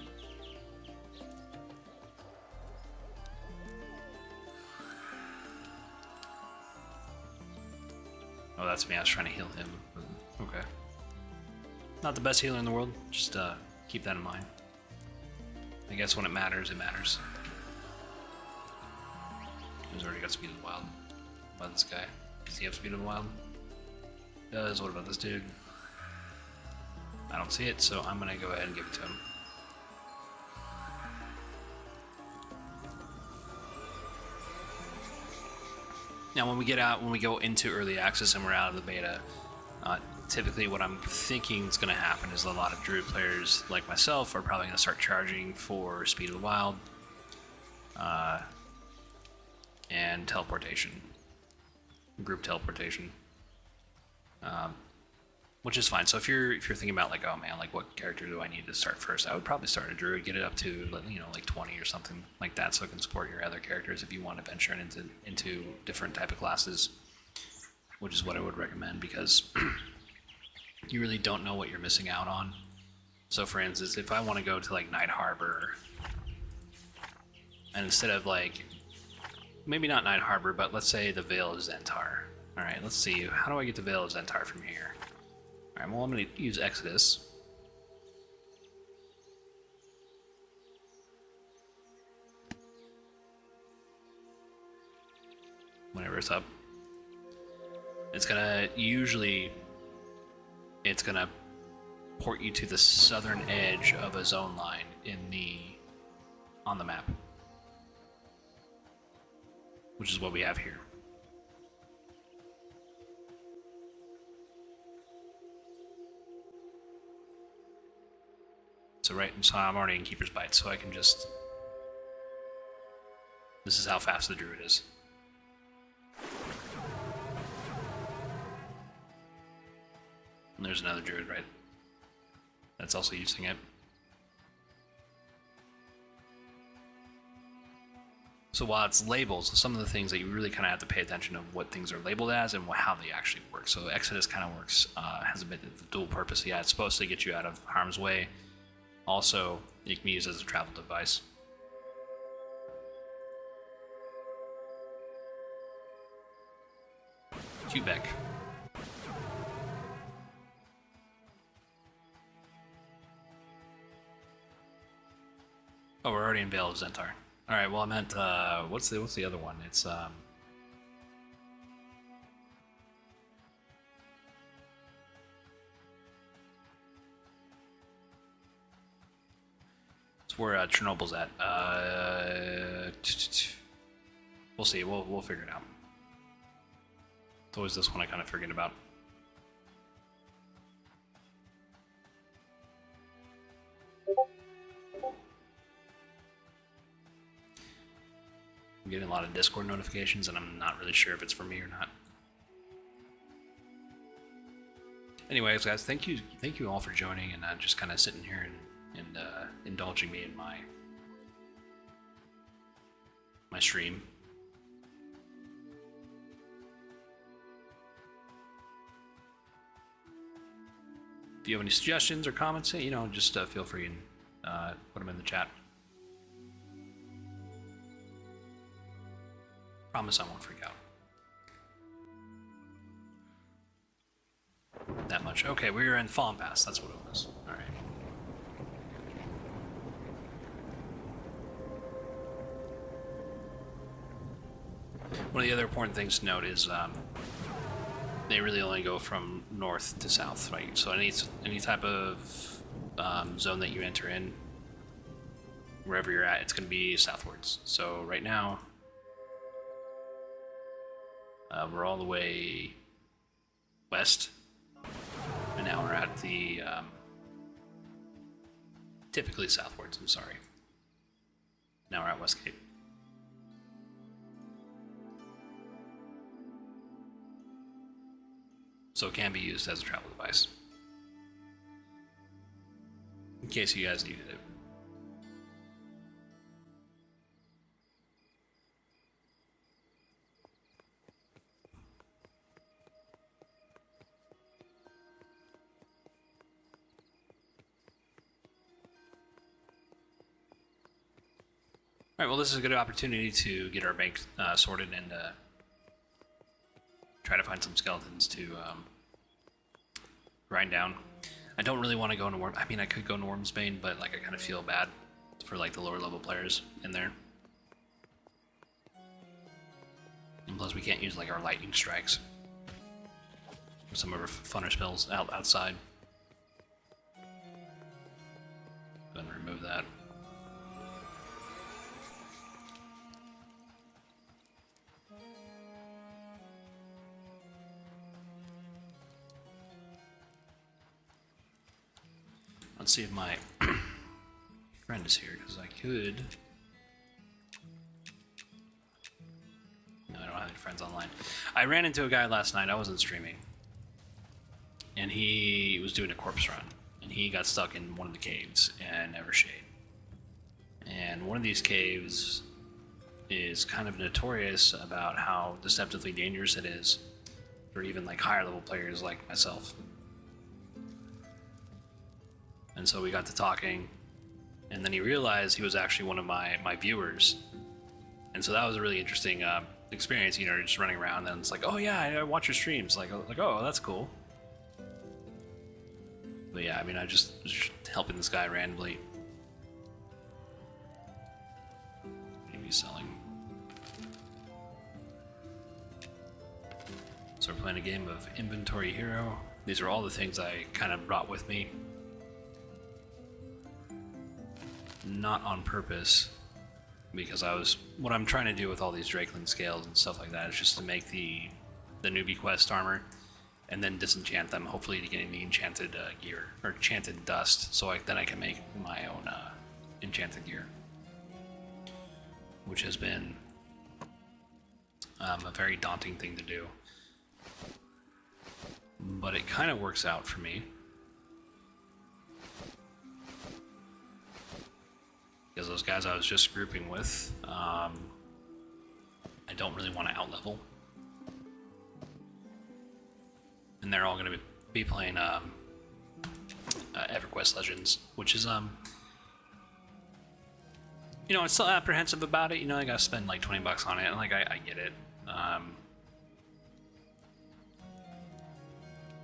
Oh, that's me. I was trying to heal him. Okay. Not the best healer in the world. Just keep that in mind. I guess when it matters, it matters. He's already got Speed of the Wild. What about this guy? Does he have Speed of the Wild? Does. What about this dude? I don't see it, so I'm gonna go ahead and give it to him. Now, when we go into early access and we're out of the beta, typically what I'm thinking is going to happen is a lot of druid players like myself are probably going to start charging for Speed of the Wild and teleportation, group teleportation, which is fine. So if you're thinking about like, oh man, like what character do I need to start first? I would probably start a druid, get it up to like 20 or something like that, so it can support your other characters if you want to venture into different type of classes. which is what I would recommend because you really don't know what you're missing out on. So for instance, if I want to go to like Night Harbor, and instead of like, maybe not Night Harbor, but let's say the Vale of Zentar. Alright, let's see, how do I get to Vale of Zentar from here? Alright, well I'm going to use Exodus. Whenever it's up. It's gonna port you to the southern edge of a zone line on the map, which is what we have here. So I'm already in Keeper's Bite, so I can just. This is how fast the Druid is. And there's another Druid, right? That's also using it. So while it's labeled, so some of the things that you really kind of have to pay attention of what things are labeled as and how they actually work. So Exodus kind of works, has a bit of dual purpose. Yeah, it's supposed to get you out of harm's way. Also, it can be used as a travel device. Quebec. Oh, we're already in Vale of Zentar. All right. Well, I meant what's the other one? It's where Chernobyl's at. We'll see. We'll figure it out. It's always this one I kind of forget about. I'm getting a lot of Discord notifications, and I'm not really sure if it's for me or not. Anyways, guys, thank you all for joining and just kind of sitting here and indulging me in my stream. If you have any suggestions or comments, just feel free and put them in the chat. Promise I won't freak out. That much. Okay, we were in Fallen Pass. That's what it was. All right. One of the other important things to note is they really only go from north to south, right? So any type of zone that you enter in, wherever you're at, it's going to be southwards. So right now, we're all the way west, and now we're at the typically southwards. I'm sorry. Now we're at West Cape. So it can be used as a travel device. In case you guys needed it. Alright, well this is a good opportunity to get our bank sorted and try to find some skeletons to grind down. I don't really want to go into I mean, I could go into Wormsbane, but like I kind of feel bad for like the lower level players in there. And plus, we can't use like our lightning strikes or some of our funner spells outside. Go ahead and remove that. Let's see if my friend is here, because I could. No, I don't have any friends online. I ran into a guy last night. I wasn't streaming. And he was doing a corpse run. And he got stuck in one of the caves in Evershade. And one of these caves is kind of notorious about how deceptively dangerous it is. or even like higher level players like myself. And so we got to talking, and then he realized he was actually one of my viewers. And so that was a really interesting experience, you know, just running around, and it's like, oh yeah, I watch your streams, like oh, that's cool. But yeah, I mean, I just was helping this guy randomly. Maybe selling. So we're playing a game of Inventory Hero. These are all the things I kind of brought with me. Not on purpose, because what I'm trying to do with all these Drakeling scales and stuff like that is just to make the newbie quest armor, and then disenchant them, hopefully to get the enchanted gear, or enchanted dust, so then I can make my own enchanted gear. Which has been a very daunting thing to do. But it kind of works out for me. Because those guys I was just grouping with, I don't really want to outlevel. And they're all going to be playing EverQuest Legends, which is, you know, I'm still apprehensive about it. You know, I gotta spend like $20 on it, and like I get it.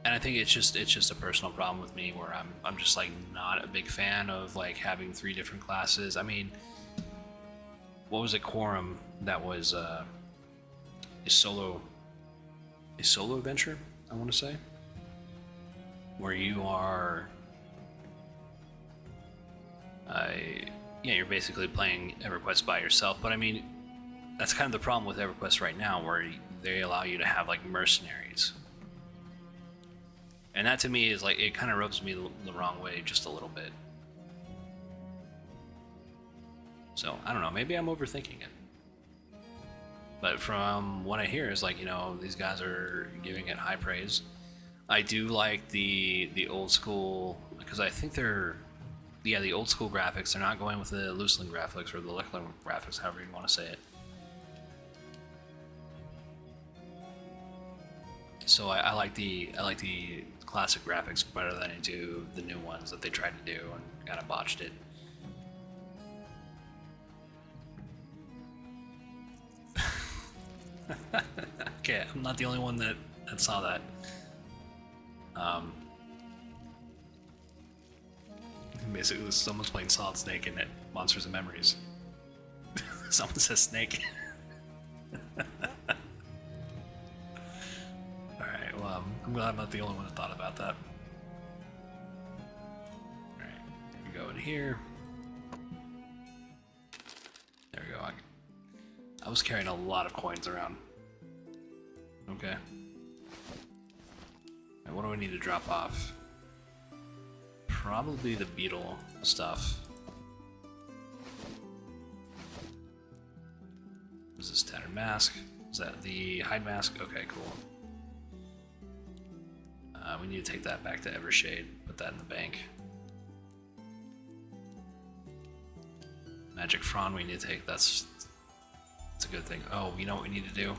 And I think it's just a personal problem with me where I'm just like not a big fan of like having 3 different classes. I mean, what was it, Quorum? That was a solo adventure, I want to say, where you are yeah, you're basically playing EverQuest by yourself. But I mean, that's kind of the problem with EverQuest right now, where they allow you to have like mercenaries. And that to me is like, it kind of rubs me the wrong way just a little bit. So, I don't know, maybe I'm overthinking it. But from what I hear is like, you know, these guys are giving it high praise. I do like the old school, because I think they're, yeah, the old school graphics. They're not going with the Looseling graphics or the Leckling graphics, however you want to say it. So I like the classic graphics better than I do the new ones that they tried to do and kind of botched it. Okay, I'm not the only one that saw that. Basically, someone's playing Solid Snake in it. Monsters and Memories. Someone says Snake. Alright, well, I'm glad I'm not the only one that thought about that. Alright, we go in here. There we go. I was carrying a lot of coins around. Okay. Right, what do I need to drop off? Probably the beetle stuff. Is this tattered mask? Is that the hide mask? Okay, cool. We need to take that back to Evershade, put that in the bank. Magic Frond we need to take, that's a good thing. Oh, you know what we need to do?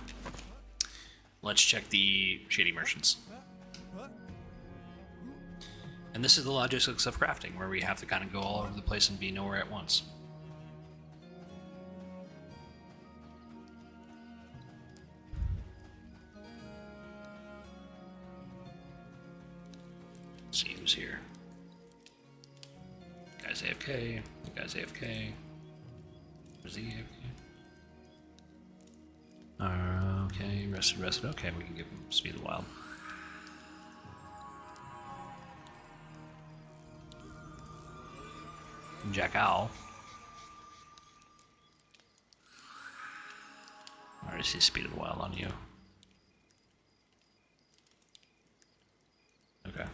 Let's check the Shady Merchants. And this is the logistics of crafting, where we have to kind of go all over the place and be nowhere at once. Let's see who's here. Guy's AFK. The guy's AFK. Where's he AFK? Okay, rested. Okay, we can give him Speed of the Wild. Jack Owl. I already see Speed of the Wild on you. Okay.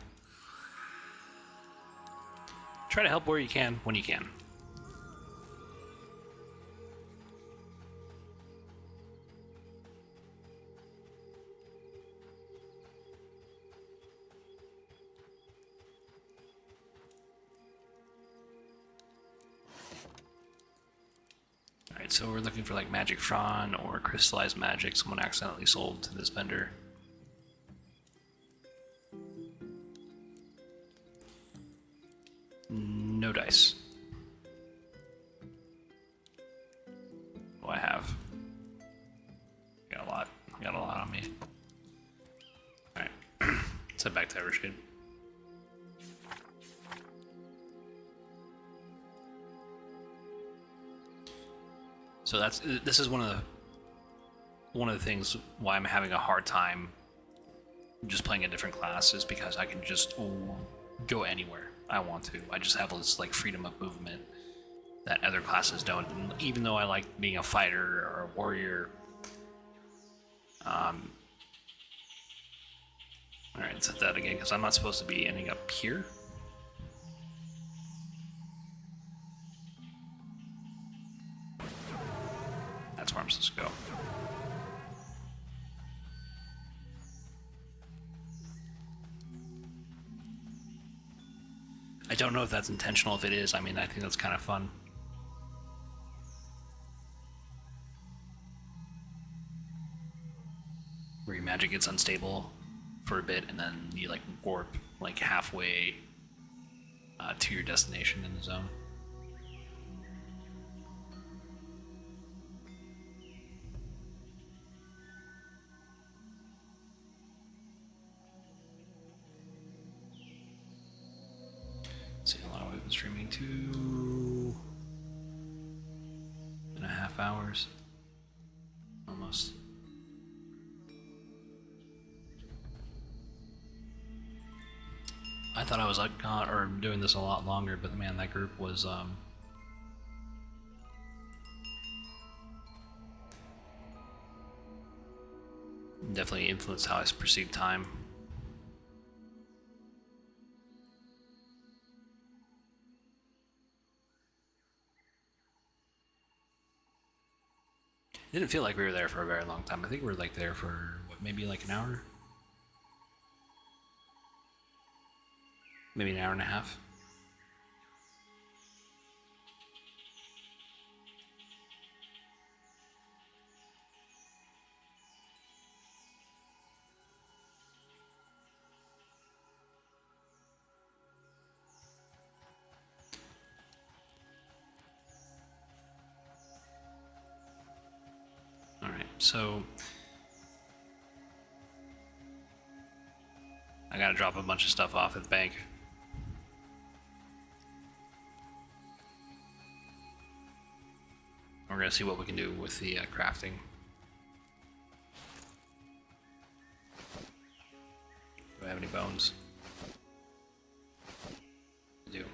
Try to help where you can, when you can. Alright, so we're looking for like Magic Frond or Crystallized Magic someone accidentally sold to this vendor. Got a lot on me. Alright. Let's head back to Evershade. So this is one of the things why I'm having a hard time just playing a different class, is because I can just go anywhere I want to. I just have this like freedom of movement that other classes don't. And even though I like being a fighter or a warrior, all right, let's hit that again because I'm not supposed to be ending up here. That's where I'm supposed to go. I don't know if that's intentional. If it is, I mean, I think that's kind of fun. Where your magic gets unstable for a bit, and then you like warp like halfway to your destination in the zone. See how long we've been streaming? 2.5 hours. Almost. I thought I was like or doing this a lot longer, but man, that group was definitely influenced how I perceive time. It didn't feel like we were there for a very long time. I think we were like there for what, maybe like an hour? Maybe an hour and a half. All right, so I gotta drop a bunch of stuff off at the bank. We're gonna see what we can do with the crafting. Do I have any bones? I do.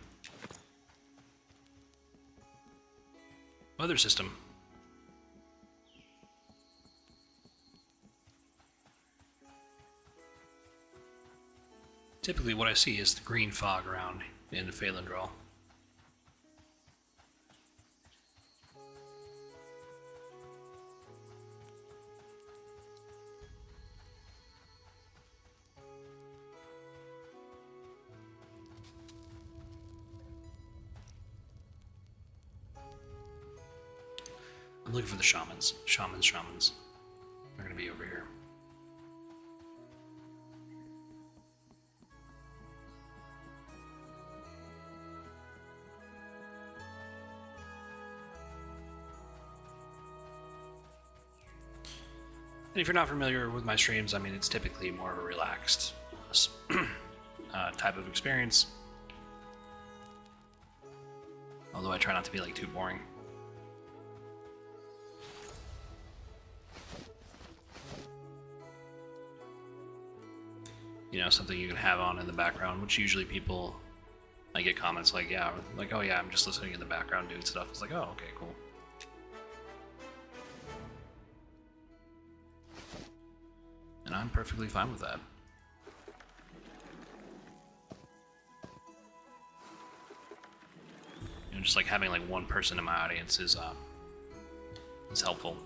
Weather system. Typically what I see is the green fog around in Phalandrel. I'm looking for the shamans. Shamans. They're gonna be over here. And if you're not familiar with my streams, I mean, it's typically more of a relaxed type of experience. Although I try not to be like too boring. You know, something you can have on in the background, which usually people, I get comments like, yeah, like, oh yeah, I'm just listening in the background doing stuff. It's like, oh, okay, cool. And I'm perfectly fine with that. You know, just like having like one person in my audience is helpful.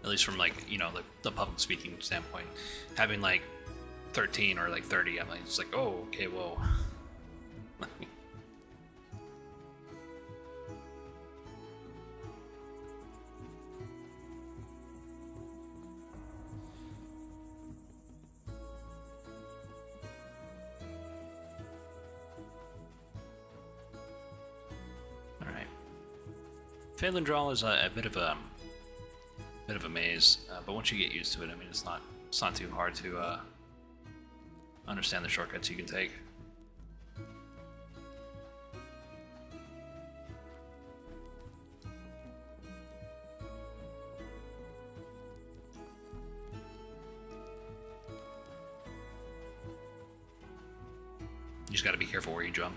At least from like, you know, the public speaking standpoint. Having like 13 or like 30, I'm like, it's like, oh, okay, whoa. Phalandrel is a bit of a bit of a maze, but once you get used to it, I mean, it's not too hard to understand the shortcuts you can take. You just got to be careful where you jump.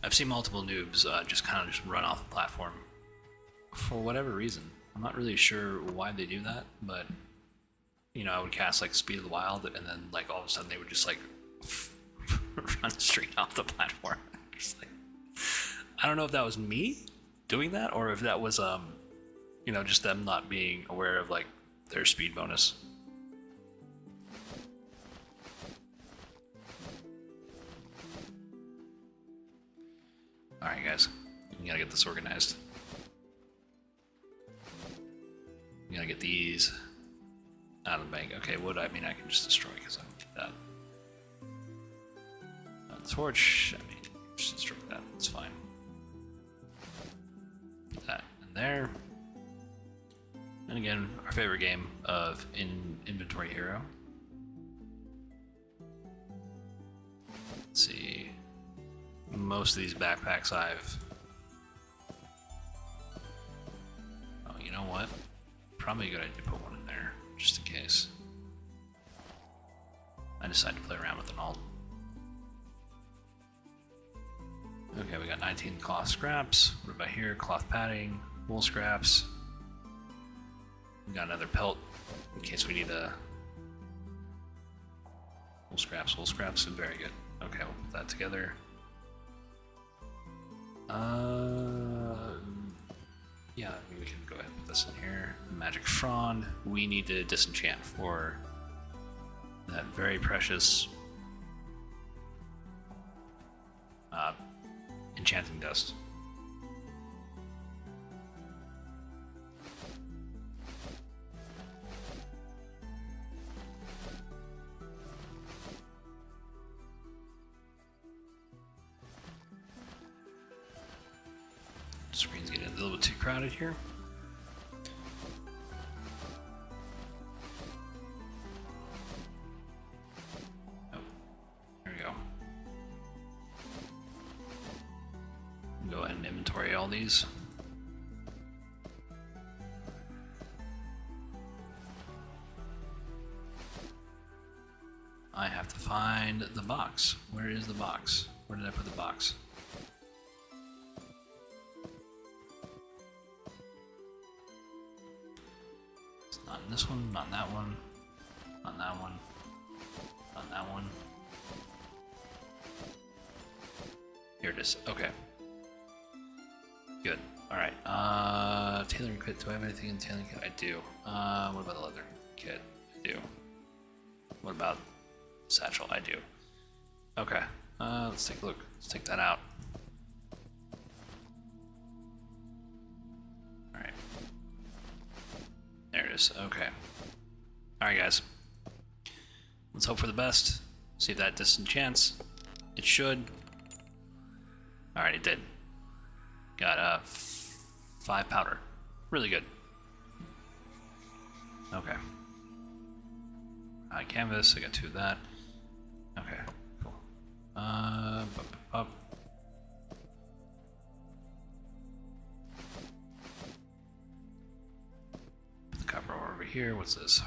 I've seen multiple noobs just kind of run off the platform for whatever reason. I'm not really sure why they do that, but you know, I would cast like Speed of the Wild, and then like all of a sudden they would just like run straight off the platform. Just like, I don't know if that was me doing that or if that was you know, just them not being aware of like their speed bonus. Alright guys, we gotta get this organized. We gotta get these out of the bank. Okay, wood, I mean, I can just destroy because I don't need that. The torch, I mean, just destroy that, it's fine. Put that in there. And again, our favorite game of Inventory Hero. Let's see. Most of these backpacks I've... Oh, you know what? Probably a good idea to put one in there, just in case. I decided to play around with an alt. Okay, we got 19 cloth scraps. What about here? Cloth padding, wool scraps. We got another pelt in case we need a... Wool scraps, very good. Okay, we'll put that together. Yeah, I mean, we can go ahead and put this in here. Magic Frond. We need to disenchant for that very precious enchanting dust. Screen's getting a little bit too crowded here. Oh, there we go. Go ahead and inventory all these. I have to find the box. Where is the box? Where did I put the box? Not in this one, not in that one, not in that one, not in that one. Here it is. Okay. Good. Alright. Tailoring kit. Do I have anything in tailoring kit? I do. What about the leather kit? I do. What about satchel? I do. Okay. Let's take a look. Let's take that out. Alright. There it is. Okay. Alright, guys. Let's hope for the best. See if that disenchants. It should. Alright, it did. Got 5 powder. Really good. Okay. Canvas. I got 2 of that. Okay. Cool. Up. Put the copper over here. What's this?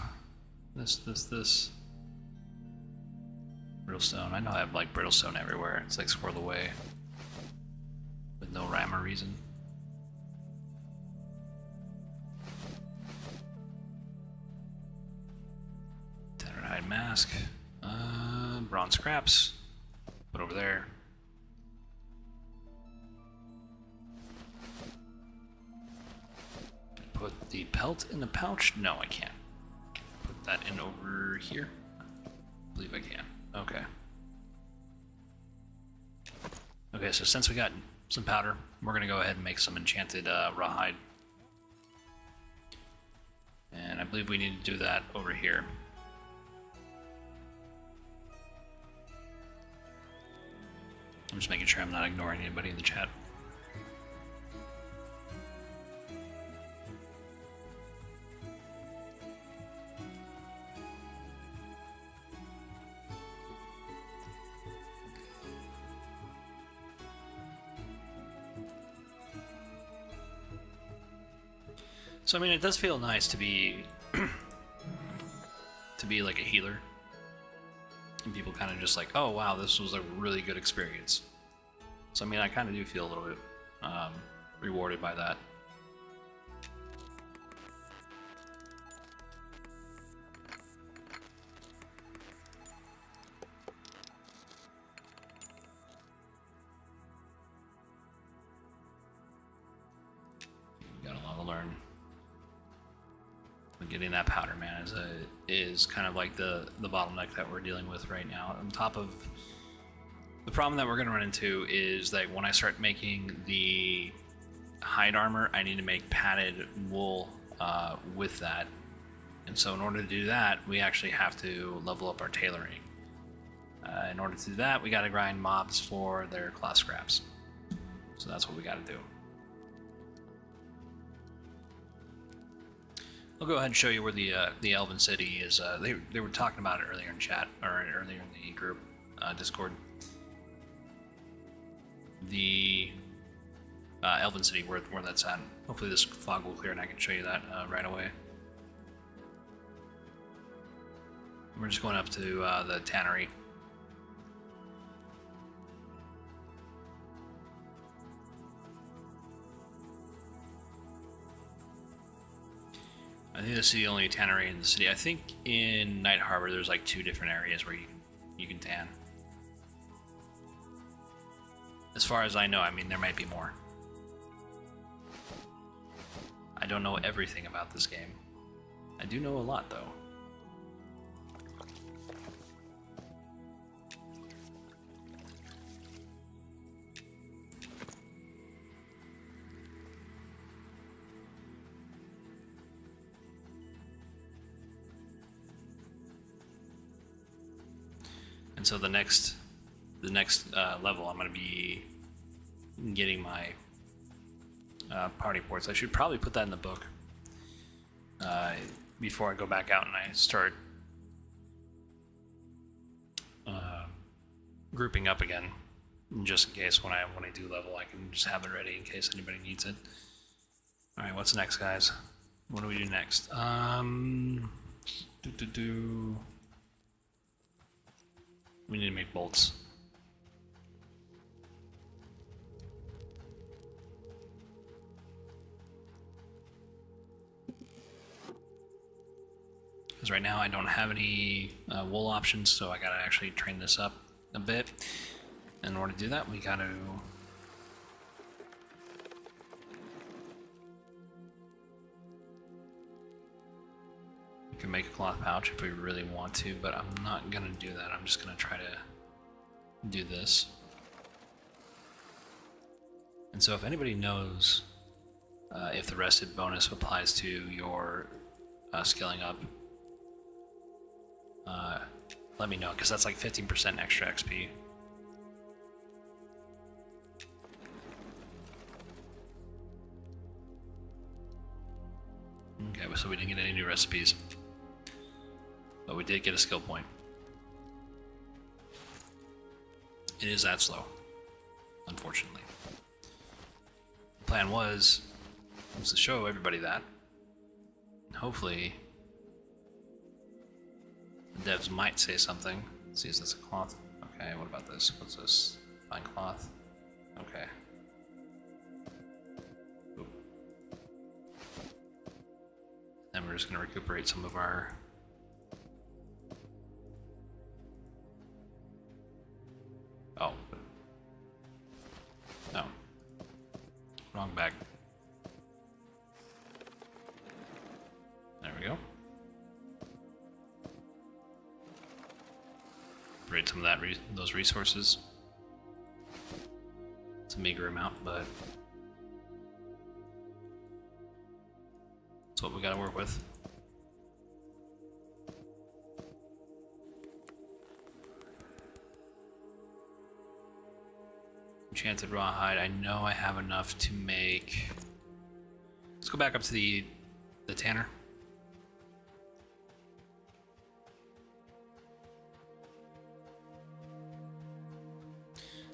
This. Brittlestone. I know I have like brittlestone everywhere. It's like squirreled away. With no rhyme or reason. Tannerhide mask. Bronze scraps. Put over there. Put the pelt in the pouch? No, I can't. Put that in over here? I believe I can. Okay. Okay, so since we got some powder, we're gonna go ahead and make some enchanted rawhide. And I believe we need to do that over here. I'm just making sure I'm not ignoring anybody in the chat. So I mean, it does feel nice to be to be like a healer, and people kind of just like, oh wow, this was a really good experience. So I mean, I kind of do feel a little bit rewarded by that. Got a lot to learn. But getting that powder, man, is kind of like the bottleneck that we're dealing with right now. On top of the problem that we're going to run into is that when I start making the hide armor, I need to make padded wool with that. And so in order to do that, we actually have to level up our tailoring. In order to do that, we got to grind mobs for their cloth scraps. So that's what we got to do. I'll go ahead and show you where the Elven City is. They were talking about it earlier in chat, or earlier in the group Discord. The Elven City, where that's at. Hopefully this fog will clear and I can show you that right away. We're just going up to the tannery. I think this is the only tannery in the city. I think in Night Harbor there's like 2 different areas where you can tan. As far as I know, I mean, there might be more. I don't know everything about this game. I do know a lot, though. And so the next level, I'm going to be getting my party ports. I should probably put that in the book before I go back out and I start grouping up again, just in case when I do level, I can just have it ready in case anybody needs it. All right, what's next, guys? What do we do next? We need to make bolts. Because right now I don't have any wool options, so I gotta actually train this up a bit. In order to do that, we gotta can make a cloth pouch if we really want to, but I'm not gonna do that. I'm just gonna try to do this. And so if anybody knows if the rested bonus applies to your scaling up, let me know, because that's like 15% extra XP. Okay, so we didn't get any new recipes. But we did get a skill point. It is that slow, unfortunately. The plan was to show everybody that. And hopefully, the devs might say something. Let's see, is this a cloth? Okay, what about this? What's this? Fine cloth. Okay. Oop. Then we're just going to recuperate some of our... Oh. No. Wrong bag. There we go. Raid some of that those resources. It's a meager amount, but that's what we gotta work with. Enchanted rawhide. I know I have enough to make. Let's go back up to the tanner.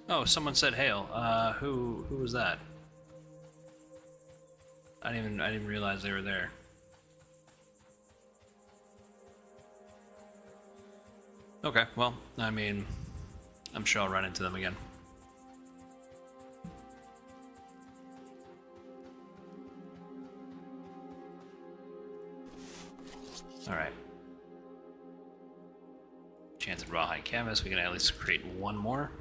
Oh, someone said hail. Who was that? I didn't realize they were there. Okay, well, I mean, I'm sure I'll run into them again. Alright. Chance of rawhide canvas, we can at least create one more.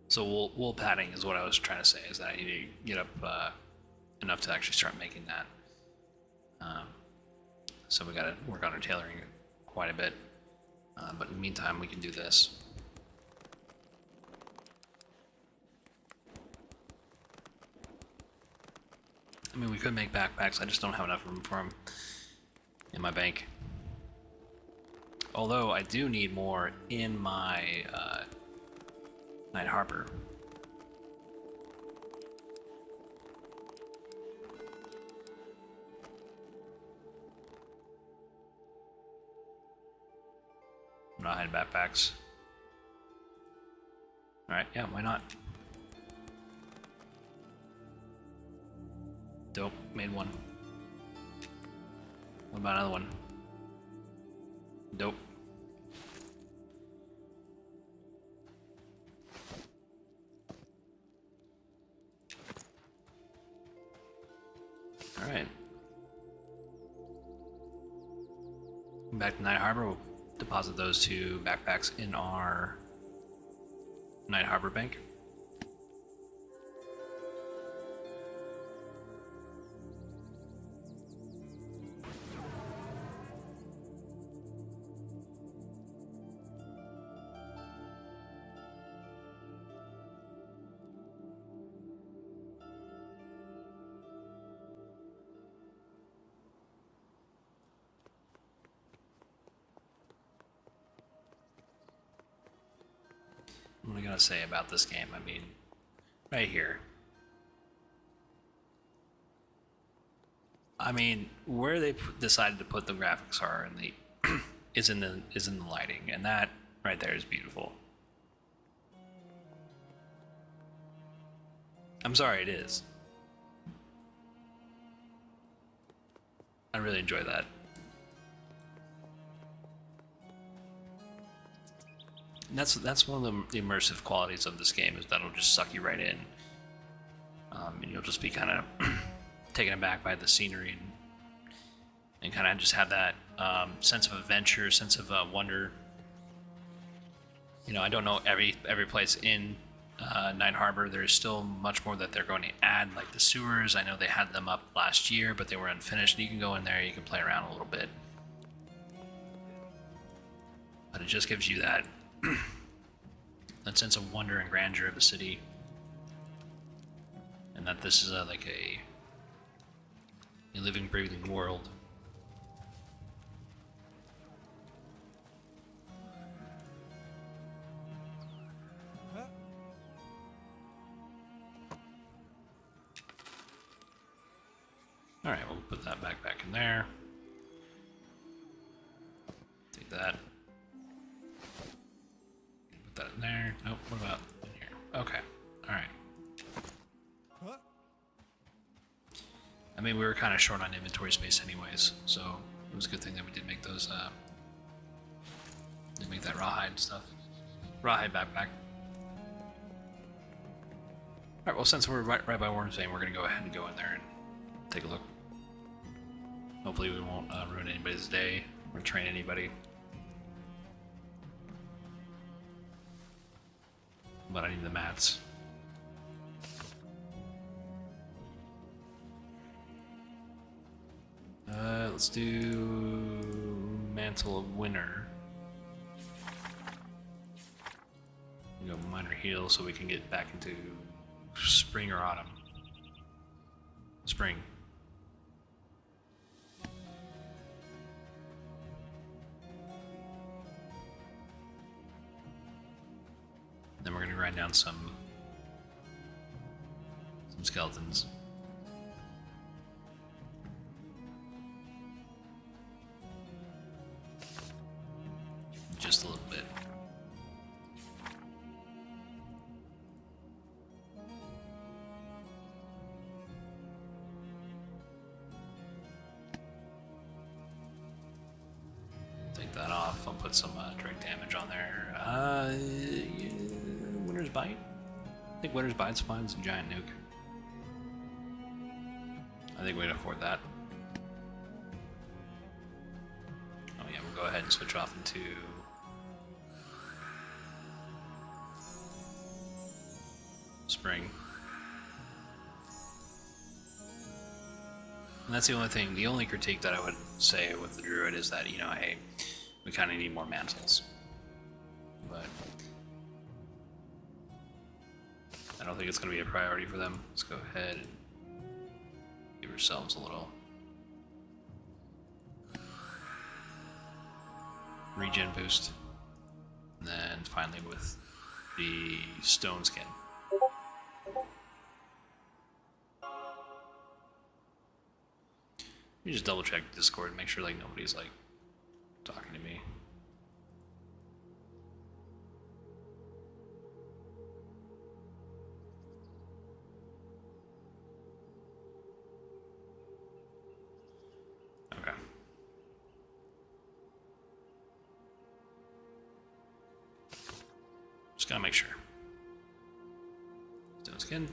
So wool padding is what I was trying to say, is that I need to get up enough to actually start making that. So we gotta work on our tailoring quite a bit. But in the meantime, we can do this. I mean, we could make backpacks, I just don't have enough room for them in my bank. Although I do need more in my Night Harbor. Rawhide backpacks. Alright, yeah, why not? Dope, made one. What about another one? Dope. Alright. Back to Night Harbor, we'll deposit those two backpacks in our Night Harbor bank. What am I gonna say about this game? I mean, right here. I mean, where they decided to put the graphics are in the is in the lighting, and that right there is beautiful. I'm sorry, it is. I really enjoy that. And that's one of the immersive qualities of this game, is that it'll just suck you right in, and you'll just be kind of taken aback by the scenery, and kind of just have that sense of adventure, sense of wonder. You know, I don't know every place in Night Harbor. There's still much more that they're going to add, like the sewers. I know they had them up last year, but they were unfinished. You can go in there, you can play around a little bit, but it just gives you that that sense of wonder and grandeur of the city, and that this is like a living, breathing world. All right, we'll put that backpack in there. Take that. Put that in there. Nope, what about in here? Okay, all right. I mean, we were kind of short on inventory space anyways, so it was a good thing that we did make those, did make that rawhide stuff. Rawhide backpack. Alright, well, since we're right by Wormsbane, we're going to go ahead and go in there and take a look. Hopefully we won't ruin anybody's day or train anybody. But I need the mats. Let's do Mantle of Winter. Go Minor Heal so we can get back into spring or autumn. Spring. Then we're gonna grind down some skeletons. Just a little bit. put some direct damage on there. Yeah, Winter's Bite? I think Winter's Bite's fine. It's a giant nuke. I think we can afford that. Oh yeah, we'll go ahead and switch off into Spring. And that's the only thing, the only critique that I would say with the Druid is that, you know, hey, we kind of need more mantles. But I don't think it's going to be a priority for them. Let's go ahead and give ourselves a little regen boost. And then finally with the stone skin. Let me just double check Discord and make sure like nobody's like talking to me. Okay. Just gotta make sure. Stone skin.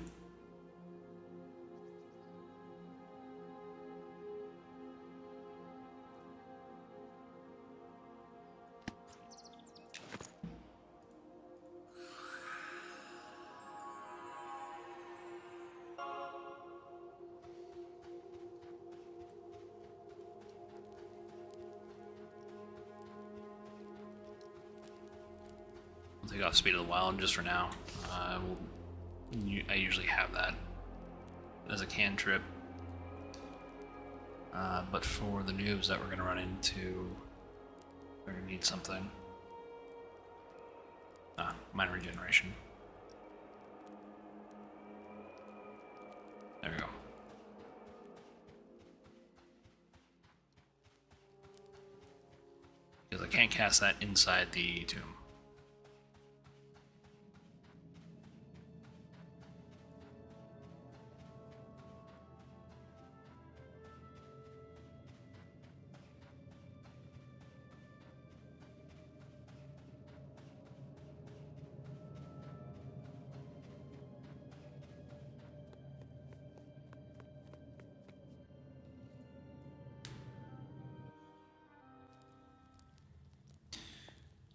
Take off Speed of the Wild just for now. I usually have that as a cantrip. But for the noobs that we're going to run into, we're going to need something. Minor regeneration. There we go. Because I can't cast that inside the tomb.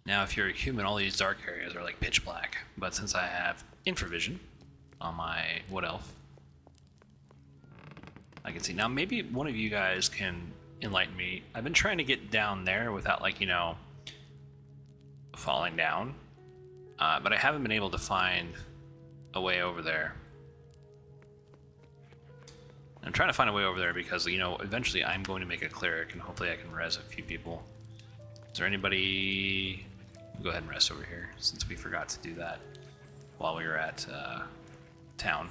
Now, if you're a human, all these dark areas are like pitch black. But since I have infravision on my Wood Elf, I can see. Now, maybe one of you guys can enlighten me. I've been trying to get down there without, like, you know, falling down. But I haven't been able to find a way over there. I'm trying to find a way over there because, you know, eventually I'm going to make a cleric and hopefully I can res a few people. Is there anybody... Go ahead and rest over here, since we forgot to do that while we were at town.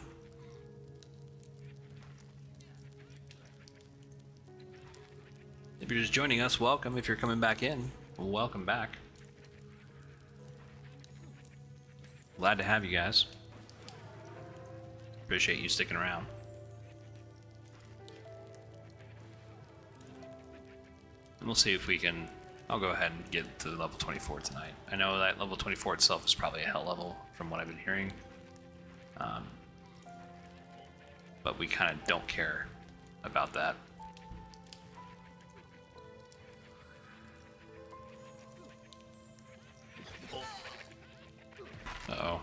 If you're just joining us, welcome. If you're coming back in, welcome back. Glad to have you guys. Appreciate you sticking around. And we'll see if we can... I'll go ahead and get to level 24 tonight. I know that level 24 itself is probably a hell level from what I've been hearing. But we kind of don't care about that. Uh-oh.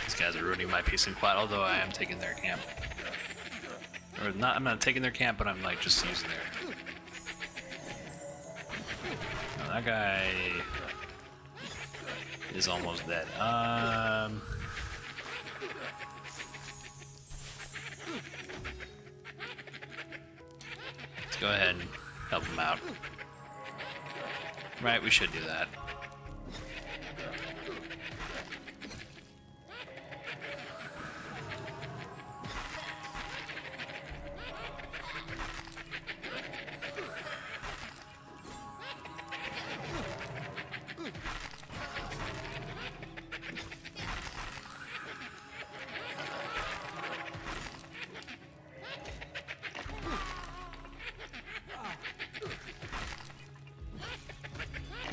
These guys are ruining my peace and quiet, although I am taking their camp. Or not, I'm not taking their camp, but I'm like just using their... Oh, that guy is almost dead. Let's go ahead and help him out. Right, we should do that.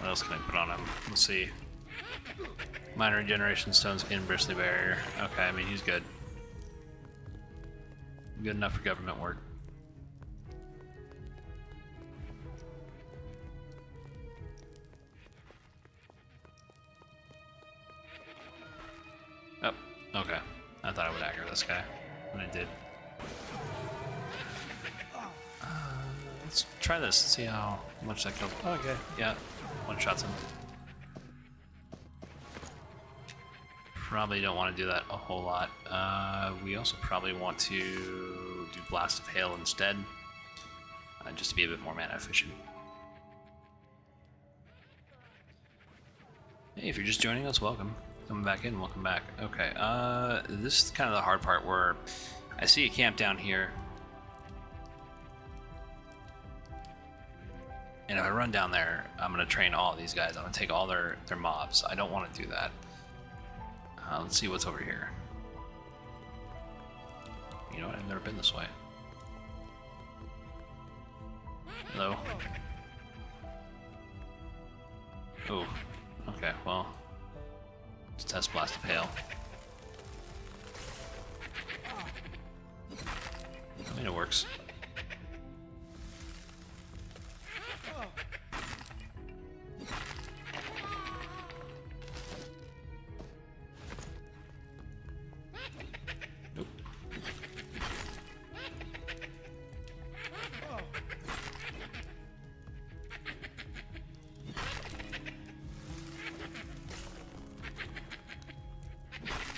What else can I put on him? Let's see. Minor regeneration, stone skin, bristly barrier. Okay, I mean, he's good. Good enough for government work. Oh, okay. I thought I would aggro this guy, and I did. Let's try this and see how much that kills. Oh, okay, yeah, one shots him. Probably don't want to do that a whole lot. We also probably want to do Blast of Hail instead, just to be a bit more mana efficient. Hey, if you're just joining us, welcome. Coming back in, welcome back. Okay, this is kind of the hard part where I see a camp down here. And if I run down there, I'm going to train all of these guys. I'm going to take all their mobs. I don't want to do that. Let's see what's over here. You know what? I've never been this way. Hello. Oh, okay, well. Let's test Blast of Hail. I mean, it works. Nope.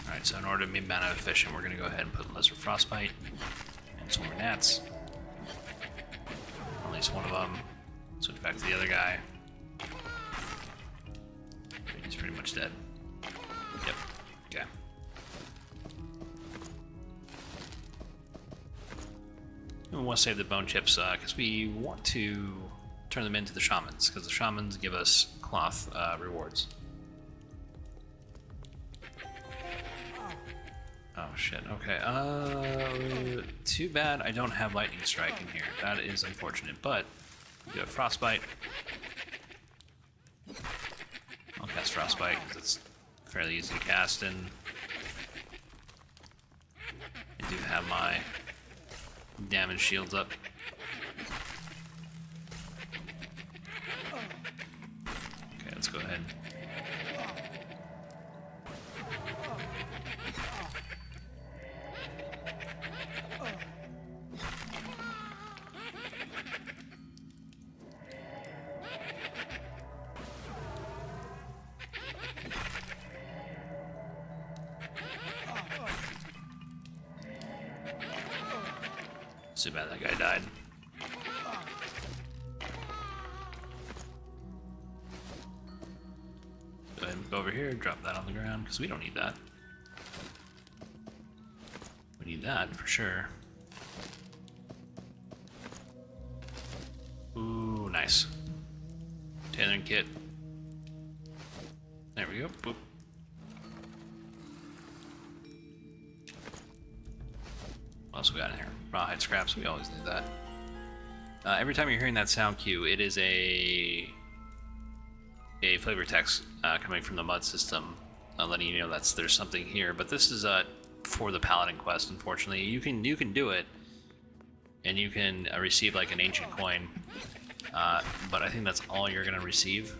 Alright, so in order to be mana efficient, we're going to go ahead and put Lesser Frostbite and some more Gnats. At least one of them. Switch back to the other guy. He's pretty much dead. Yep. Okay. And we want to save the bone chips because we want to turn them into the shamans, because the shamans give us cloth rewards. Oh shit, okay. Too bad I don't have lightning strike in here. That is unfortunate, but we do have frostbite. I'll cast frostbite because it's fairly easy to cast, and I do have my damage shields up. Okay, let's go ahead. Too bad that guy died. Go ahead and go over here, drop that on the ground, because we don't need that. We need that for sure. Ooh, nice. Tailoring kit. There we go. Boop. What else we got in here? Rawhide scraps, we always need that. Every time you're hearing that sound cue, it is a flavor text coming from the mud system, letting you know there's something here. But this is for the Paladin quest. Unfortunately, you can do it, and you can receive like an ancient coin. But I think that's all you're gonna receive.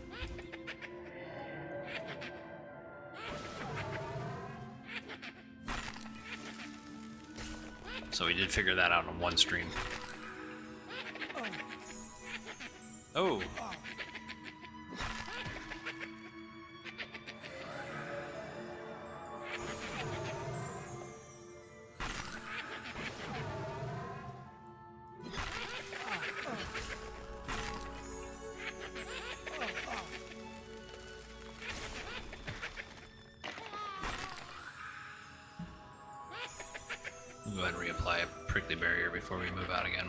So we did figure that out on one stream. Oh! We'll go ahead and reapply a prickly barrier before we move out again.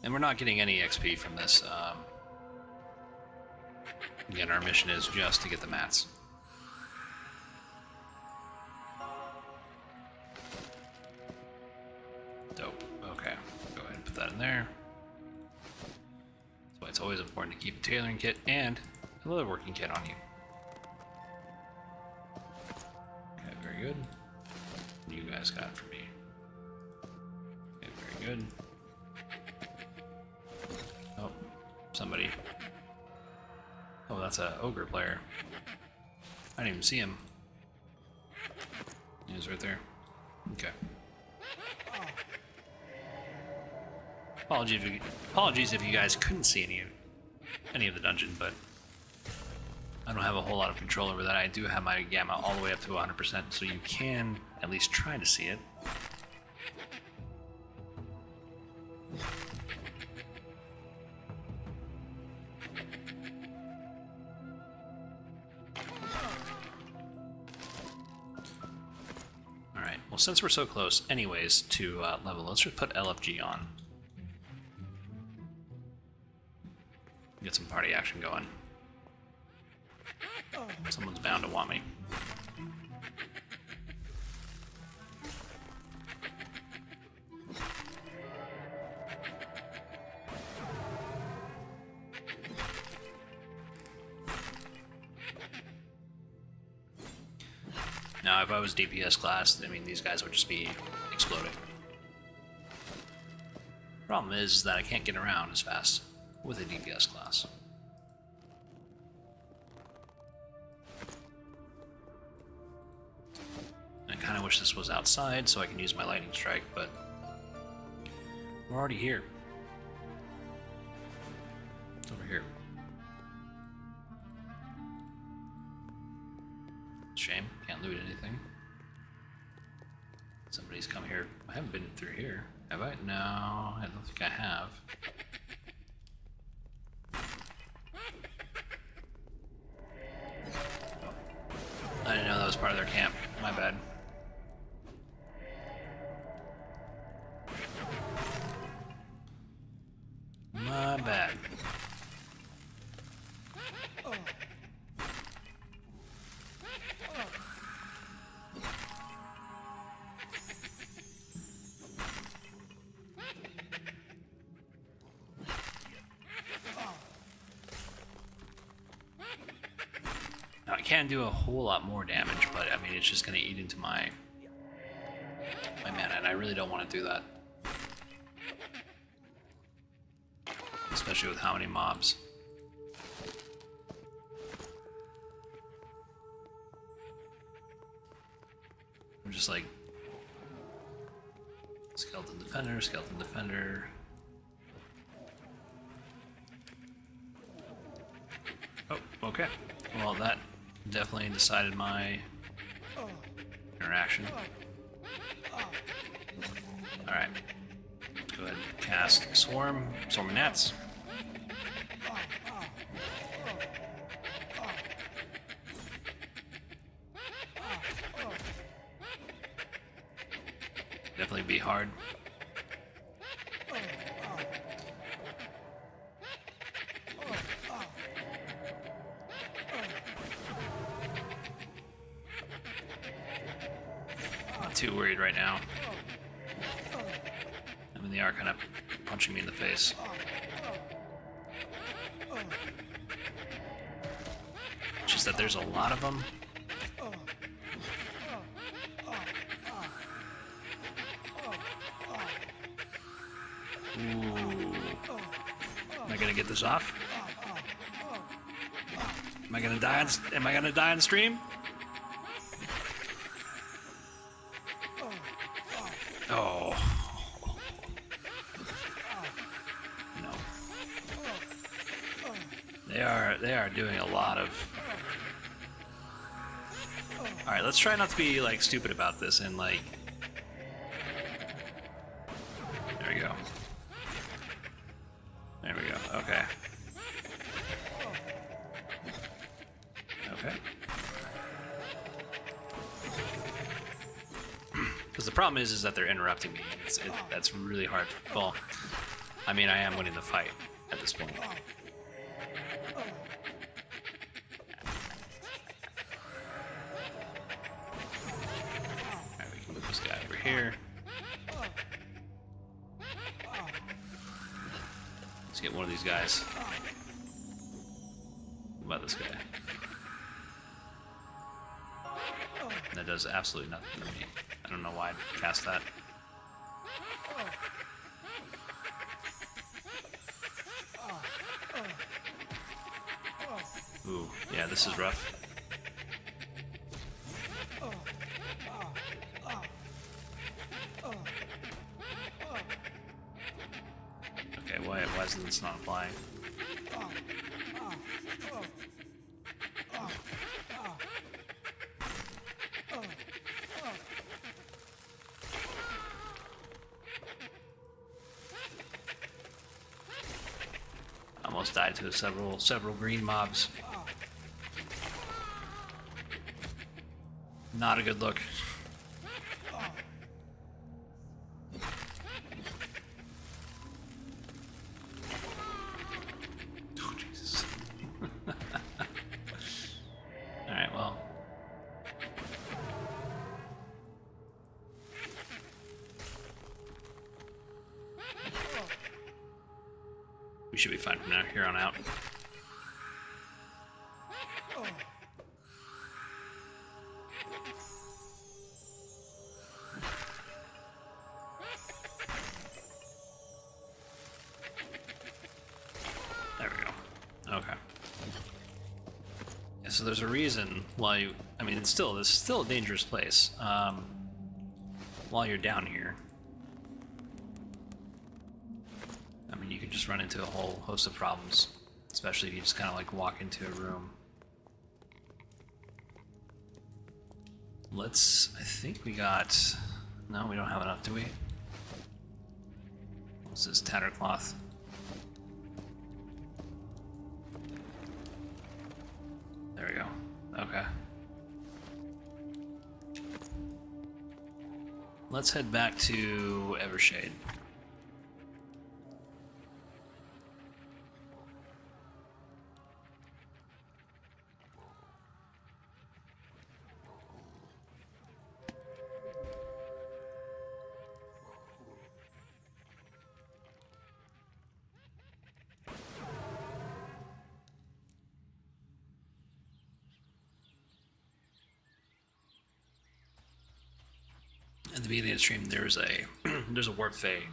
And we're not getting any XP from this. Again, our mission is just to get the mats. Dope. Okay. Go ahead and that in there. That's why it's always important to keep a tailoring kit and a leatherworking kit on you. Okay, very good. What do you guys got for me? Okay, very good. Oh, somebody. Oh, that's a ogre player. I didn't even see him. He was right there. Okay. Apologies if you guys couldn't see any of the dungeon, but I don't have a whole lot of control over that. I do have my gamma all the way up to 100%, so you can at least try to see it. Alright, well since we're so close anyways to level, let's just put LFG on. Get some party action going. Someone's bound to want me. Now, if I was DPS class, I mean, these guys would just be exploding. Problem is that I can't get around as fast with a DPS class. I kind of wish this was outside so I can use my lightning strike, but we're already here. It's over here. Shame, can't loot anything. Somebody's come here. I haven't been through here, have I? No, I don't think I have. I didn't know that was part of their camp. My bad. My bad. Now, I can do a whole lot more damage, but I mean, it's just going to eat into my mana, and I really don't want to do that. Especially with how many mobs. I'm just like skeleton defender, skeleton defender. Oh, okay. Well, that definitely decided my interaction. Alright. Go ahead and cast Swarm of Gnats. Definitely be hard. Not too worried right now. I mean, they are kind of punching me in the face. It's just that there's a lot of them. Ooh. Am I gonna get this off? Am I gonna die on stream? Oh. No. They are doing a lot of. All right, let's try not to be like stupid about this and like. There we go. There we go. Okay. Okay. Because the problem is that they're interrupting me. That's really hard. Well, I mean, I am winning the fight at this point. Alright, we can move this guy over here. Get one of these guys. What about this guy? That does absolutely nothing to me. I don't know why I cast that. Ooh, yeah, this is rough. Okay, why is this not applying? Almost died to several green mobs. Not a good look. Oh, Jesus. Alright, well. We should be fine from here on out. There we go. Okay. Yeah, so there's a reason why you... I mean, this is still a dangerous place. While you're down here. I mean, you could just run into a whole host of problems. Especially if you just kind of like walk into a room. I think we got... No, we don't have enough, do we? What's this, Tattercloth? There we go. Okay. Let's head back to Evershade. At the beginning of the stream, there's a warp fey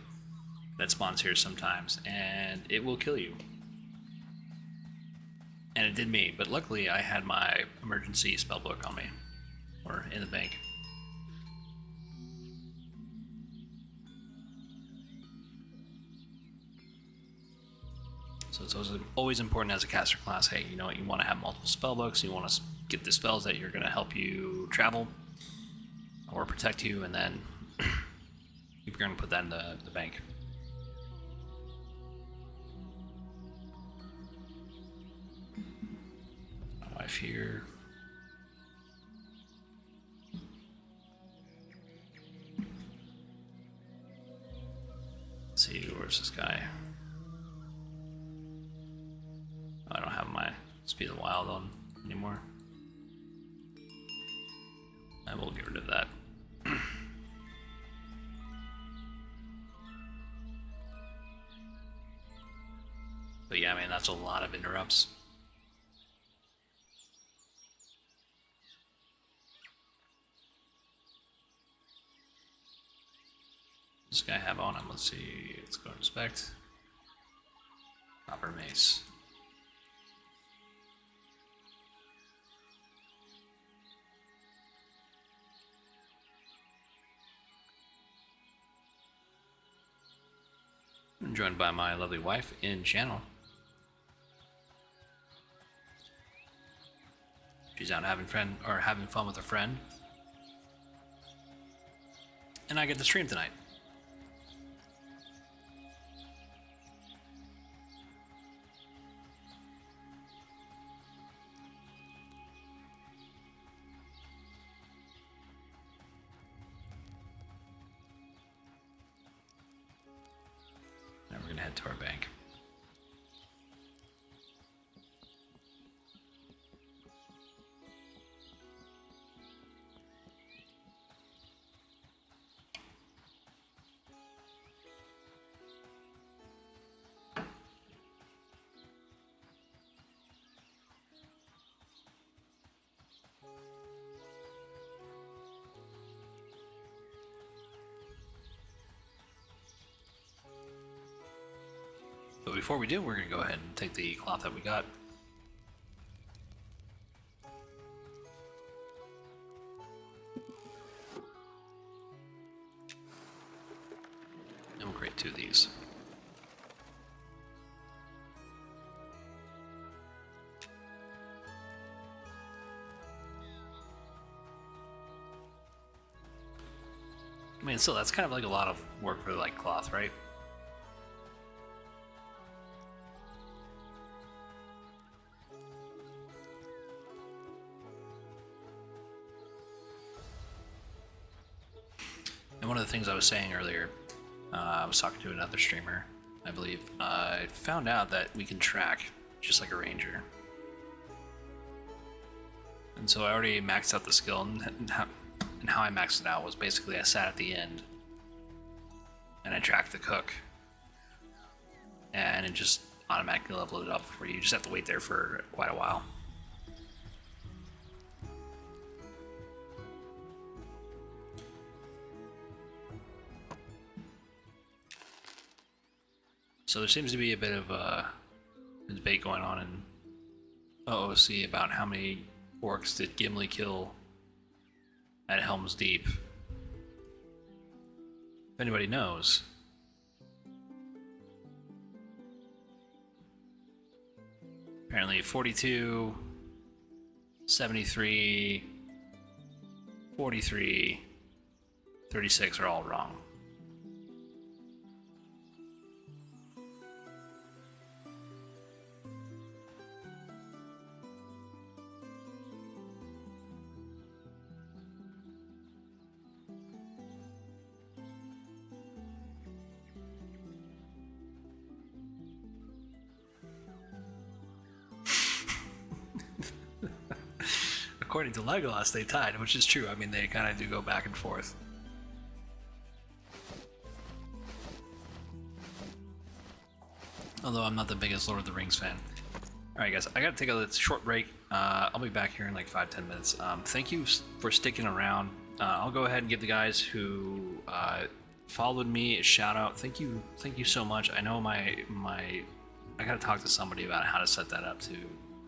that spawns here sometimes, and it will kill you. And it did me, but luckily I had my emergency spellbook on me, or in the bank. So it's always important as a caster class. Hey, you know what? You want to have multiple spellbooks. You want to get the spells that you're going to help you travel or protect you, and then you're going to put that in the bank. My wife here. Let's see, where's this guy? Oh, I don't have my Speed of the Wild on anymore. I will get rid of that. But yeah, I mean, that's a lot of interrupts. This guy have on him, let's see, let's go inspect. Copper mace. I'm joined by my lovely wife in channel. She's out having fun with a friend. And I get to stream tonight. Now we're gonna head to our bank. But before we do, we're going to go ahead and take the cloth that we got. And we'll create 2 of these. I mean, still, that's kind of like a lot of work for like cloth, right? And one of the things I was saying earlier, I was talking to another streamer, I believe. I found out that we can track just like a ranger. And so I already maxed out the skill, and how I maxed it out was basically I sat at the end and I tracked the cook, and it just automatically leveled it up for you. You just have to wait there for quite a while. So there seems to be a bit of a debate going on in OOC about how many orcs did Gimli kill at Helm's Deep. If anybody knows. Apparently 42, 73, 43, 36 are all wrong. According to Legolas, they tied, which is true. I mean, they kind of do go back and forth. Although I'm not the biggest Lord of the Rings fan. Alright guys, I gotta take a short break. I'll be back here in like 5-10 minutes. Thank you for sticking around. I'll go ahead and give the guys who followed me a shout out. Thank you so much. I know I gotta talk to somebody about how to set that up to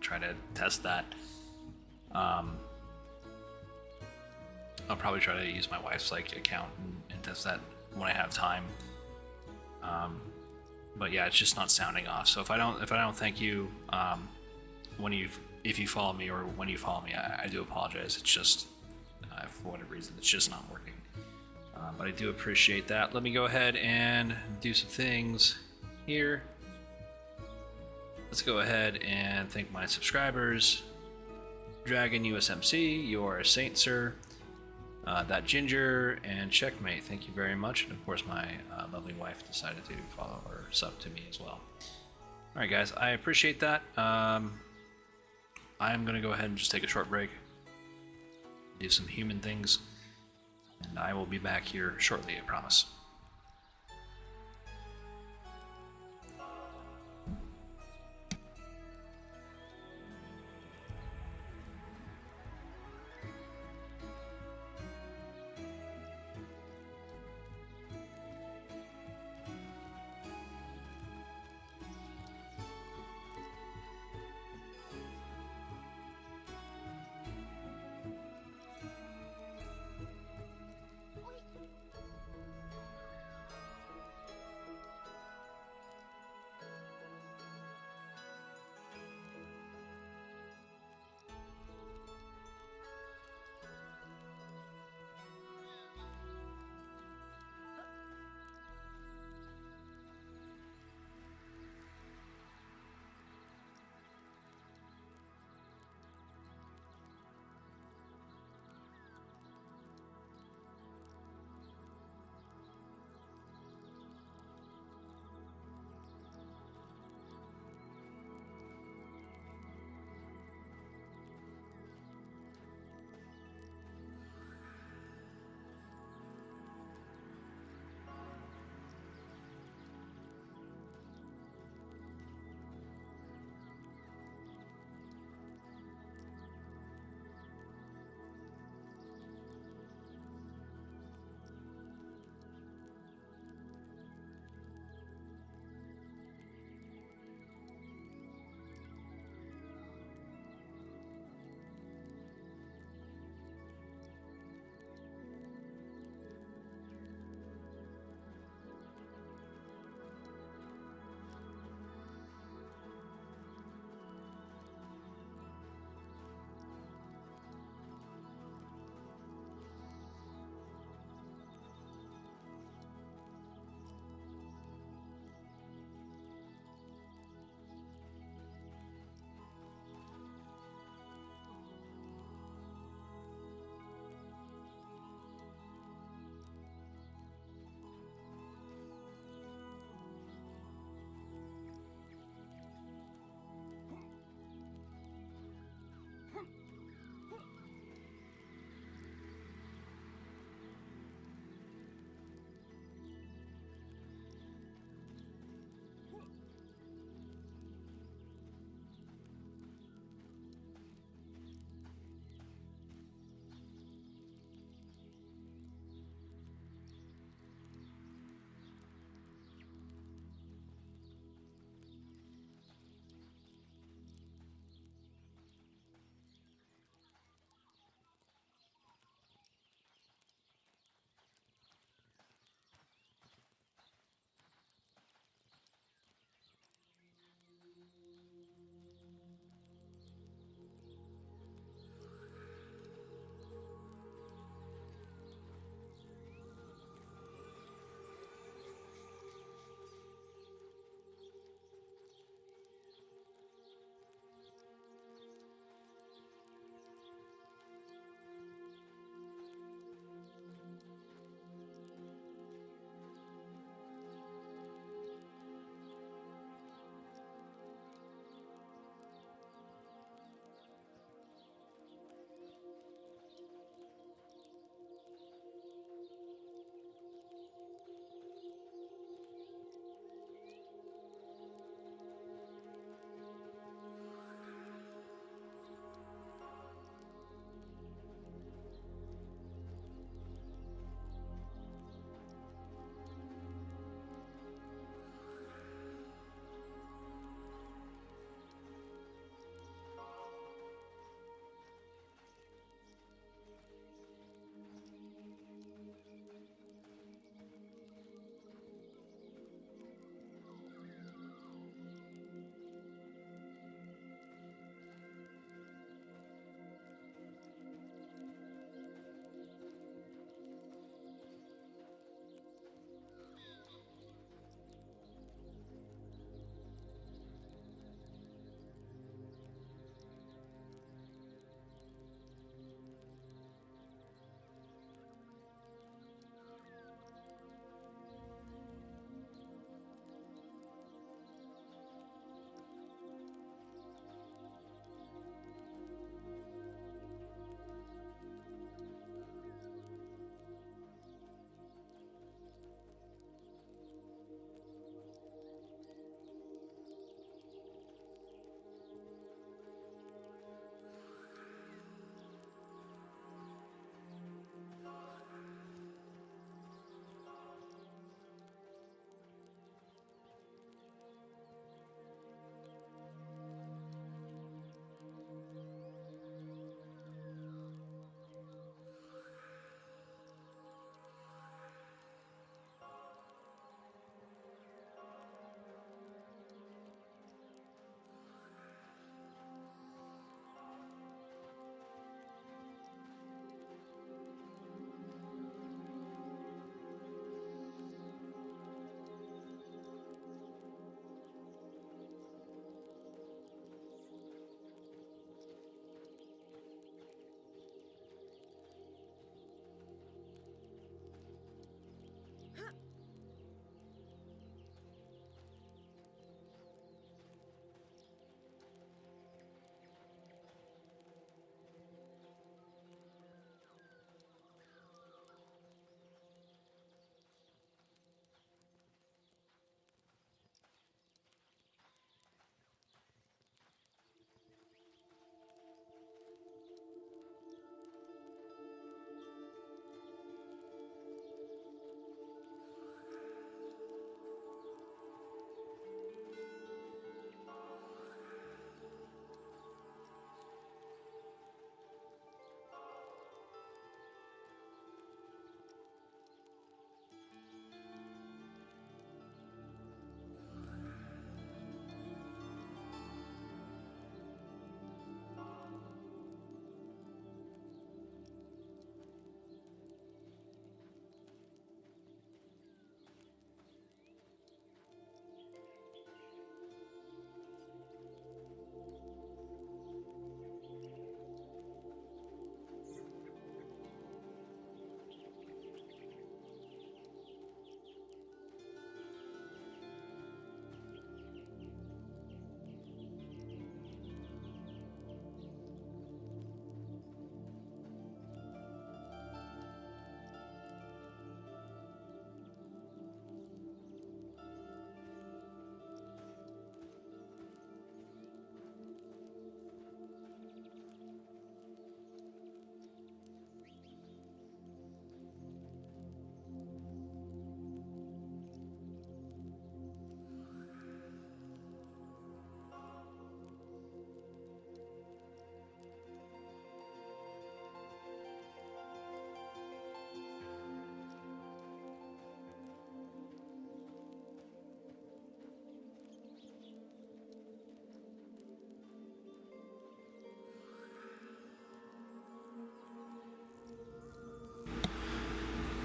try to test that. I'll probably try to use my wife's like account and test that when I have time. But yeah, it's just not sounding off. So if I don't thank you if you follow me or when you follow me, I do apologize. It's just for whatever reason, it's just not working. But I do appreciate that. Let me go ahead and do some things here. Let's go ahead and thank my subscribers. Dragon USMC, you are a saint, sir. That Ginger and Checkmate, thank you very much. And of course, my lovely wife decided to follow or sub to me as well. All right, guys, I appreciate that. I'm gonna go ahead and just take a short break, do some human things, and I will be back here shortly, I promise.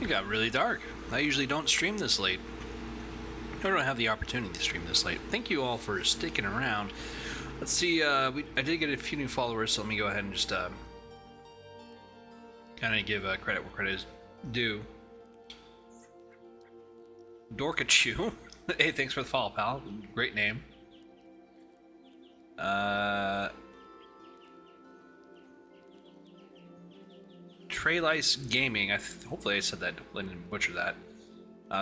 got really dark. I usually don't stream this late. I don't have the opportunity to stream this late. Thank you all for sticking around. Let's see, I did get a few new followers, so let me go ahead and just kind of give credit where credit is due. Dorkachu. Hey, thanks for the follow, pal. Great name. Traylice Gaming. Hopefully I said that. I didn't butcher that.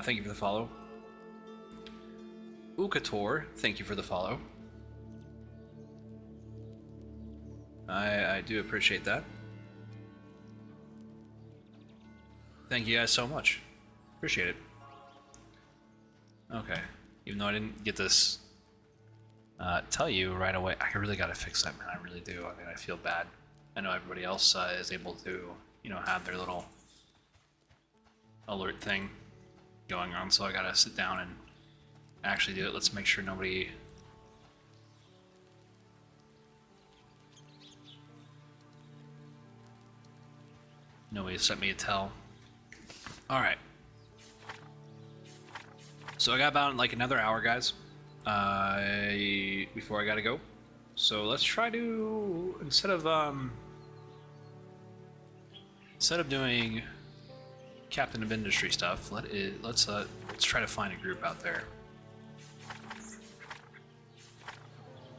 Thank you for the follow. Ukator, thank you for the follow. I do appreciate that. Thank you guys so much. Appreciate it. Okay. Even though I didn't get this tell you right away, I really gotta fix that, man. I really do. I mean, I feel bad. I know everybody else is able to, you know, have their little alert thing going on, so I gotta sit down and actually do it. Let's make sure nobody... Nobody sent me a tell. Alright. So I got about like another hour, guys, before I gotta go. So let's try to, instead of doing Captain of Industry stuff, let's try to find a group out there.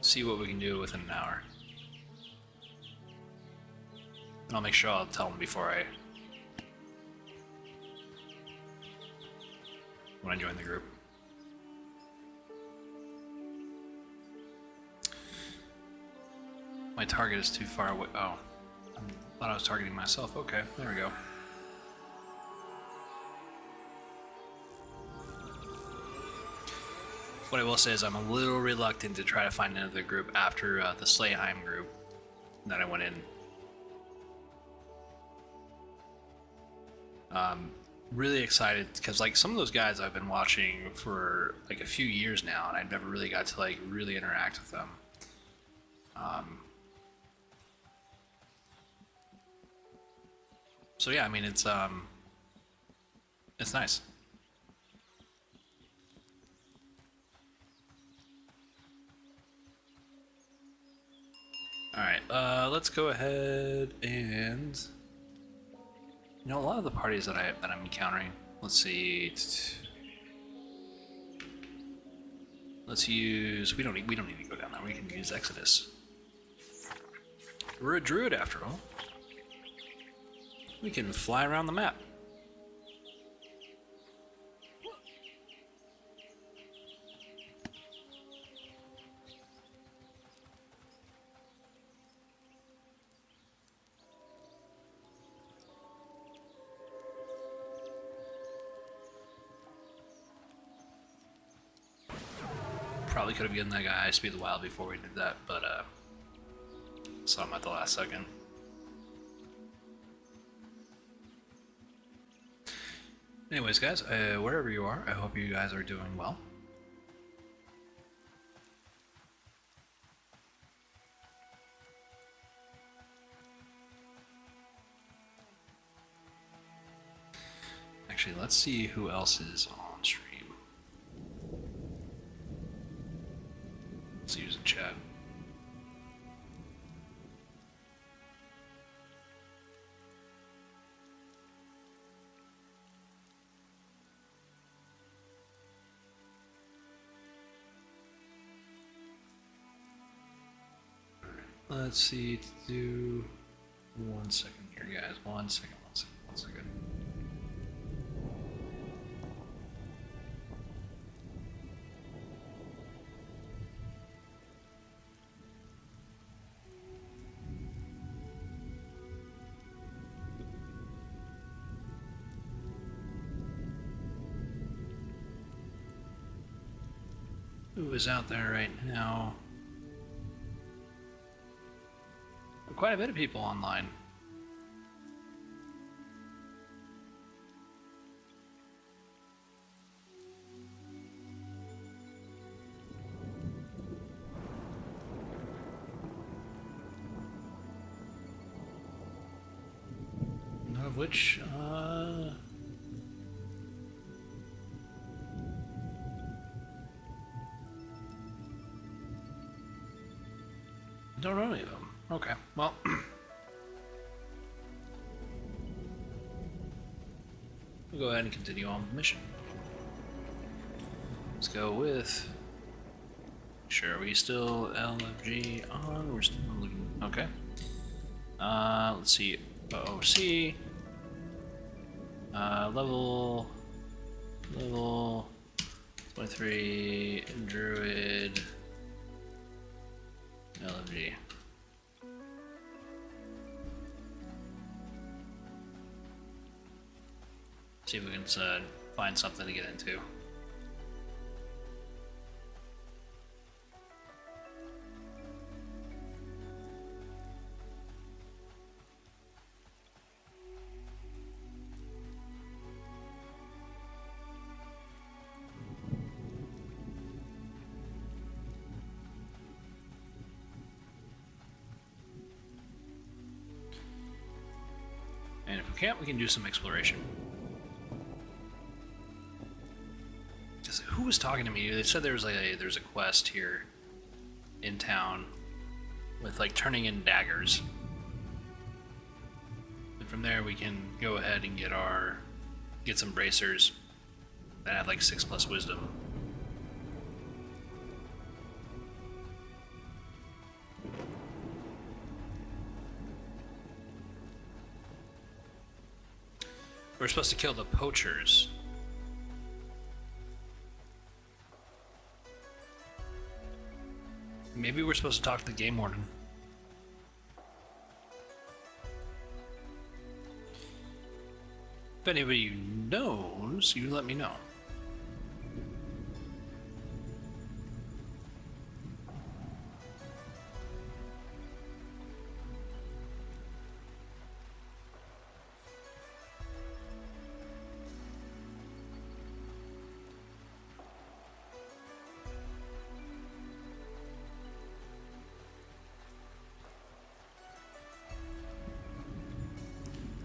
See what we can do within an hour. And I'll make sure I'll tell them before when I join the group. My target is too far away. Oh, I thought I was targeting myself. Okay, there we go. What I will say is I'm a little reluctant to try to find another group after the Slayheim group that I went in. Really excited because like some of those guys I've been watching for like a few years now, and I've never really got to like really interact with them. So yeah, I mean it's nice. All right, let's go ahead and. You know, a lot of the parties that I'm encountering. Let's see. Let's use. We don't need to go down there. We can use Exodus. We're a druid after all. We can fly around the map. Probably could have given that guy Speed of the Wild before we did that, but saw him at the last second. Anyways, guys, wherever you are, I hope you guys are doing well. Actually, let's see who else is on stream. Let's use the chat. Let's see, to do 1 second here, guys. 1 second. Who is out there right now? Quite a bit of people online. None of which, Don't know any of them. Okay, well. We'll go ahead and continue on with the mission. Let's go with. Sure, are we still LFG on? We're still looking. Okay. Let's see. OC. Level 23 Druid LFG. See if we can find something to get into. And if we can't, we can do some exploration. Who was talking to me? They said there's a quest here in town with like turning in daggers. And from there we can go ahead and get some bracers that have like 6+ wisdom. We're supposed to kill the poachers. Maybe we're supposed to talk to the game warden. If anybody knows, you let me know.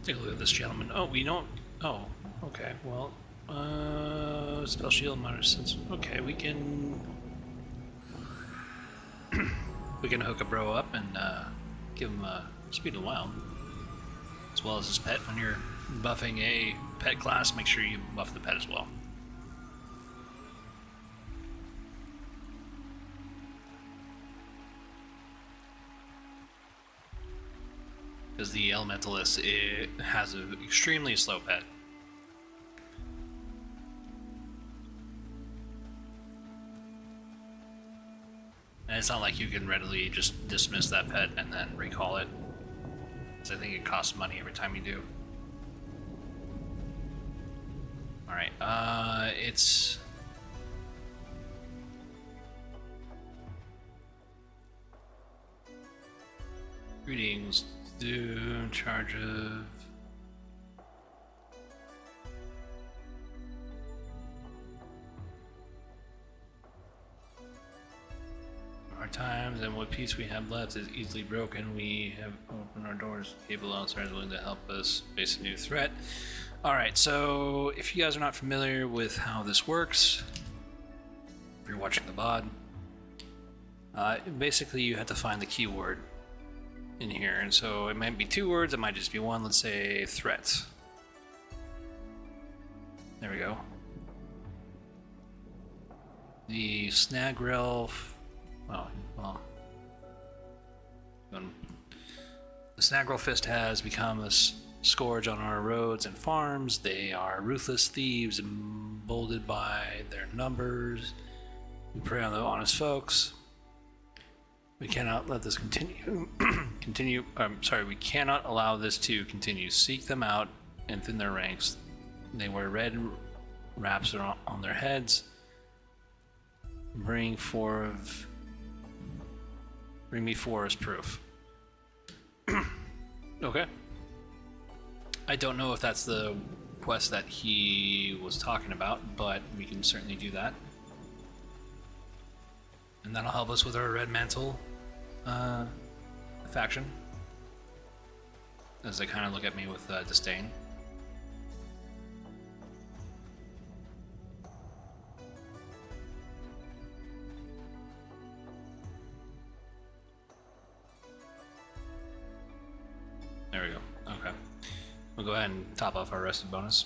Take a look at this gentleman. Oh, we don't. Oh, okay. Well, spell shield minus sense. Okay, we can. We can hook a bro up and give him speed of the wild, as well as his pet. When you're buffing a pet class, make sure you buff the pet as well. Because the Elementalist, it has an extremely slow pet. And it's not like you can readily just dismiss that pet and then recall it. So I think it costs money every time you do. Alright, it's... Greetings. In charge of our times and what peace we have left is easily broken. We have opened our doors. People outside willing to help us face a new threat. Alright, so if you guys are not familiar with how this works, if you're watching the VOD, basically you have to find the keyword in here, and so it might be 2 words, it might just be 1. Let's say threat. There we go. The Snagrel. Oh, well. The Snagrel Fist has become a scourge on our roads and farms. They are ruthless thieves, emboldened by their numbers. We prey on the honest folks. We cannot let this continue. We cannot allow this to continue. Seek them out and thin their ranks. They wear red wraps on their heads. Bring me 4 as proof. Okay. I don't know if that's the quest that he was talking about, but we can certainly do that. And that'll help us with our Red Mantle faction, as they kind of look at me with disdain. We'll go ahead and top off our rested bonus.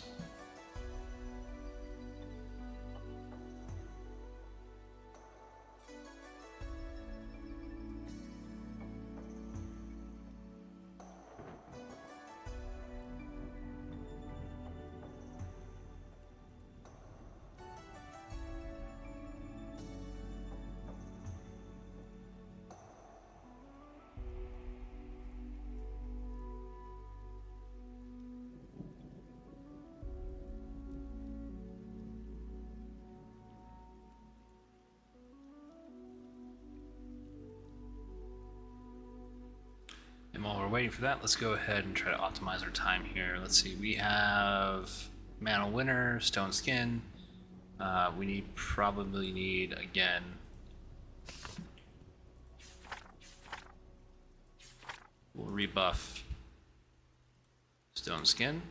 And while we're waiting for that, let's go ahead and try to optimize our time here. Let's see, we have Mantle Winter, Stone Skin. We probably need, again, we'll rebuff Stone Skin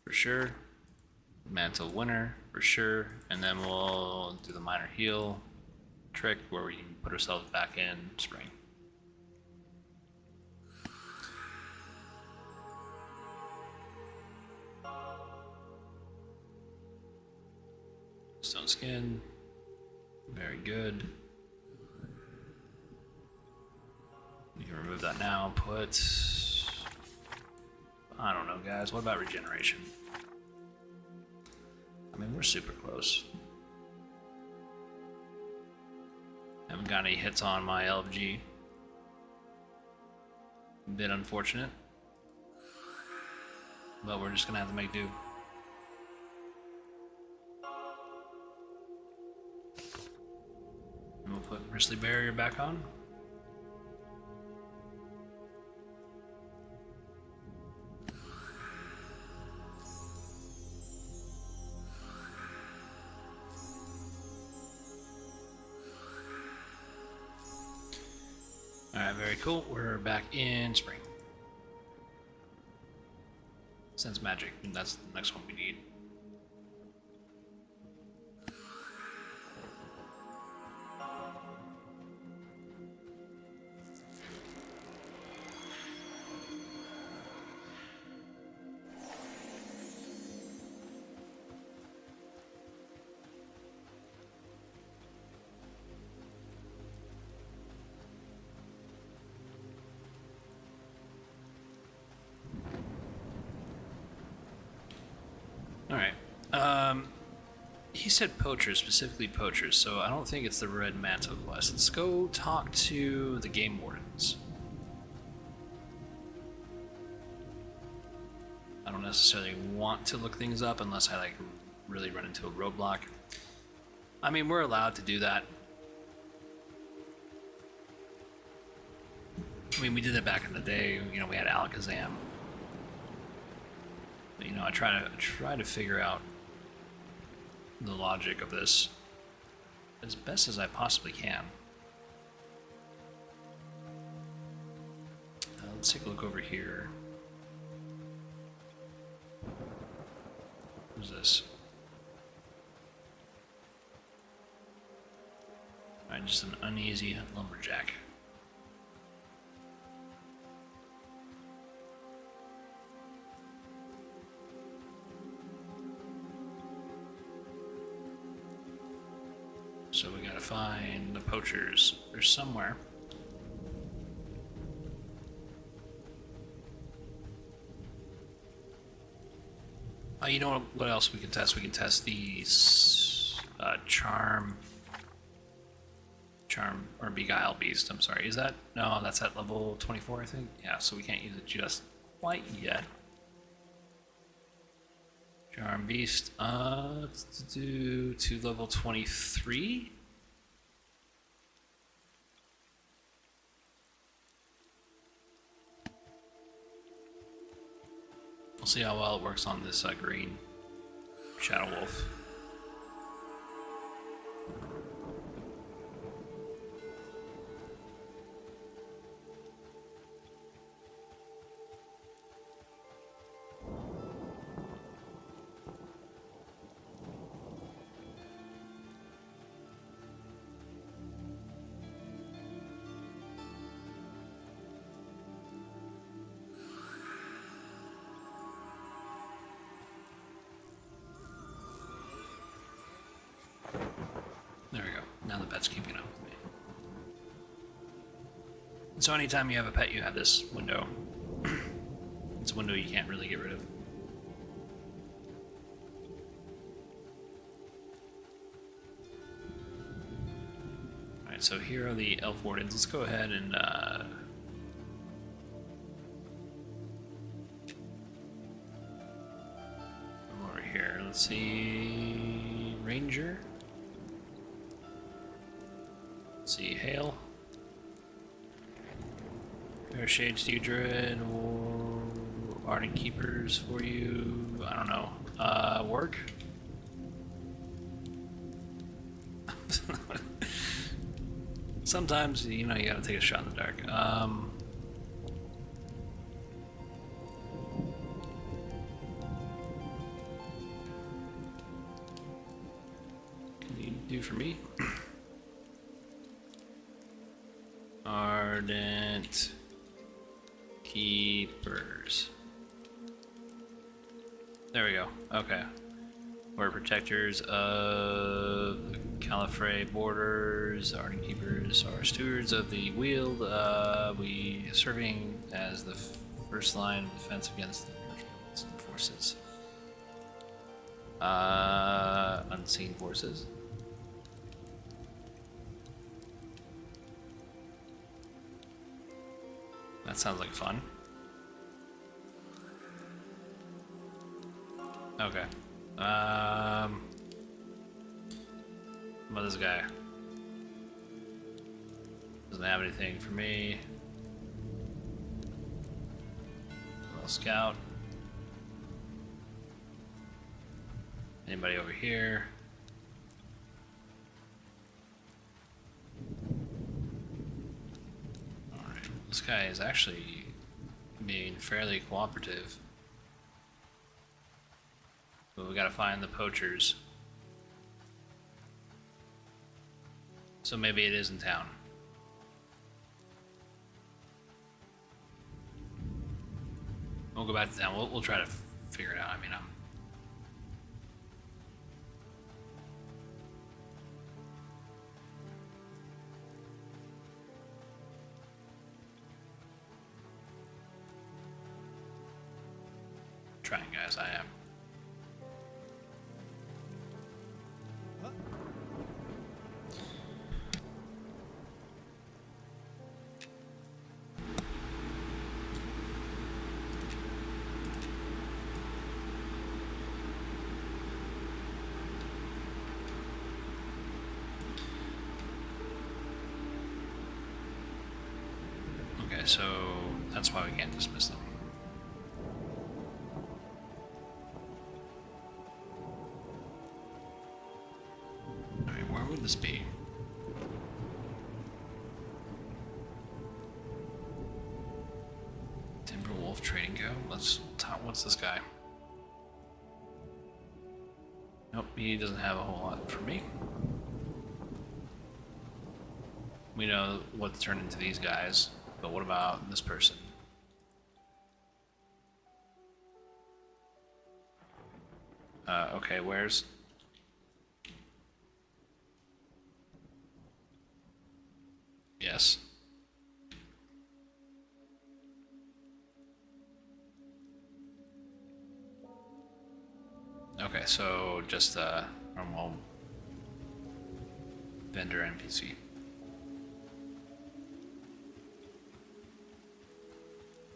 for sure, Mantle Winter for sure, and then we'll do the minor heal trick where we can put ourselves back in spring. Stone Skin, very good. We can remove that now, put, I don't know guys, what about regeneration? I mean, we're super close. Haven't got any hits on my LFG. Bit unfortunate. But we're just gonna have to make do. And we'll put Bristly Barrier back on. Alright, very cool. We're back in spring. Sense Magic, and that's the next one we need. Alright. He said poachers, specifically poachers, so I don't think it's the Red Mantle quest. Let's go talk to the game wardens. I don't necessarily want to look things up unless I like really run into a roadblock. I mean, we're allowed to do that. I mean, we did it back in the day. You know, we had Alakazam. But, you know, I try to figure out the logic of this as best as I possibly can. Let's take a look over here. Who's this? Alright, just an uneasy lumberjack. So we gotta find the poachers. They're somewhere. You know what else we can test? We can test these charm or beguile beast. I'm sorry. Is that no? That's at level 24, I think. Yeah. So we can't use it just quite yet. Charm beast. Let's do to level 23. We'll see how well it works on this green Shadow Wolf. Now the pet's keeping up with me. And so anytime you have a pet, you have this window. It's a window you can't really get rid of. Alright, so here are the elf wardens. Let's go ahead and come over here. Let's see, Ranger. Let's see, Hail. Fair Shades, do you Druid, or Ardent Keepers for you? I don't know. Work? Sometimes, you know, you gotta take a shot in the dark. Can you do for me? Ardent Keepers. There we go. Okay. We're protectors of Califrey borders. Ardent Keepers are stewards of the Weald. We serving as the first line of defense against the unseen forces. Unseen forces. That sounds like fun. Okay. How about this guy? Doesn't have anything for me. Little scout. Anybody over here? Alright, this guy is actually being fairly cooperative. But we gotta find the poachers. So maybe it is in town. We'll go back to town. We'll try to figure it out. I mean, I'm trying, guys. I am. Okay, so that's why we can't dismiss them. Alright, where would this be? Timberwolf Trading Co. Let's talk. What's this guy? Nope, he doesn't have a whole lot for me. We know what to turn into these guys. But what about this person? Okay, where's... Yes. Okay, so just normal vendor NPC.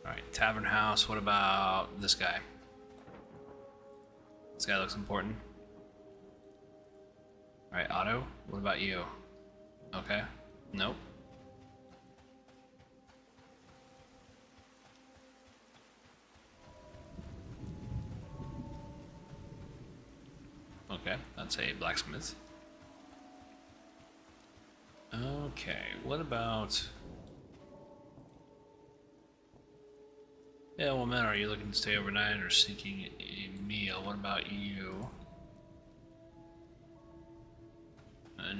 Alright, Tavern House. What about this guy? This guy looks important. Alright, Otto. What about you? Okay. Nope. Okay, that's a blacksmith. Okay, what about... Yeah, well, man, are you looking to stay overnight or seeking a meal? What about you?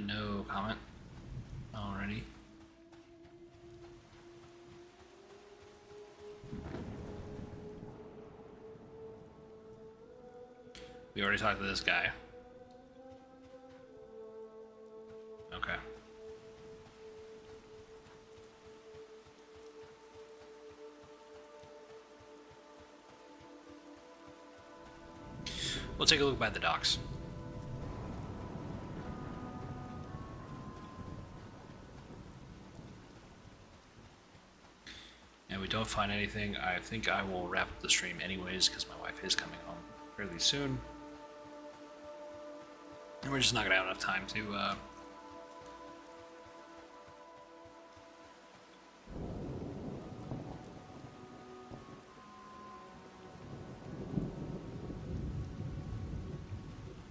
No comment. Alrighty. We already talked to this guy. Okay. We'll take a look by the docks. And we don't find anything. I think I will wrap up the stream anyways because my wife is coming home fairly soon. And we're just not gonna have enough time to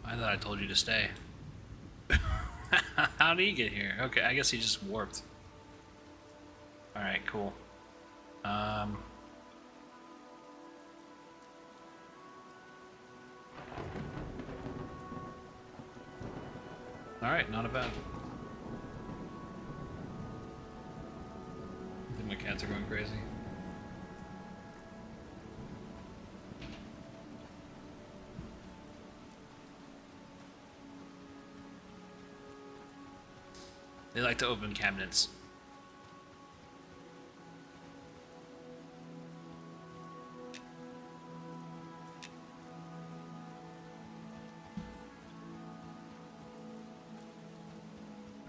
I thought I told you to stay. How did he get here? Okay, I guess he just warped. Alright, cool. Alright, not a bad. I think my cats are going crazy. They like to open cabinets.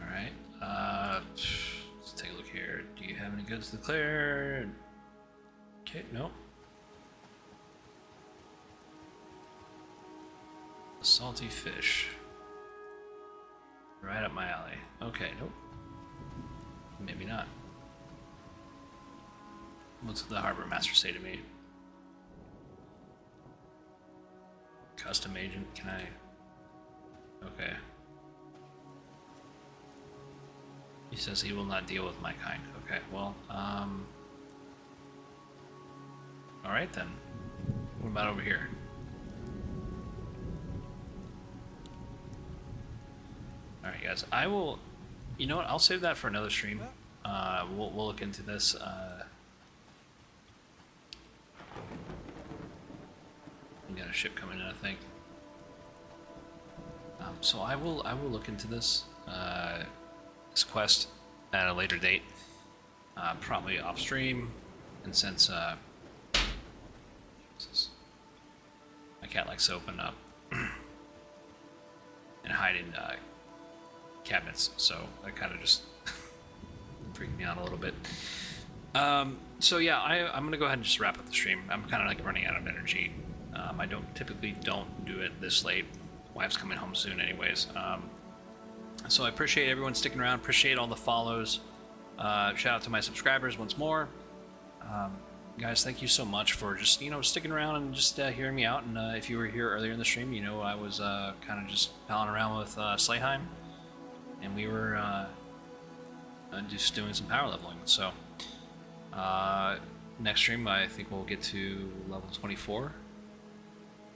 Alright, let's take a look here. Do you have any goods to declare? Okay, no. Salty fish. Right up my alley. Okay, nope. Maybe not. What's the harbor master say to me? Custom agent, can I? Okay. He says he will not deal with my kind. Okay, well, alright then. What about over here? Alright guys, I will, you know what, I'll save that for another stream. We'll look into this. We got a ship coming in, I think. So I will look into this, this quest at a later date. Probably off stream, and since my cat likes to open up and hide in cabinets, so that kind of just freaked me out a little bit. So yeah, I'm gonna go ahead and just wrap up the stream. I'm kind of like running out of energy. I typically don't do it this late. Wife's coming home soon anyways. So I appreciate everyone sticking around, appreciate all the follows. Shout out to my subscribers once more. Guys, thank you so much for just, sticking around and just hearing me out. And if you were here earlier in the stream, I was kind of just palling around with Slayheim. And we were just doing some power leveling. So next stream, I think we'll get to level 24.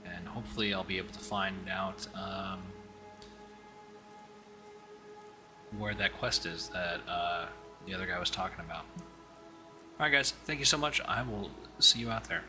And hopefully I'll be able to find out where that quest is that the other guy was talking about. Alright guys, thank you so much. I will see you out there.